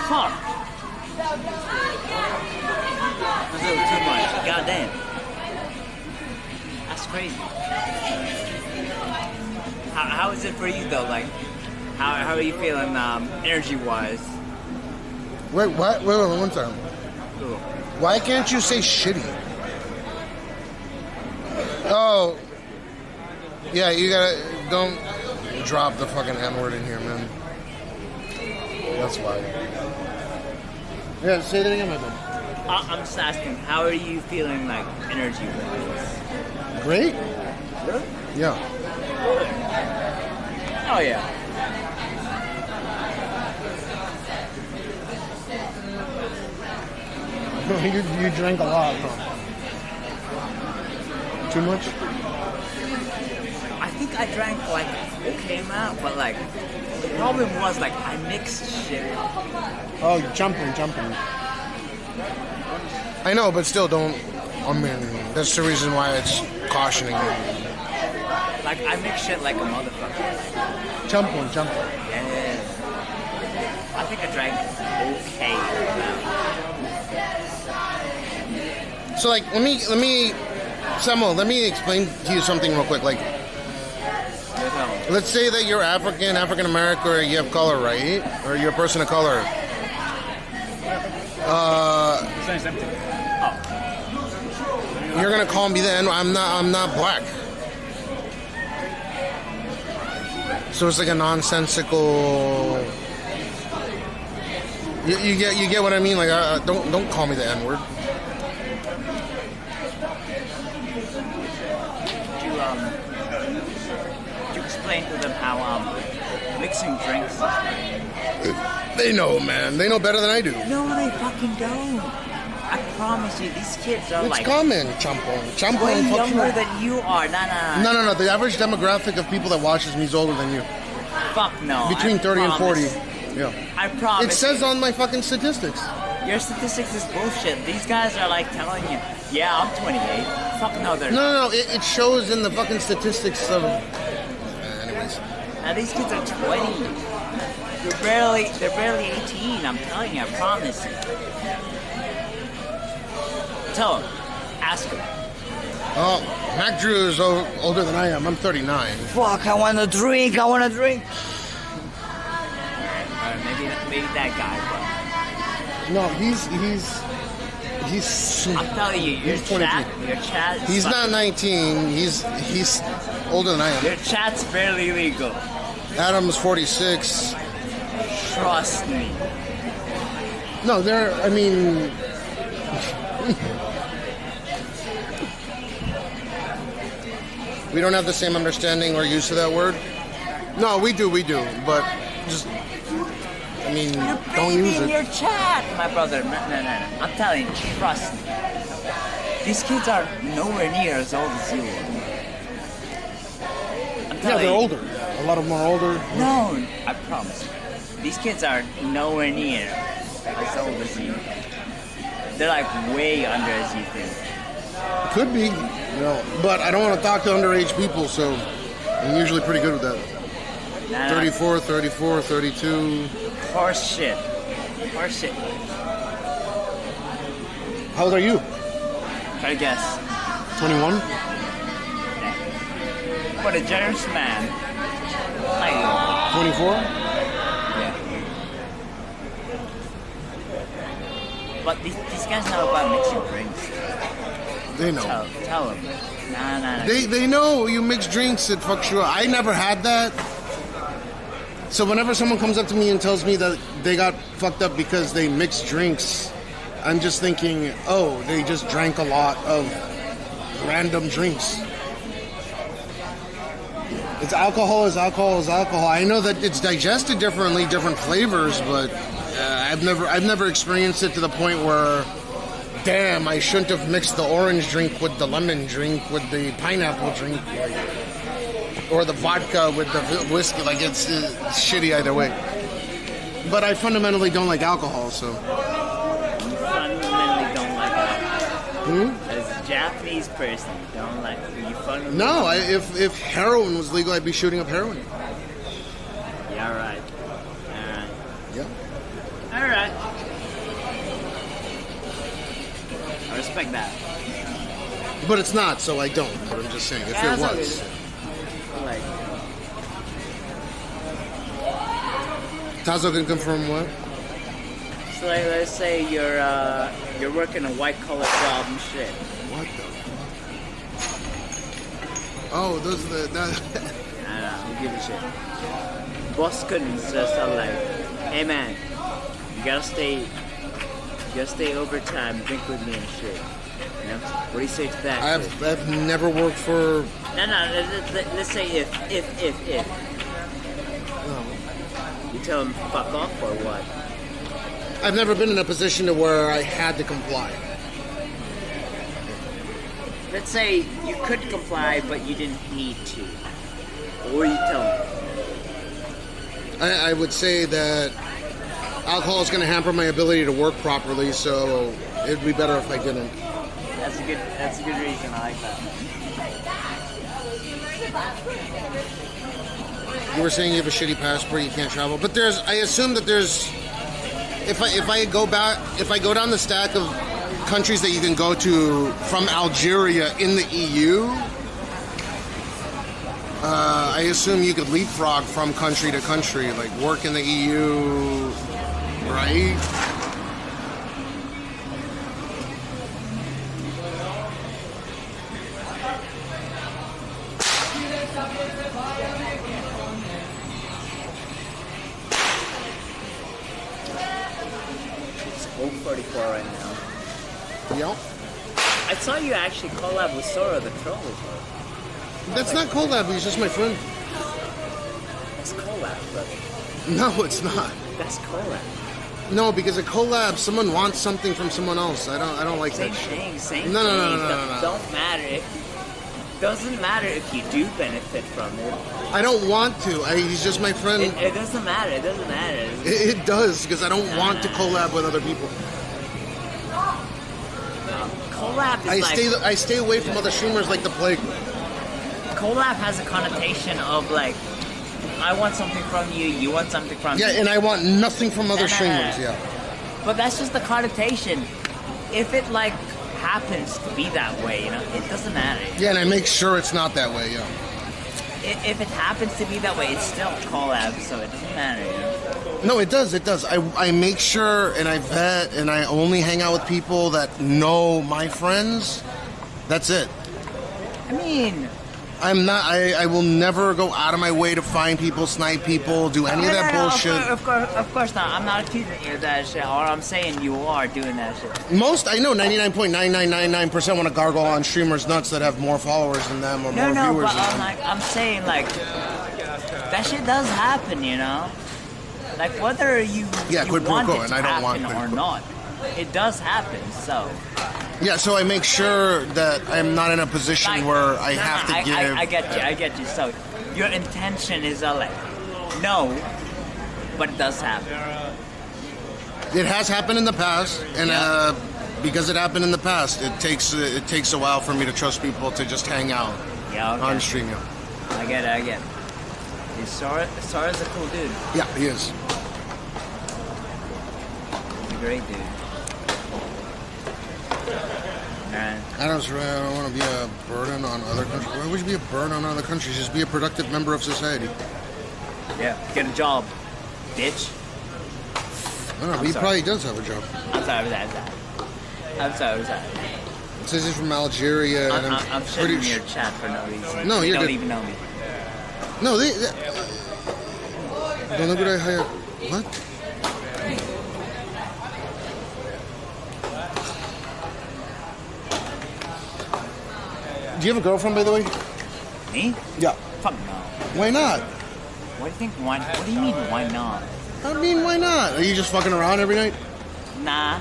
Fuck. That's a little too much. Goddamn. That's crazy. How is it for you though? Like, how are you feeling energy-wise? Wait, what? Wait, one time. Ooh. Why can't you say shitty? Oh. Yeah, you gotta... Don't drop the fucking N-word in here, man. That's why. Yeah, say that again, my friend. I'm just asking, how are you feeling, like, energy-wise? Great? Really? Yeah. Oh, yeah. you drank a lot, huh? Too much? I think I drank, like, okay amount, but, like, the problem was, like, I mixed shit. Oh, you're jumping. I know, but still don't... I mean, that's the reason why it's cautioning you. Like, I mix shit like a motherfucker. Jumping. And I think I drank okay amount. So, like, let me... Samuel, let me explain to you something real quick. Like, let's say that you're African American, or you have color, right? Or you're a person of color. You're gonna call me then. I'm not black. So it's like a nonsensical. You get what I mean? Like, don't call me the N-word. Could you explain to them how mixing drinks? They know, man. They know better than I do. No, they fucking don't. I promise you, these kids are it's common, Champon. way younger than you are. Nah. No. The average demographic of people that watches me is older than you. Fuck no. Between 30 and 40. Yeah. I promise. It says on my fucking statistics. Your statistics is bullshit. These guys are like telling you, yeah, I'm 28. Fuck no, they're not. No. It shows in the fucking statistics of. Anyways. Now these kids are 20. They're barely 18. I'm telling you, I promise you. Tell them. Ask them. Oh, Mac Drew is older than I am. I'm 39. Fuck, I want a drink. Maybe that guy, but... No, he's I'm telling you, your chat He's not 19. He's older than I am. Your chat's barely legal. Adam's 46. Trust me. No, I mean... We don't have the same understanding or use of that word. No, we do, but just, I mean, don't use it. Your chat, my brother. No. I'm telling you, trust me. These kids are nowhere near as old as you are. Yeah, they're older. A lot of them are older. No, I promise you. These kids are nowhere near as old as you. They're like way under as you think. Could be, but I don't want to talk to underage people, so I'm usually pretty good with that. 34, 32. Horse shit. How old are you? Try to guess. 21? What a generous man. 24? Yeah. But these guys know about mixing drinks. They know. Tell them. Nah. They know you mix drinks, it fucks you up. I never had that. So whenever someone comes up to me and tells me that they got fucked up because they mixed drinks, I'm just thinking, oh, they just drank a lot of random drinks. It's alcohol is alcohol is alcohol. I know that it's digested differently, different flavors, but I've never experienced it to the point where, damn, I shouldn't have mixed the orange drink with the lemon drink with the pineapple drink, or the vodka with the whiskey. Like it's shitty either way. But I fundamentally don't like alcohol, so. You fundamentally don't like alcohol. As a Japanese person, you don't like. You fundamentally. No, if heroin was legal, I'd be shooting up heroin. Yeah, right. Alright. Yeah. Alright. I respect that. But it's not, so I don't. But I'm just saying, if Yeah, it that's was. Like, Tazo can confirm what? so like, let's say you're working a white collar job and shit. What the fuck? Oh, those are the... I don't know, who gives a shit. Boss couldn't just like, hey man, you gotta stay overtime, drink with me and shit. You know? What do you say to that? I've never worked for... No, let's say if. No. You tell him fuck off or what? I've never been in a position to where I had to comply. Let's say you could comply, but you didn't need to. Or you tell him. I would say that alcohol is going to hamper my ability to work properly, so it'd be better if I didn't. That's a good reason. I like that. You were saying you have a shitty passport, you can't travel, but I assume that there's, if I go down the stack of countries that you can go to from Algeria in the EU, I assume you could leapfrog from country to country, like work in the EU, right? It's 0:44 right now. Yep. I saw you actually collab with Sora the Troll. That's not collab, he's just my friend. That's collab, brother. No, it's not. That's collab. No, because a collab, someone wants something from someone else. I don't like Same that shit. thing, same No. thing. Don't matter doesn't matter if you do benefit from it. I don't want to. He's just my friend. It doesn't matter. It doesn't matter. It does, because I don't want to collab with other people. Collab is I stay away from other streamers like the plague. Collab has a connotation of like, I want something from you, you want something from me. Yeah, and I want nothing from other streamers, yeah. But that's just the connotation. If it like happens to be that way, you know, it doesn't matter. Yeah, and I make sure it's not that way, yeah. If it happens to be that way, it's still collab, so it doesn't matter, you know? No, it does. I make sure, and I vet, and I only hang out with people that know my friends. That's it. I mean... I will never go out of my way to find people, snipe people, do any of that bullshit. Of course not. I'm not accusing you of that shit, or I'm saying you are doing that shit. I know 99.9999% want to gargle on streamers nuts that have more followers than them or more viewers than them. I'm saying, like, that shit does happen, you know? Like, whether you want it to happen or not, it does happen, so... Yeah, so I make sure that I'm not in a position where I have to give... I get you. So, your intention is like, no, but it does happen. It has happened in the past, and because it happened in the past, it takes a while for me to trust people to just hang out on stream. Yeah. I get it. Sora's a cool dude. Yeah, he is. He's a great dude. I don't want to be a burden on other countries. Why would you be a burden on other countries? Just be a productive member of society. Yeah, get a job, bitch. I don't know, he probably does have a job. I'm sorry. It says he's from Algeria. I'm shitting in your chat for no reason. No, you don't even know me. No, don't look what I hired. What? Do you have a girlfriend, by the way? Me? Yeah. Fuck no. Why not? What do you think? What do you mean? Why not? I mean, why not? Are you just fucking around every night? Nah.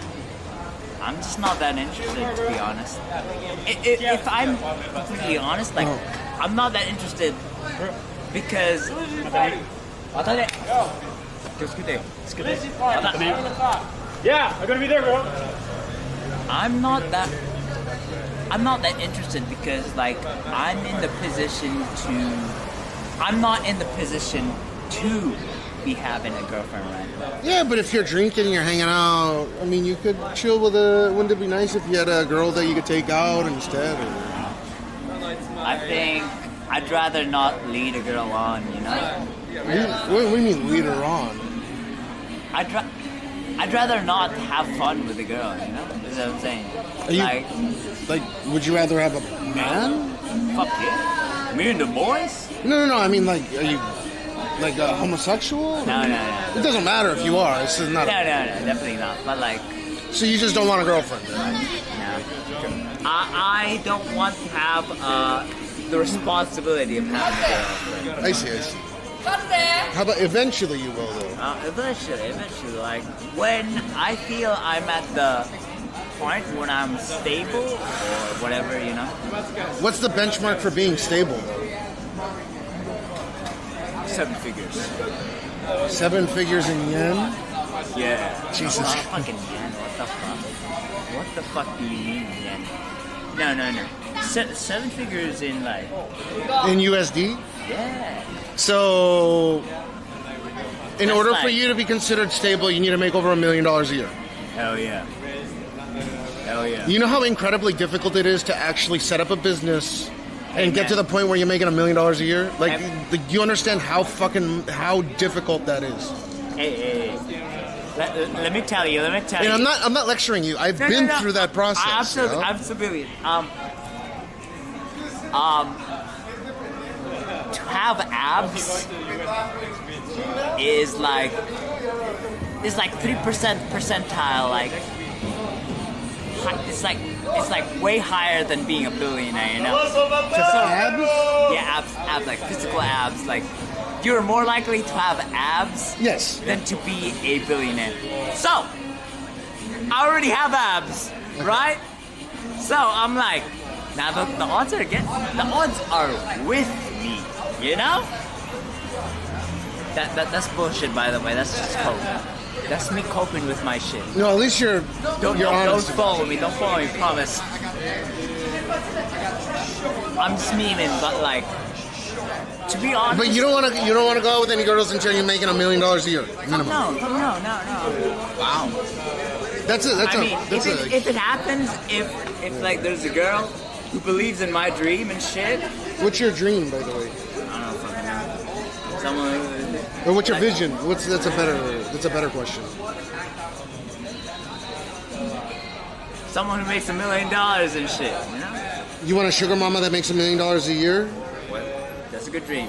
I'm just not that interested, to be honest. If I'm completely honest, like, I'm not that interested because Yeah, I'm gonna be there, bro. I'm not that interested because like I'm not in the position to be having a girlfriend right now. Yeah, but if you're drinking and you're hanging out, I mean, you could chill with wouldn't it be nice if you had a girl that you could take out instead? Or... I think I'd rather not lead a girl on, you know? What do you mean lead her on? I'd rather not have fun with a girl, you know? That's what I'm saying. Like, would you rather have a man? Fuck yeah. Me and the boys? No. I mean, like, are you like a homosexual? No. It doesn't matter if you are. It's not. No, definitely not. But like. So you just don't want a girlfriend? No. I don't want to have the responsibility of having a girlfriend. I see. How about eventually you will though? Eventually, like when I feel I'm at the point when I'm stable or whatever, you know. What's the benchmark for being stable? 7 figures. 7 figures in yen? Yeah. Jesus. Not fucking yen. What the fuck? What the fuck do you mean yen? No. 7 figures in like. In USD? Yeah. So, in order for you to be considered stable, you need to make over $1 million a year. Hell yeah. You know how incredibly difficult it is to actually set up a business and get to the point where you're making $1 million a year? Like, you understand how difficult that is? Hey. Let me tell you. And I'm not lecturing you. I've been through that process. Absolutely. To have abs is like 3% percentile. Like it's like way higher than being a billionaire. You know? Abs? Yeah, abs, like physical abs. Like you're more likely to have abs, yes, than to be a billionaire. So I already have abs, right? So I'm like, now the odds are with me, you know? That's bullshit, by the way. That's just cope. That's me coping with my shit. No, at least you're honest. Don't follow me, promise. I'm just memeing, but like, to be honest. But you don't want to go out with any girls until you're making $1 million a year minimum. No. Wow. If it happens, if like there's a girl who believes in my dream and shit. What's your dream, by the way? I don't fucking know. Someone. Or what's your vision? That's a better question. Someone who makes $1 million and shit, you know? You want a sugar mama that makes $1 million a year? That's a good dream.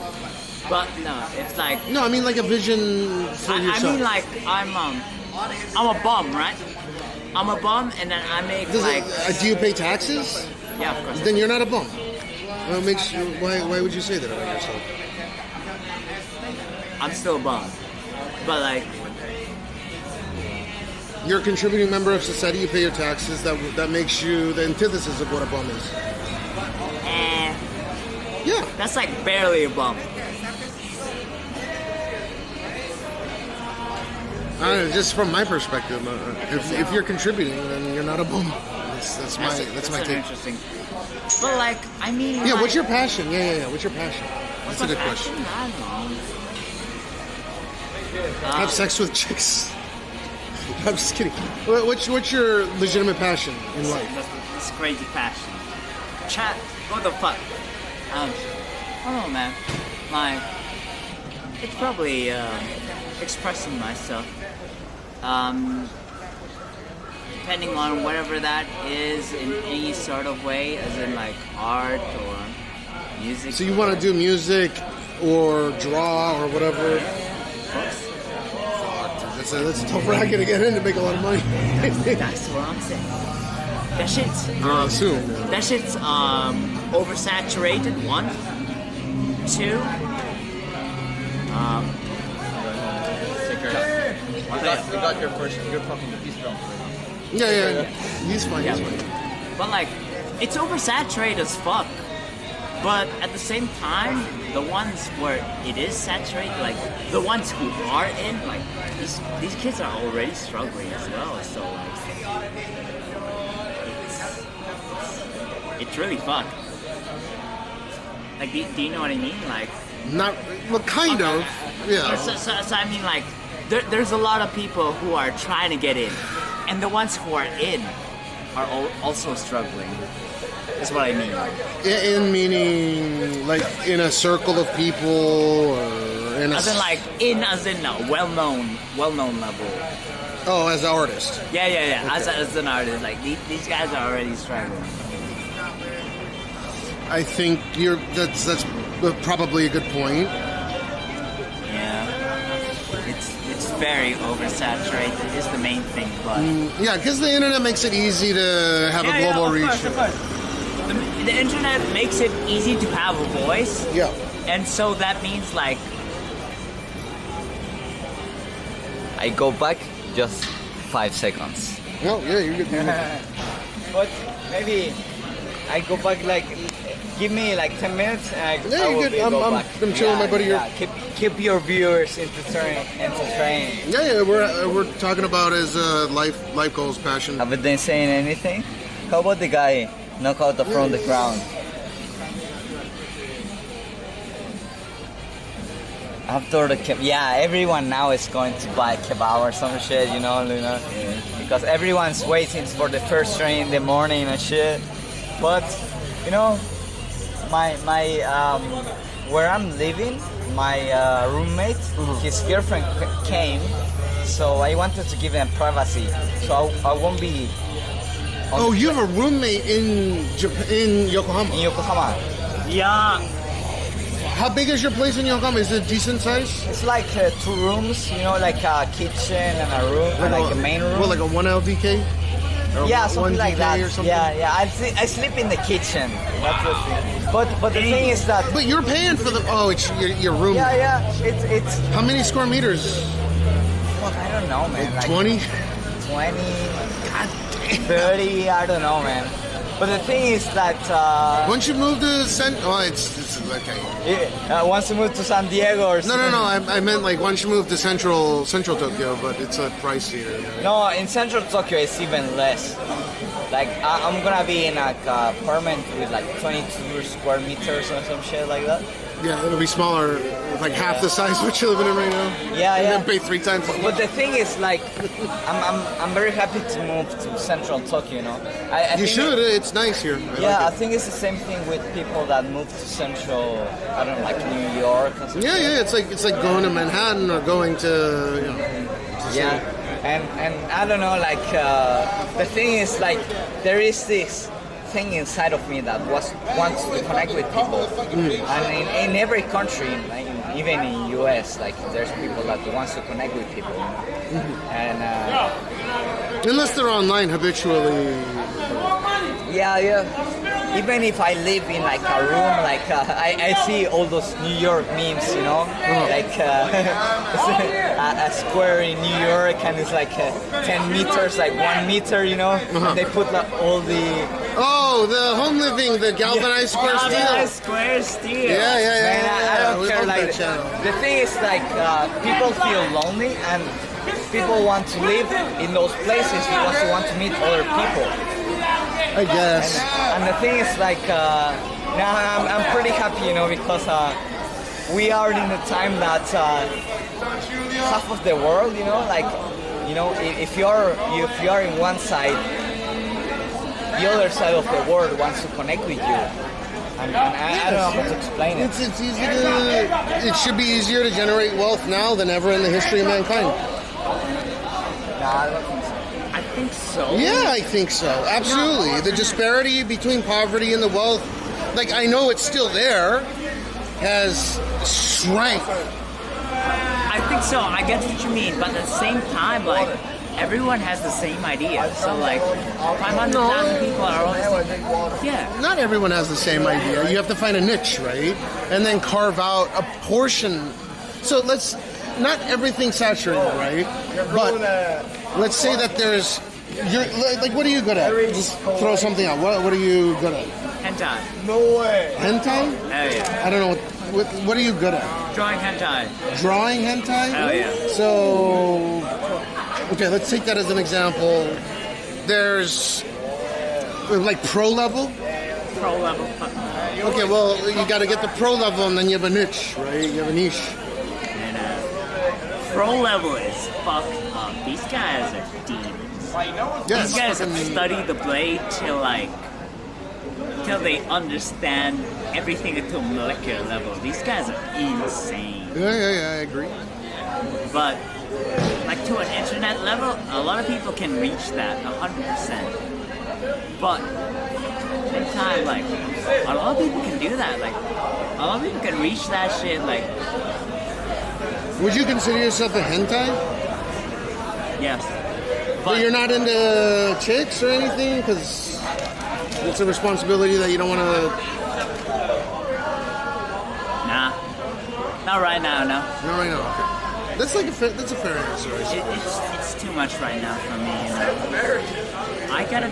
But no, it's like. No, I mean like a vision for yourself. I mean like I'm a bum, right? I'm a bum, and then I make do you pay taxes? Yeah, of course. Then you're not a bum. Why would you say that about yourself? I'm still a bum, but like you're a contributing member of society. You pay your taxes. That makes you the antithesis of what a bum is. Yeah, that's like barely a bum. Just from my perspective, if you're contributing, then you're not a bum. That's my take. Interesting. But like, I mean, yeah. What's your passion? Yeah. What's your passion? That's a good question. I don't know. Have sex with chicks. I'm just kidding. What's your legitimate passion in life? It's crazy passion. Chat. What the fuck? I don't know, man. It's probably expressing myself. Depending on whatever that is in any sort of way, as in like art or music. So you want to do music or draw or whatever? Of course. That's a tough racket to get in to make a lot of money. That's what I'm saying. That shit's oversaturated. 1, 2. You got your first. You're fucking the piece drum. Yeah. He's fine. But like, it's oversaturated as fuck. But at the same time, the ones where it is saturated, like the ones who are in, like these kids are already struggling as well. So like, it's really fucked. Like, do you know what I mean? Like, Not, well, kind of. Yeah. So I mean, like, there's a lot of people who are trying to get in, and the ones who are in are also struggling. That's what I mean. In meaning, like, in a circle of people, or in a... As in, like, as in a well-known level. Oh, as an artist. Yeah. Okay. As an artist, like, these guys are already struggling. I think that's probably a good point. Yeah. It's very oversaturated is the main thing, but... Yeah, because the internet makes it easy to have a global reach. Of course. The internet makes it easy to have a voice. Yeah. And so that means, like... I go back just 5 seconds. No, yeah, you're good. But maybe I go back like, give me like 10 minutes and I you're will good. go back. I'm chilling, my buddy. Yeah. Keep your viewers entertained. Yeah, we're talking about his life goals, passion. Haven't they saying anything? How about the guy knock out from the ground? After the everyone now is going to buy kebab or some shit, you know, because everyone's waiting for the first train in the morning and shit. But you know, my where I'm living, my roommate, his girlfriend came, so I wanted to give him privacy, so I won't be. Oh, you have a roommate in Yokohama. In Yokohama. Yeah. How big is your place in Yokohama? Is it decent size? It's like 2 rooms, you know, like a kitchen and a room, and like a main room. Well, like a 1 LDK? Or yeah, something like that. Or something? Yeah. I sleep in the kitchen. That's the thing. But the thing is that. But you're paying for the. Oh, it's your room. Yeah. It's. How many square meters? Fuck, I don't know, man. Like 20? 20. God, 30. I don't know, man. But the thing is that once you move to it's okay. Once you move to San Diego or something. No. I meant like once you move to central Tokyo, but it's pricier. No, in central Tokyo it's even less. Like I'm gonna be in like a apartment with like 22 square meters or some shit like that. Yeah, it'll be smaller, like half the size what you're living in right now. Yeah. And then pay 3 times. But the thing is, like, I'm very happy to move to central Tokyo. You know, You should. It's nice here. I think it's the same thing with people that move to central. I don't know, like New York. Or something. Yeah. It's like going to Manhattan or going to. Yeah, and I don't know. Like the thing is, like, there is this thing inside of me that wants to connect with people, and in every country, like, even in US, like there's people that wants to connect with people, and unless they're online habitually. Yeah. Even if I live in like a room, like I see all those New York memes, you know, like a square in New York, and it's like 10 meters, like 1 meter, you know. And they put like all the the home living, the galvanized square steel. Galvanized square steel. Yeah. Man, I don't care. Like the thing is, like people feel lonely, and people want to live in those places because they want to meet other people. I guess. And the thing is, like, now I'm pretty happy, you know, because we are in a time that half of the world, you know, like, you know, if you are in one side, the other side of the world wants to connect with you. And I don't know how to explain it. It's easy to. It should be easier to generate wealth now than ever in the history of mankind. Nah, I don't think so. I think so. Yeah, I think so. Absolutely. The disparity between poverty and the wealth, like, I know it's still there, has shrank. I think so. I get what you mean, but at the same time, like, everyone has the same idea. So, like, 500,000 people are all the same. Yeah. Not everyone has the same idea. You have to find a niche, right? And then carve out a portion. So not everything's saturated, right? But let's say that there's, like, what are you good at? Just throw something out. What are you good at? Hentai. No way. Hentai? Oh yeah. I don't know. What are you good at? Drawing hentai. Drawing hentai? Oh yeah. So, okay, let's take that as an example. There's like pro level. Pro level. Okay, well, you got to get the pro level, and then you have a niche, right? You have a niche. And pro level is fucked up. These guys are demons. Yes, These guys have studied the blade till they understand everything at a molecular level. These guys are insane. Yeah, I agree. But like to an internet level, a lot of people can reach that 100%. But at the same time, like a lot of people can do that. Like a lot of people can reach that shit. Like, would you consider yourself a hentai? yes. But you're not into chicks or anything, because it's a responsibility that you don't want to. Nah, not right now. No. Not right now. Okay. That's a fair answer. I suppose. It's too much right now for me. You know? I gotta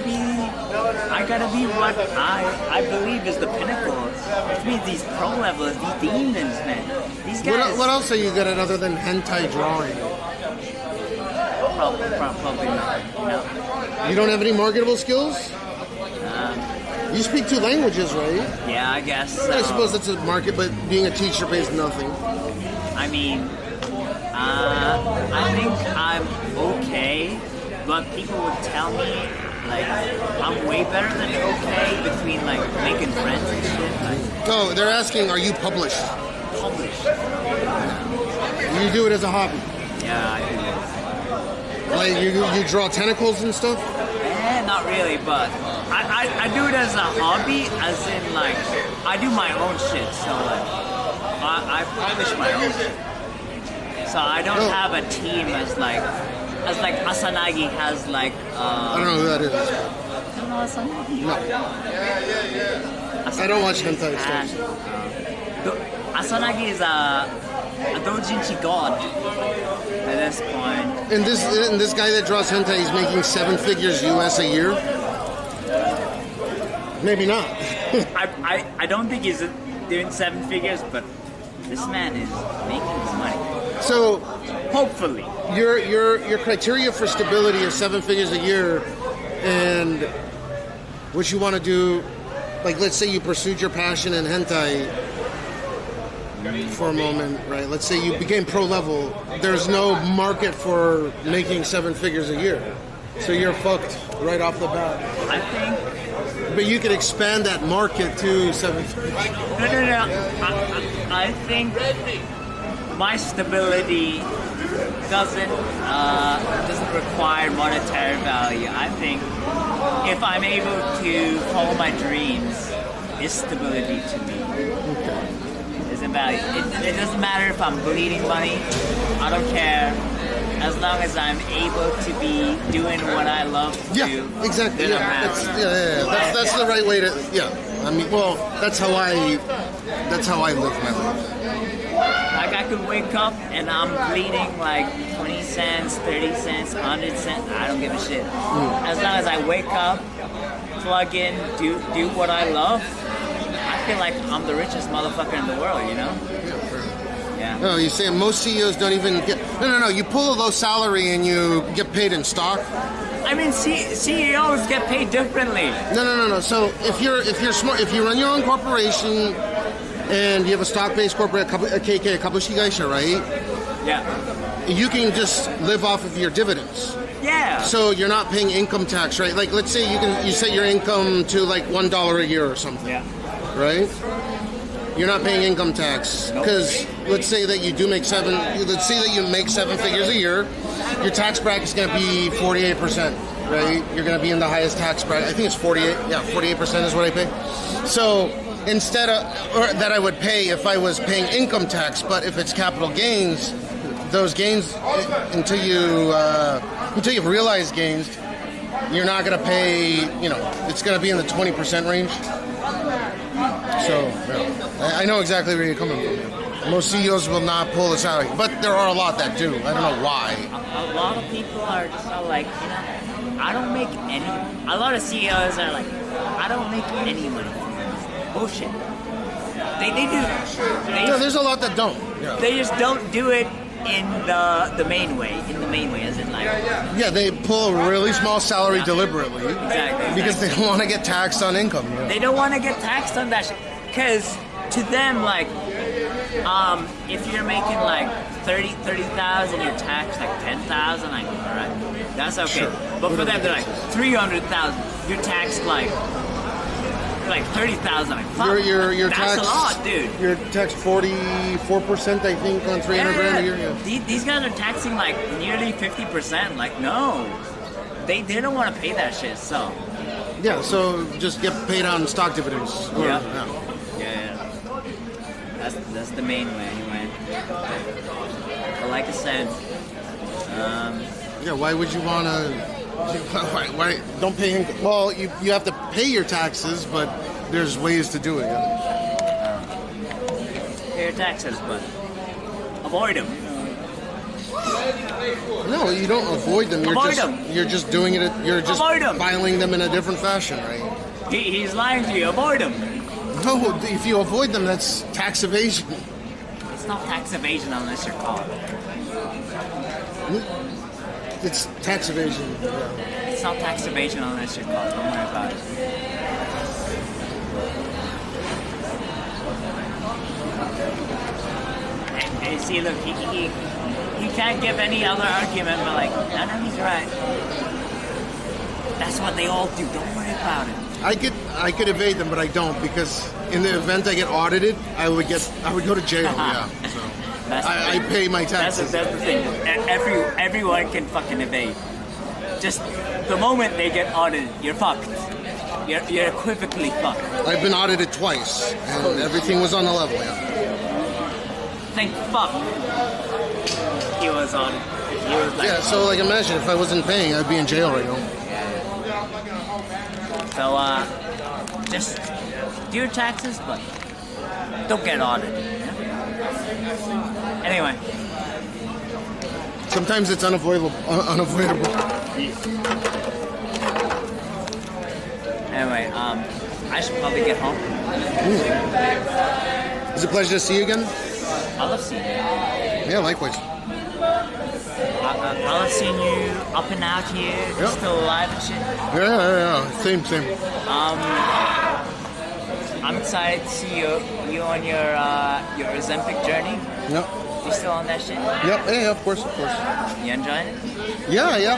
be what I believe is the pinnacle. Which means these pro levels, these demons, man. These guys. What else are you good at other than hentai drawing? Probably not. No. You don't have any marketable skills? You speak 2 languages, right? Yeah, I guess. So. I suppose that's a market, but being a teacher pays nothing. I mean, I think I'm okay, but people would tell me like I'm way better than okay between like making friends and shit. Like, oh, they're asking, are you published? Published. You do it as a hobby? Yeah, I do. Like you draw tentacles and stuff? Not really, but I do it as a hobby, as in like I do my own shit. So like I publish my own shit. So I don't have a team as like Asanagi has like. I don't know who that is. You don't know Asanagi? No. I don't watch hentai stuff. Asanagi is a doujinshi god at this point. And this guy that draws hentai is making 7 figures US a year? Maybe not. I don't think he's doing 7 figures, but this man is making his money. So hopefully. Your criteria for stability is 7 figures a year, and what you want to do, like let's say you pursued your passion in hentai for a moment, right? Let's say you became pro level. There's no market for making 7 figures a year, so you're fucked right off the bat. I think. But you could expand that market to 7 figures. No. I think my stability doesn't require monetary value. I think if I'm able to follow my dreams, is stability to me. Okay. Isn't value. It doesn't matter if I'm bleeding money. I don't care. As long as I'm able to be doing what I love to do. Exactly. Then I'm happy. That's the right way to. Yeah. I mean, well, that's how I live my life. Like I could wake up and I'm bleeding like 20 cents, 30 cents, 100 cents. I don't give a shit. As long as I wake up, plug in, do what I love, I feel like I'm the richest motherfucker in the world, you know? Yeah. No, you're saying most CEOs don't even get. No. You pull a low salary and you get paid in stock. I mean, CEOs get paid differently. No. So if you're smart, if you run your own corporation and you have a stock-based corporate, a KK, a kabushiki gaisha, right? Yeah. You can just live off of your dividends. Yeah. So you're not paying income tax, right? Like, let's say you set your income to like $1 a year or something. Yeah. Right? You're not paying income tax because let's say that you do make let's say that you make 7 figures a year, your tax bracket is going to be 48%, right? You're going to be in the highest tax bracket. I think it's 48. Yeah, 48% is what I pay. So instead of, or that I would pay if I was paying income tax, but if it's capital gains, those gains, until you've realized gains, you're not going to pay, it's going to be in the 20% range. So, I know exactly where you're coming from. Most CEOs will not pull this out, but there are a lot that do. I don't know why. A lot of people are so like, I don't make any. A lot of CEOs are like, I don't make any money from bullshit. They do. Yeah, there's a lot that don't. Yeah. They just don't do it in the main way. In the main way, as in like. Yeah, they pull a really small salary deliberately. Exactly. Because they don't want to get taxed on income. Yeah. They don't want to get taxed on that shit. Because to them, like, if you're making like 30,000, you're taxed like 10,000. Like, all right, that's okay. Sure. But for them, they're like 300,000. You're taxed like 30,000. Like, fuck, You're that's taxed, a lot, dude. You're taxed 44%, I think, on 300 grand a year. Yeah. These guys are taxing like nearly 50%. Like, no, they don't want to pay that shit. So Yeah, so just get paid on stock dividends. Or, Yeah. yeah. that's the main way anyway. But like I said, Yeah, why would you want to? Why don't pay income? Well, you have to pay your taxes, but there's ways to do it. Yeah. pay your taxes, but avoid them. No, you don't avoid them. You're just doing it. You're just filing them in a different fashion, right? He's lying to you. Avoid them. No, if you avoid them, that's tax evasion. It's not tax evasion unless you're caught. It's tax evasion. Yeah. It's not tax evasion unless you're caught. Don't worry about it. And see, look, he can't give any other argument, but like, I know he's right. That's what they all do. Don't worry about it. I could evade them, but I don't, because in the event I get audited, I would go to jail. Yeah. So I pay my taxes. That's the thing. Everyone can fucking evade. Just the moment they get audited, you're fucked. You're equivocally fucked. I've been audited twice, and everything was on the level. Yeah. Thank fuck. He was audited. He was like, yeah. So like, imagine if I wasn't paying, I'd be in jail right now. So just do your taxes, but don't get audited. Anyway. Sometimes it's unavoidable. Anyway, I should probably get home. It's a pleasure to see you again. I love seeing you. Yeah, likewise. I love seeing you up and out here, still alive and shit. Yeah. Same. I'm excited to see you on your Ozempic journey. Yep. You still on that shit? Yep. Yeah, of course. You enjoying it? Yeah.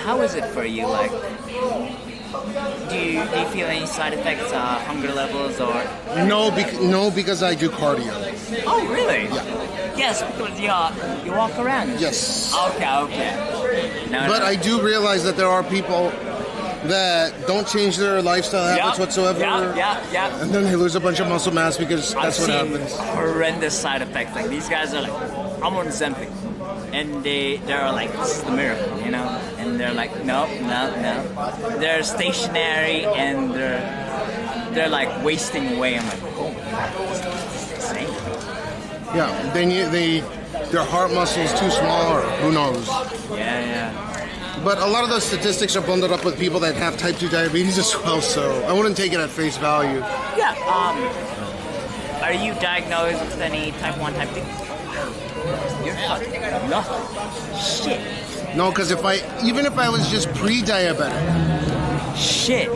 How is it for you? Like, do you feel any side effects, hunger levels, or? No, because I do cardio. Oh, really? Yeah. Yes, because you walk around. Yes. Okay. But I do realize that there are people that don't change their lifestyle habits whatsoever. Yeah. And then they lose a bunch of muscle mass because that's what happens. Horrendous side effects. Like, these guys are like, I'm on Ozempic. And they're like, this is the miracle, you know? And they're like, no. They're stationary and they're like wasting away. I'm like, oh my God, this is insane. Yeah, their heart muscle is too small, or who knows. Yeah. But a lot of those statistics are bundled up with people that have type 2 diabetes as well, so I wouldn't take it at face value. Yeah, are you diagnosed with any type 1, type 2? You're fucking nothing. Shit. No, because even if I was just pre-diabetic, shit,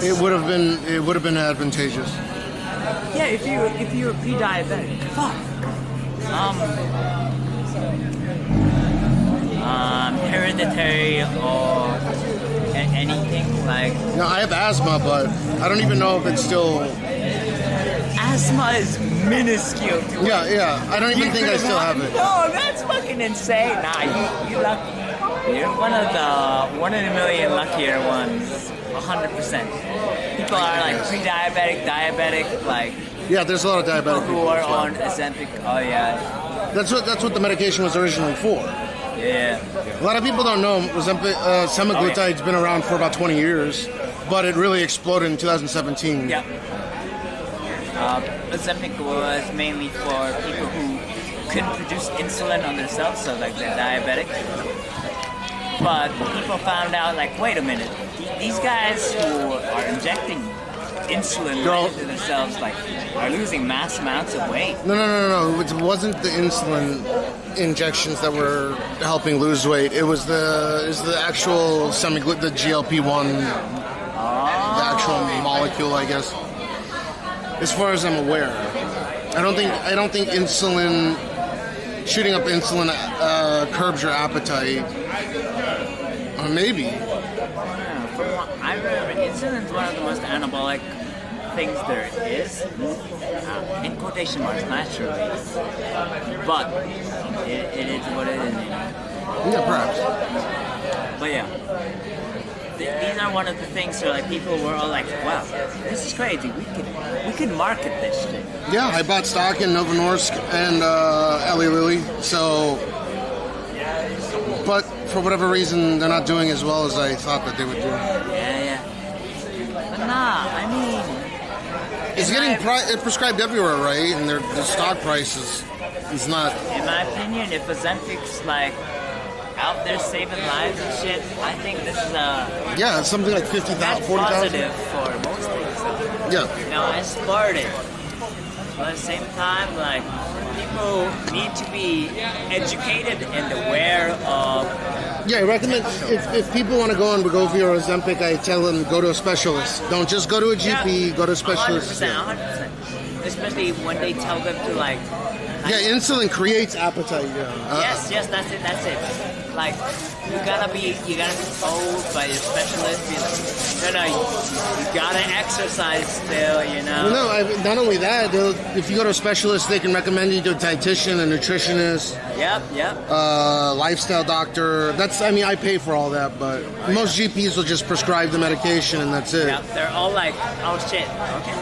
it would have been advantageous. Yeah, if you were pre-diabetic, fuck. Hereditary or anything like. No, I have asthma, but I don't even know if it's still. Asthma is minuscule. Yeah. I don't even think I still have it. No, that's fucking insane. Nah, you lucky. You're one of the million luckier ones. 100%. People are like pre-diabetic, diabetic, like. Yeah, there's a lot of diabetic people who are on Ozempic. Oh yeah. That's what the medication was originally for. Yeah. A lot of people don't know semaglutide's been around for about 20 years, but it really exploded in 2017. Yeah. Ozempic was mainly for people who couldn't produce insulin on themselves, so like they're diabetic. But people found out, like, wait a minute, these guys who are injecting insulin Girl. into themselves, like, are losing mass amounts of weight. No. It wasn't the insulin injections that were helping lose weight. It was the actual the GLP-1, the actual molecule, I guess. As far as I'm aware, I don't think insulin, shooting up insulin curbs your appetite. Or maybe. Yeah, from what I remember, insulin is one of the most anabolic things there is, in quotation marks, naturally. But it is what it is, you know. Yeah, perhaps. But yeah, these are one of the things where like people were all like, "Wow, this is crazy. We could market this shit." Yeah, I bought stock in Novo Nordisk and Eli Lilly. So, but for whatever reason, they're not doing as well as I thought that they would do. Yeah. But nah, I mean, It's getting prescribed everywhere, right? And the stock price is not. in my opinion, if Ozempic's like out there saving lives and shit, I think this is Yeah, it's something like 50,000, that's 40,000. positive for most things. Yeah. Now I support it, but at the same time, like people need to be educated and aware of. Yeah, I recommend if people want to go on Wegovy or Ozempic, I tell them go to a specialist. Don't just go to a GP. Go to a specialist. 100%. Especially when they tell them to like. Yeah, insulin creates appetite. Yeah. Yes, that's it. Like you gotta be told by your specialist. Be like, no, you gotta exercise still. You know. No, not only that. If you go to a specialist, they can recommend you to a dietitian, a nutritionist. Yep. Lifestyle doctor. I pay for all that, but most GPs will just prescribe the medication and that's it. Yep. They're all like, oh shit, okay.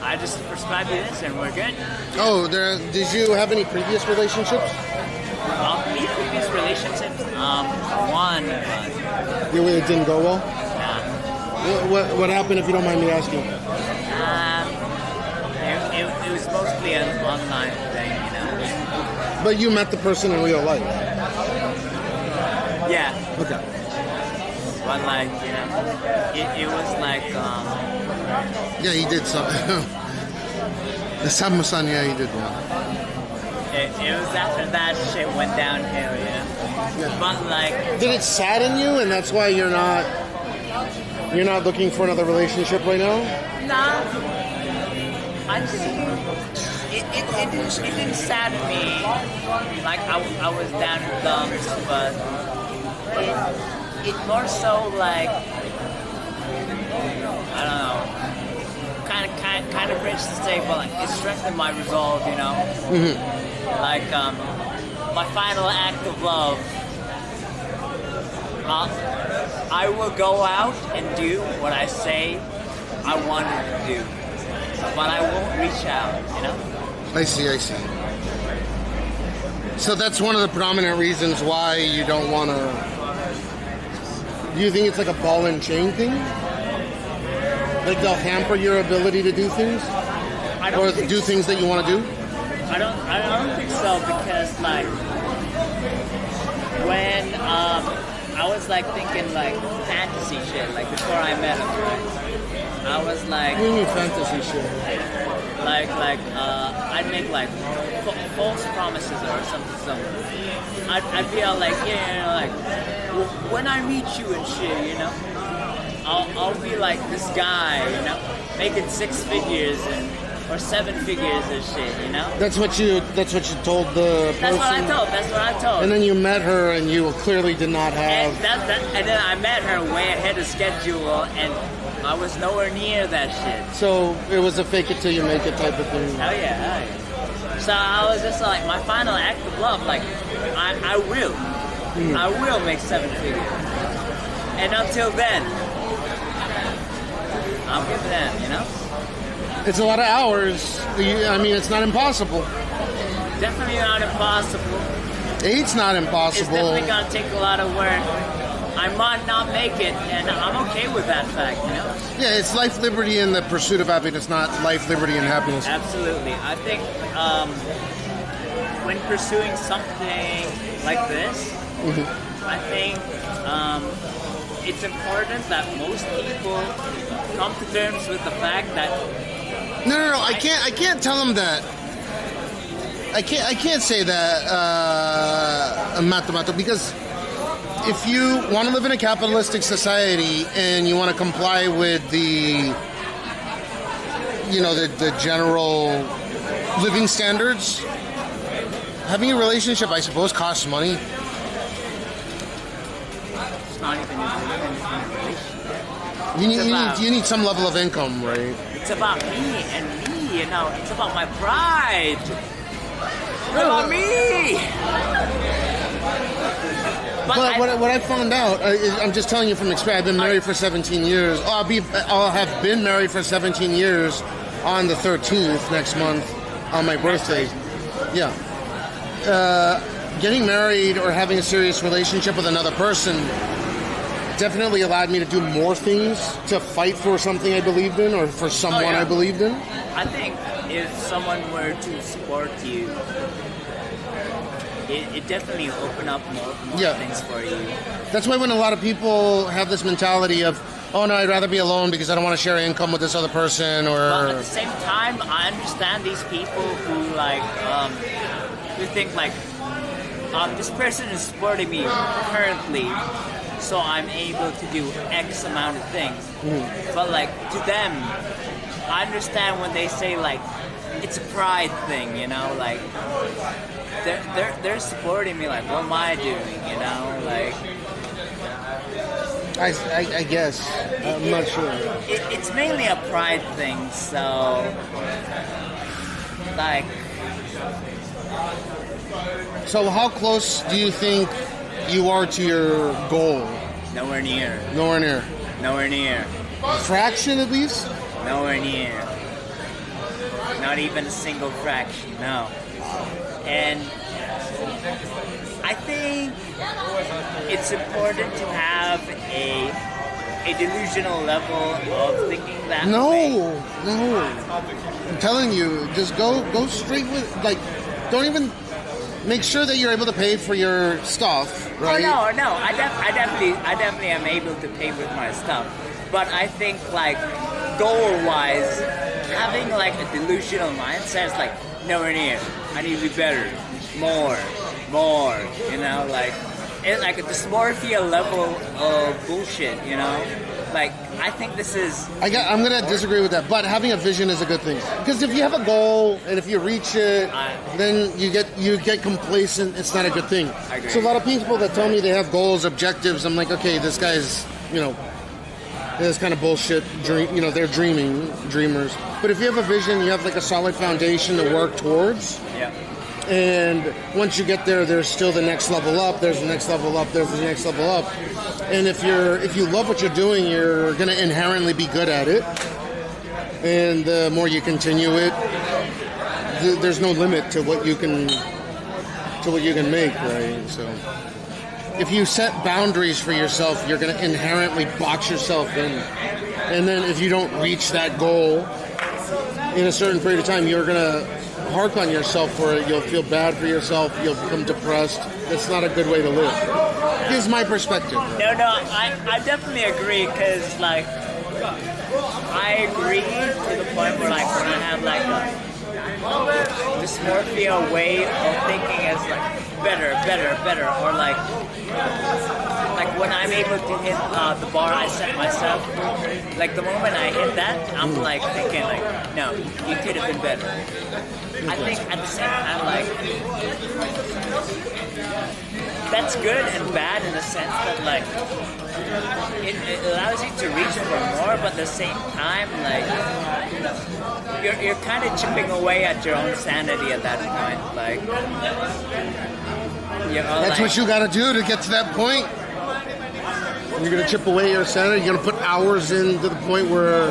I just prescribe you this and we're good. Oh, did you have any previous relationships? Any previous relationships? One, but It didn't go well? nah. What happened, if you don't mind me asking? It was mostly an online thing, you know. But you met the person in real life? Yeah. Okay. But like, you know, it was like, Yeah, he did something. The Samusan, yeah, he did one. it was after that shit went downhill, you know. Yeah. But like, Did it sadden you, and that's why you're not looking for another relationship right now? nah. I think it didn't sadden me. Like I was down in dumps, but it more so like, I don't know, kind of cringe to say, but like it strengthened my resolve, you know. Mm-hmm. Like my final act of love. I will go out and do what I say I wanted to do, but I won't reach out, you know. I see. So that's one of the predominant reasons why you don't want to. Do you think it's like a ball and chain thing? Like they'll hamper your ability to do things, or do things that you want to do? I don't think so, because like when I was like thinking like fantasy shit, like before I met him, right? I was like, What do you mean fantasy shit? like I'd make like false promises or something. I'd be all like, like when I meet you and shit, you know, I'll be like this guy, you know, making 6 figures or 7 figures and shit, you know. That's what you told the person. That's what I told. And then you met her, and you clearly did not have. And then I met her way ahead of schedule, and I was nowhere near that shit. So it was a fake it till you make it type of thing. Hell yeah. So I was just like, my final act of love, like, I will make 7 figures. And until then, I'll give them, you know? It's a lot of hours. I mean, it's not impossible. Definitely not impossible. It's not impossible. It's definitely gonna take a lot of work. I might not make it, and I'm okay with that fact, you know? Yeah, it's life, liberty, and the pursuit of happiness, not life, liberty, and happiness. Absolutely. I think when pursuing something like this, I think it's important that most people come to terms with the fact that No. I can't tell them that. I can't say that, Matamato, because if you want to live in a capitalistic society and you want to comply with the general living standards, having a relationship, I suppose, costs money. it's not even a relationship. You need some level of income, right? It's about me and me, it's about my pride. It's about me. But what I found out, I'm just telling you from experience. I've been married for 17 years. I'll have been married for 17 years on the 13th next month on my birthday. Yeah. Getting married or having a serious relationship with another person definitely allowed me to do more things to fight for something I believed in or for someone I believed in. I think if someone were to support you, it definitely open up more things for you. That's why when a lot of people have this mentality of, oh no, I'd rather be alone because I don't want to share income with this other person, or... But at the same time, I understand these people who who think this person is supporting me currently, so I'm able to do X amount of things. But to them, I understand when they say it's a pride thing, they're supporting me. What am I doing? I guess. I'm not sure. It's mainly a pride thing, so So how close do you think you are to your goal? Nowhere near. Nowhere near. Nowhere near. Fraction at least? Nowhere near. Not even a single fraction, no. And I think it's important to have a delusional level of thinking that way. No. I'm telling you, just go straight with, don't even make sure that you're able to pay for your stuff, right? Oh, no. I definitely am able to pay with my stuff. But I think, goal-wise, having, a delusional mindset is, nowhere near. I need to be better. More. It's a dysmorphia level of bullshit, I think this is... I'm going to disagree with that, but having a vision is a good thing. Because if you have a goal, and if you reach it, then you get complacent, it's not a good thing. I agree. So a lot of people that tell me they have goals, objectives, I'm like, okay, this guy's, this kind of bullshit, they're dreamers. But if you have a vision, you have a solid foundation to work towards. Yeah. And once you get there, there's still the next level up, there's the next level up, there's the next level up. And if you love what you're doing, you're going to inherently be good at it. And the more you continue it, there's no limit to what you can make, right? So if you set boundaries for yourself, you're going to inherently box yourself in. And then if you don't reach that goal in a certain period of time, you're going to hark on yourself for it. You'll feel bad for yourself. You'll become depressed. That's not a good way to live. Here's my perspective. No, I definitely agree, because I agree to the point where when I have a dysmorphia way of thinking is better, or when I'm able to hit the bar I set myself, the moment I hit that, I'm thinking no, you could have been better. I think at the same time, that's good and bad in the sense that it allows you to reach for more, but at the same time, you're kind of chipping away at your own sanity at that point. That's what you got to do to get to that point. You're going to chip away your sanity. You're going to put hours in to the point where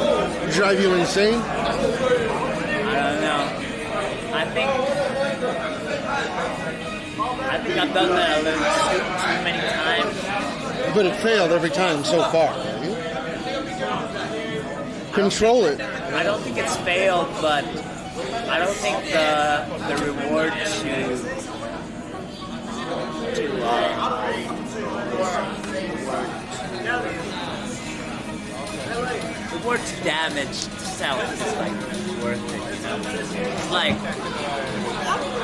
it drive you insane. I don't know. I think I've done that a little too many times. But it failed every time so far. Right? Control it. I don't think it's failed, but I don't think the reward the word damage itself is like worth it, you know? Like,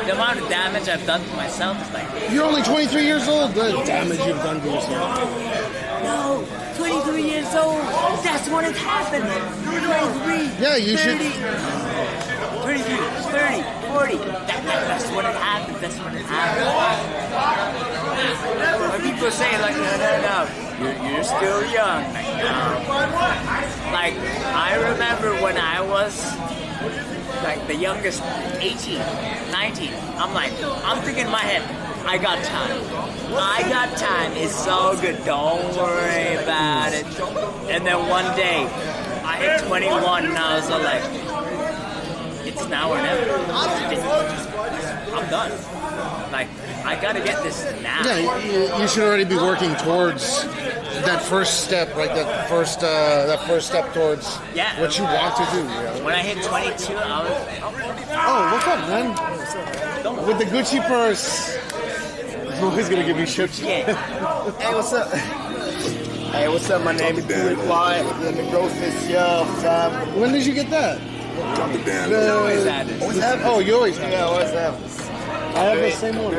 the amount of damage I've done to myself is like... You're only 23 years old. The damage you've done to yourself. No, 23 years old. That's when it happened. 23. Yeah, you 30, 23, 30, 40. That's when it happened. That's when it happened. When people say like, no, you're still young. Like, no. Like, I remember when I was like the youngest, 18, 19. I'm thinking in my head, I got time. It's so good. Don't worry about it. And then one day, I hit 21 and I was all like, it's now or never. I'm done. Like, I gotta get this now. Yeah, you should already be working towards that first step, right? That first step towards what you want to do. You know? When I hit 22, I was... Oh, what's up, man? With the Gucci purse. I'm always gonna give you shit. Hey, what's up? Hey, what's up? My name is Billy Quiet. The growth is fam. When did you get that? Always had it. Oh, you always had it. Yeah, always have. I have the same one.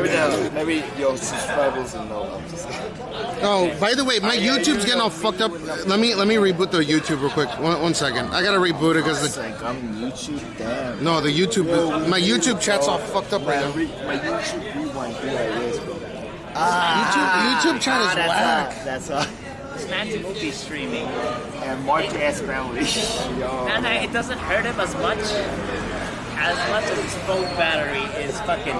Maybe your subscribers will know. I'm just Oh, by the way, my YouTube's getting all fucked up. Let me reboot the YouTube real quick. One second. I gotta reboot it because like I'm YouTube. Damn. No, the YouTube. My YouTube chat's all fucked up right now. My YouTube rewind is, bro. YouTube chat is whack. That's This man will be streaming. And Mark S. family. And it doesn't hurt him as much as his phone battery is fucking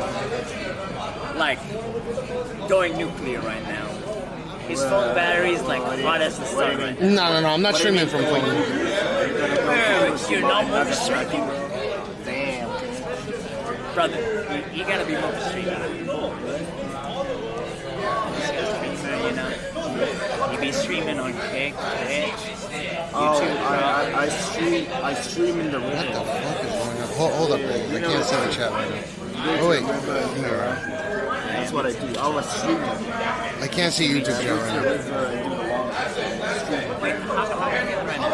like going nuclear right now. His phone battery is like hot as the sun right now. No, I'm not streaming from phone. You're not movie streaming. Damn. Brother, you gotta be movie streaming. You know? You be streaming on Kick, Twitch, YouTube. I stream in the room. What the fuck is going on? Hold up, man. I can't see the chat right now. Oh wait. That's what I do. I was streaming. I can't see YouTube chat right now. Wait, how are you feeling right now?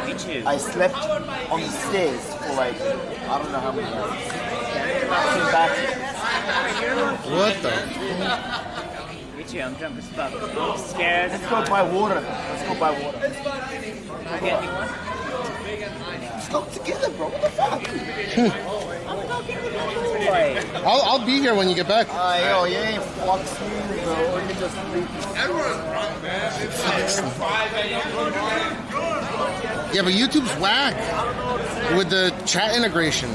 Me too. I slept on the stairs for like, I don't know how many hours. I came back. What the? Me too, I'm drunk as fuck. I'm scared. Let's go buy water. Let's go buy water. Can I get me one? Let's go together, bro. What the fuck? I'm talking to the boy. I'll be here when you get back. Yo, you ain't fucking, bro. Let me just leave. Yeah, but YouTube's whack with the chat integration.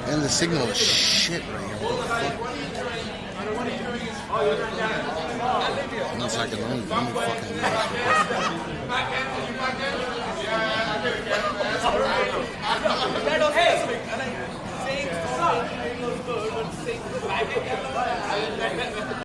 And the signal is shit right here. What the fuck? 1 second, let me fucking do this real quick.